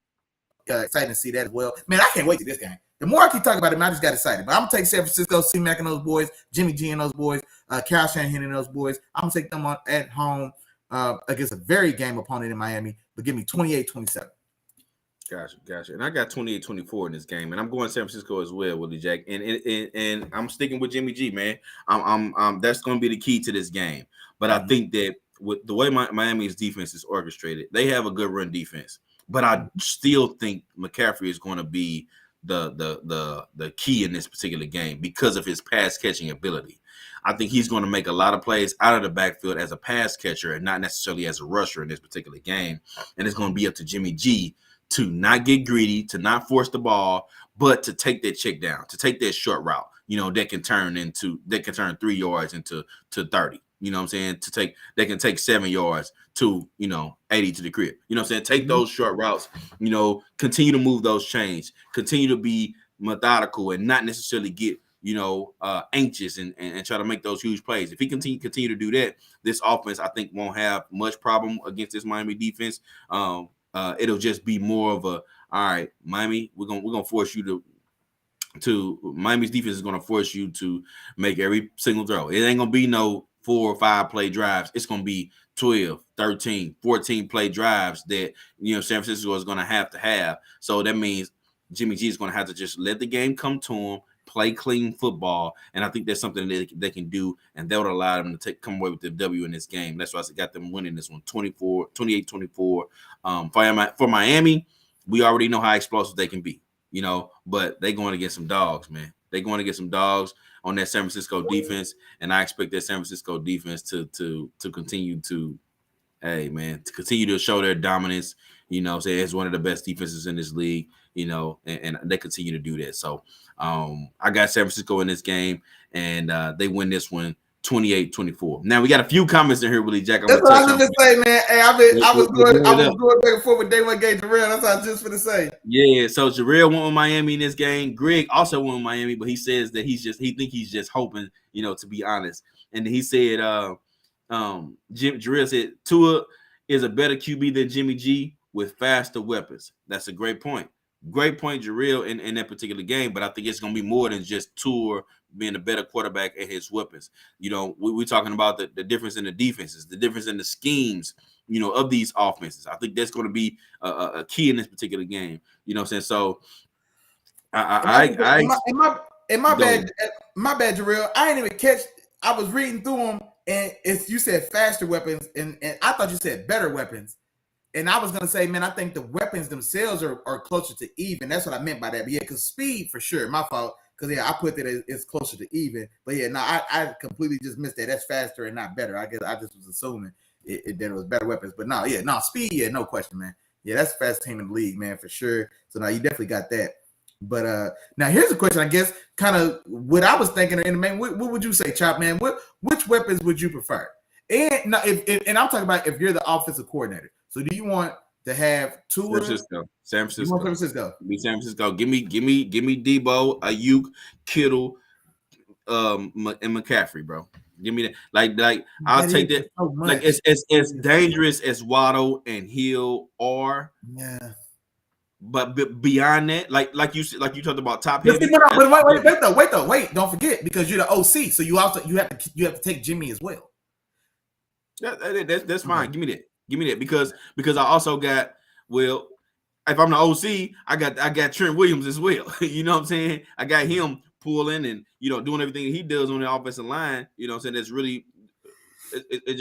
exciting to see that as well. Man, I can't wait to this game. The more I keep talking about it, man, I just got excited. But I'm gonna take San Francisco, C-Mac and those boys, Jimmy G and those boys, Kyle Shanahan and those boys. I'm gonna take them on at home against a very game opponent in Miami, but give me 28-27. Gotcha. And I got 28-24 in this game, and I'm going San Francisco as well, Willie Jack. And I'm sticking with Jimmy G, man. I'm that's going to be the key to this game. But I think that with the way Miami's defense is orchestrated, they have a good run defense. But I still think McCaffrey is going to be the key in this particular game because of his pass catching ability. I think he's going to make a lot of plays out of the backfield as a pass catcher and not necessarily as a rusher in this particular game. And it's going to be up to Jimmy G to not get greedy, to not force the ball, but to take that check down, to take that short route, that can turn 3 yards into 30. You know what I'm saying? They can take 7 yards to, 80 to the crib. You know what I'm saying? Take those short routes, continue to move those chains, continue to be methodical and not necessarily get, anxious and try to make those huge plays. If he continue to do that, this offense, I think, won't have much problem against this Miami defense. It'll just be more of a, all right, Miami, we're gonna force you to Miami's defense is gonna force you to make every single throw. It ain't gonna be no 4 or 5 play drives. It's gonna be 12, 13, 14 play drives that San Francisco is gonna have. So that means Jimmy G is gonna have to just let the game come to him, play clean football, and I think that's something that they can do, and that would allow them to come away with the W in this game. That's why I got them winning this one, 28-24. For Miami, we already know how explosive they can be, but they going against some dogs, man. They going against some dogs on that San Francisco defense, and I expect that San Francisco defense to continue to, to continue to show their dominance. Say it's one of the best defenses in this league, and they continue to do that. So I got San Francisco in this game, and they win this one 28-24. Now we got a few comments in here, Willie Jack. That's what I was just say, man. Hey, I was going back and forth with Day One Game Jarrell. That's what I was just going to say. Yeah, so Jarrell went with Miami in this game. Greg also went with Miami, but he says that he's just hoping, to be honest. And he said, Jarrell said Tua is a better QB than Jimmy G with faster weapons. That's a great point. Great point, Jarrell, in that particular game, but I think it's going to be more than just Tua being a better quarterback and his weapons. We're talking about the difference in the defenses, the difference in the schemes, of these offenses. I think that's going to be a key in this particular game. You know what I'm saying? So, my bad, Jarrell. I didn't even catch. I was reading through them, and you said faster weapons, and I thought you said better weapons. And I was going to say, man, I think the weapons themselves are closer to even. That's what I meant by that. But yeah, because speed, for sure. My fault. Because, yeah, I put that as closer to even. But, yeah, no, I completely just missed that. That's faster and not better. I guess I just was assuming that it was better weapons. But, no, speed, yeah, no question, man. Yeah, that's the fastest team in the league, man, for sure. So, now you definitely got that. But now here's a question, I guess, kind of what I was thinking. And, man, what would you say, Chop, man? Which weapons would you prefer? And now, and I'm talking about if you're the offensive coordinator. So do you want to have Tua? San Francisco. You want San Francisco? Be San Francisco. Give me Debo, Ayuk, Kittle, and McCaffrey, bro. Give me that. Like I'll take that. So like it's dangerous as Waddle and Hill are. Yeah. But beyond that, like you talked about top But heavy. Wait, don't forget, because you're the OC, so you have to take Jimmy as well. That's fine. Give me that because I also got, well, if I'm the OC, I got Trent Williams as well. You know what I'm saying? I got him pulling and doing everything he does on the offensive line. You know what I'm saying? That's really it's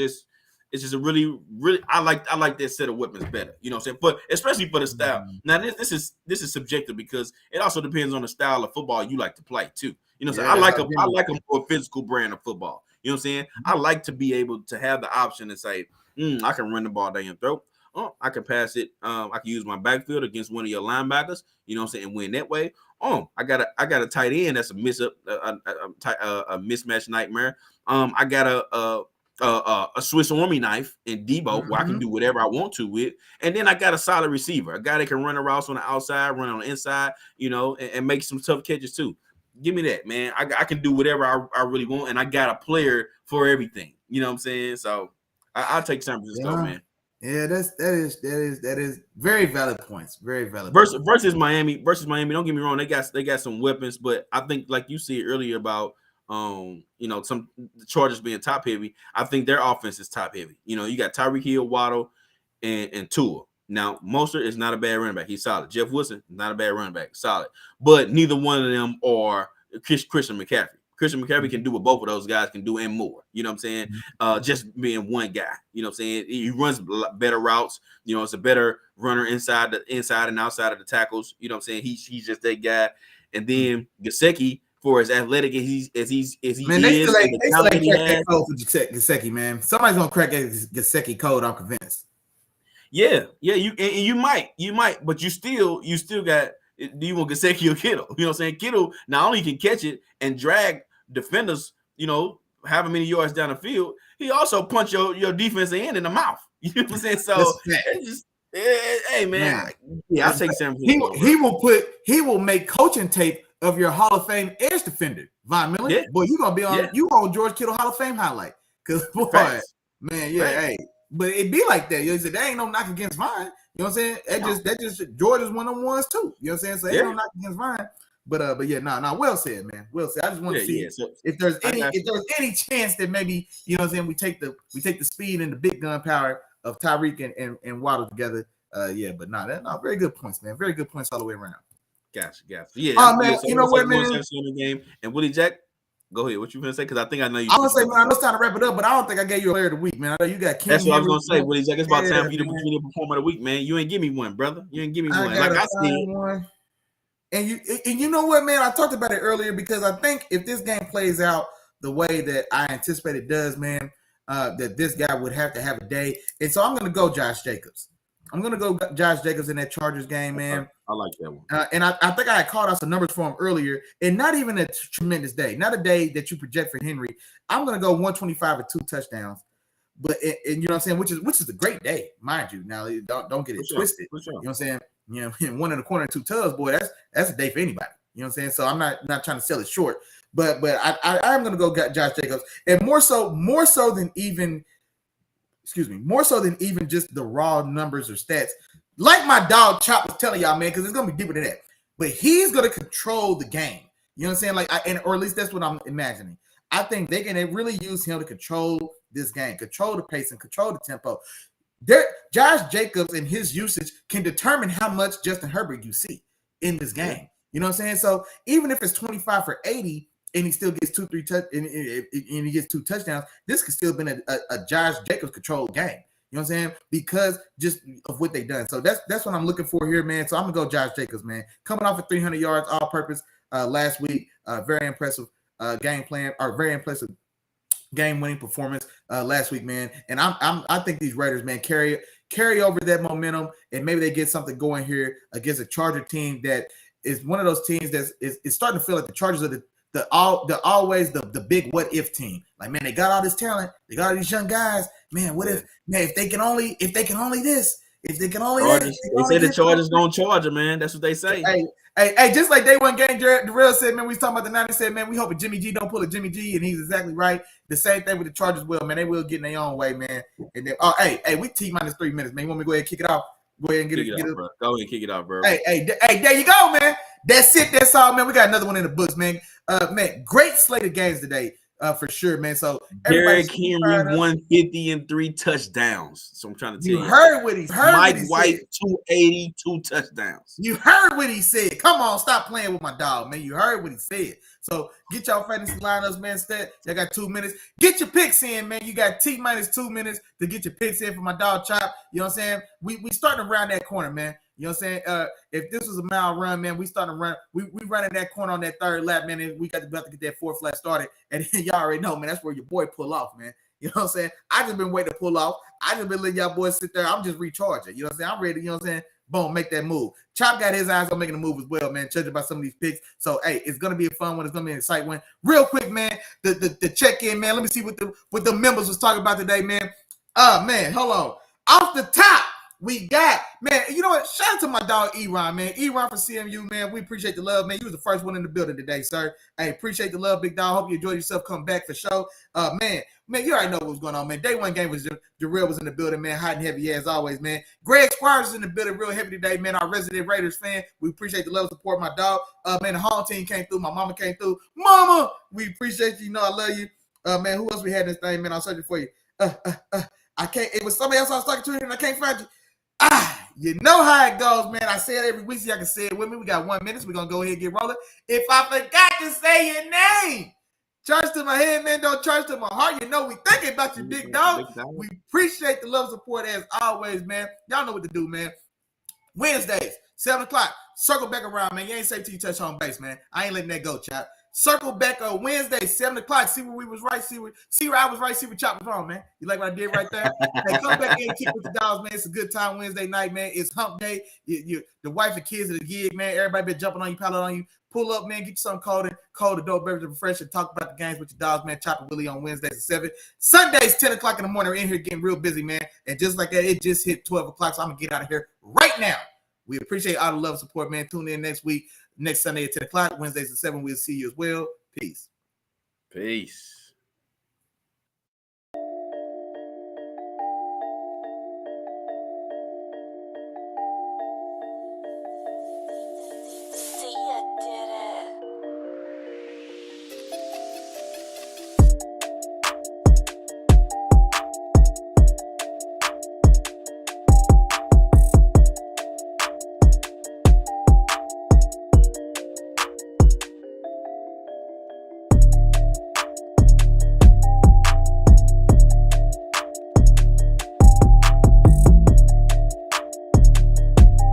just a really I like that set of weapons better. You know what I'm saying? But especially for the style. Now this is subjective because it also depends on the style of football you like to play too. You know what I'm saying? I like a more physical brand of football. You know what I'm saying? I like to be able to have the option to say, I can run the ball down your throat. Oh, I can pass it. I can use my backfield against one of your linebackers. You know what I'm saying? And win that way. Oh, I got a tight end that's a mismatch nightmare. I got a Swiss Army knife in Debo where I can do whatever I want to with. And then I got a solid receiver, a guy that can run a route on the outside, run on the inside, and make some tough catches too. Give me that, man. I can do whatever I really want, and I got a player for everything. You know what I'm saying? So I'll take San Francisco, man. Yeah, that is very valid points. Very valid. Versus Miami. Don't get me wrong, they got some weapons, but I think like you said earlier about some the Chargers being top heavy. I think their offense is top heavy. You got Tyreek Hill, Waddle, and Tua. Now, Mostert is not a bad running back. He's solid. Jeff Wilson, not a bad running back. Solid. But neither one of them are Christian McCaffrey. Christian McCaffrey can do what both of those guys can do and more. You know what I'm saying? Just being one guy. You know what I'm saying? He runs better routes. It's a better runner inside and outside of the tackles. You know what I'm saying? He's just that guy. And then Gesicki, for as athletic as he man, they still ain't crack that code for Gesicki, man. Somebody's gonna crack that Gesicki code. I'm convinced. Yeah, you might, but you still got. Do you want Gesicki or Kittle? You know what I'm saying? Kittle not only can catch it and drag defenders, however many yards down the field, he also punch your defense end in the mouth. You know what I'm saying? So hey man, I'll take San Francisco. He will make coaching tape of your Hall of Fame edge defender, Von Miller. Yeah. Boy, you gonna be on George Kittle Hall of Fame highlight. Because man, hey. But it be like that. You know, there ain't no knock against Vine. You know what I'm saying? That just George is one of ones too. You know what I'm saying? So ain't no knock against Vine. But yeah, well said, man. Well said. I just want to see if there's any chance that maybe, you know what I'm saying, we take the speed and the big gun power of Tyreek and Waddle together. But very good points, man. Very good points all the way around. Gotcha. Yeah. Oh man, you know what, man? Game. And Willie Jack, go ahead. What you gonna say? Because I think I know you. I'm gonna say, man, I know it's time to wrap it up, but I don't think I gave you a player of the week, man. I know you got King. That's what I was gonna say, Willie Jack. It's about time for you to be the performer of the week, man. You ain't give me one, brother. You ain't give me one. Like I said. One. And you know what, man? I talked about it earlier because I think if this game plays out the way that I anticipate it does, man, that this guy would have to have a day. And so I'm gonna go Josh Jacobs. I'm gonna go Josh Jacobs in that Chargers game, man. I like that one. And I think I had called out some numbers for him earlier, and not even a tremendous day, not a day that you project for Henry. I'm gonna go 125 with 2 touchdowns, but and you know what I'm saying, which is a great day, mind you. Now don't get it twisted. Sure. You know what I'm saying? You know, 1 in the corner and 2 tubs, boy, that's a day for anybody. You know what I'm saying? So I'm not trying to sell it short, but I am gonna go Josh Jacobs, and more so than even just the raw numbers or stats. Like my dog Chop was telling y'all, man, because it's gonna be deeper than that. But he's gonna control the game. You know what I'm saying? Or at least that's what I'm imagining. I think they can really use him to control this game, control the pace, and control the tempo. Josh Jacobs and his usage can determine how much Justin Herbert you see in this game. Yeah. You know what I'm saying? So even if it's 25 for 80 and he still gets 2-3 and he gets 2 touchdowns, this could still have been a Josh Jacobs controlled game. You know what I'm saying? Because just of what they've done. So that's what I'm looking for here, man. So I'm gonna go Josh Jacobs, man. Coming off of 300 yards all purpose last week. Very impressive game plan, or very impressive game-winning performance last week, man. And I think these Raiders, man, carry over that momentum, and maybe they get something going here against a Charger team that is one of those teams that's starting to feel like the Chargers are always the big what if team. Like, man, they got all this talent, they got all these young guys. Man, what if, man, if they can only this, if they can only Chargers, they say the Chargers gonna charge them, man. That's what they say. Hey, just like day one game, Darrell said, man, we was talking about the 90s, said, man, we hope Jimmy G don't pull a Jimmy G, and he's exactly right. The same thing with the Chargers will, man. They will get in their own way, man. And then, hey, we T-minus 3 minutes, man. You want me to go ahead and kick it off? Go ahead and get it off, bro. Go ahead and kick it off, bro. Hey, there you go, man. That's it. That's all, man. We got another one in the books, man. Man, great slate of games today, for sure, man. So Derrick Henry 150 and 3 touchdowns. So I'm trying to tell you. You heard what he heard. Mike White 280, 2 touchdowns. You heard what he said. Come on, stop playing with my dog, man. You heard what he said. So get y'all fantasy lineups, man. Y'all got 2 minutes. Get your picks in, man. You got T-minus 2 minutes to get your picks in for my dog Chop. You know what I'm saying? We starting around that corner, man. You know what I'm saying? If this was a mile run, man, we starting to run. We running that corner on that third lap, man, and we got about to get that fourth lap started. And y'all already know, man, that's where your boy pull off, man. You know what I'm saying? I just been waiting to pull off. I just been letting y'all boys sit there. I'm just recharging. You know what I'm saying? I'm ready. You know what I'm saying? Boom, make that move. Chop got his eyes on making a move as well, man, judging by some of these picks. So, hey, it's going to be a fun one. It's going to be an exciting one. Real quick, man, the check-in, man. Let me see what the members was talking about today, man. Man, hold on. Off the top, we got, man, you know what? Shout out to my dog, E-Ron, man. E-Ron from CMU, man. We appreciate the love, man. You was the first one in the building today, sir. Hey, appreciate the love, big dog. Hope you enjoyed yourself. Come back for show. Man, you already know what was going on, man. Day one game was Jarrell was in the building, man. Hot and heavy as always, man. Greg Squires is in the building, real heavy today, man. Our resident Raiders fan. We appreciate the love and support, my dog. Man, the home team came through. My mama came through. Mama, we appreciate you. You know I love you. Man, who else we had in this thing, man? I'm searching for you. I can't. It was somebody else I was talking to, and I can't find you. You know how it goes, man. I say it every week, so y'all can say it with me. We got 1 minute. So we're going to go ahead and get rolling. If I forgot to say your name, church to my head, man. Don't church to my heart. You know we thinking about you, big dog. We appreciate the love and support as always, man. Y'all know what to do, man. Wednesdays, 7 o'clock. Circle back around, man. You ain't safe till you touch home base, man. I ain't letting that go, Chop. Circle back on Wednesday, 7 o'clock. See where we was right. See where I was right. See where Chop was wrong, man. You like what I did right there? Hey, come back in and kick with the dogs, man. It's a good time Wednesday night, man. It's hump day. The wife and kids at the gig, man. Everybody been jumping on you, piling on you. Pull up, man. Get you something cold, adult beverage, refresh, and talk about the games with your dogs, man. Chop Willie on Wednesdays at 7. Sundays, 10 o'clock in the morning. We're in here getting real busy, man. And just like that, it just hit 12 o'clock, so I'm going to get out of here right now. We appreciate all the love and support, man. Tune in next week, next Sunday at 10 o'clock. Wednesdays at 7. We'll see you as well. Peace.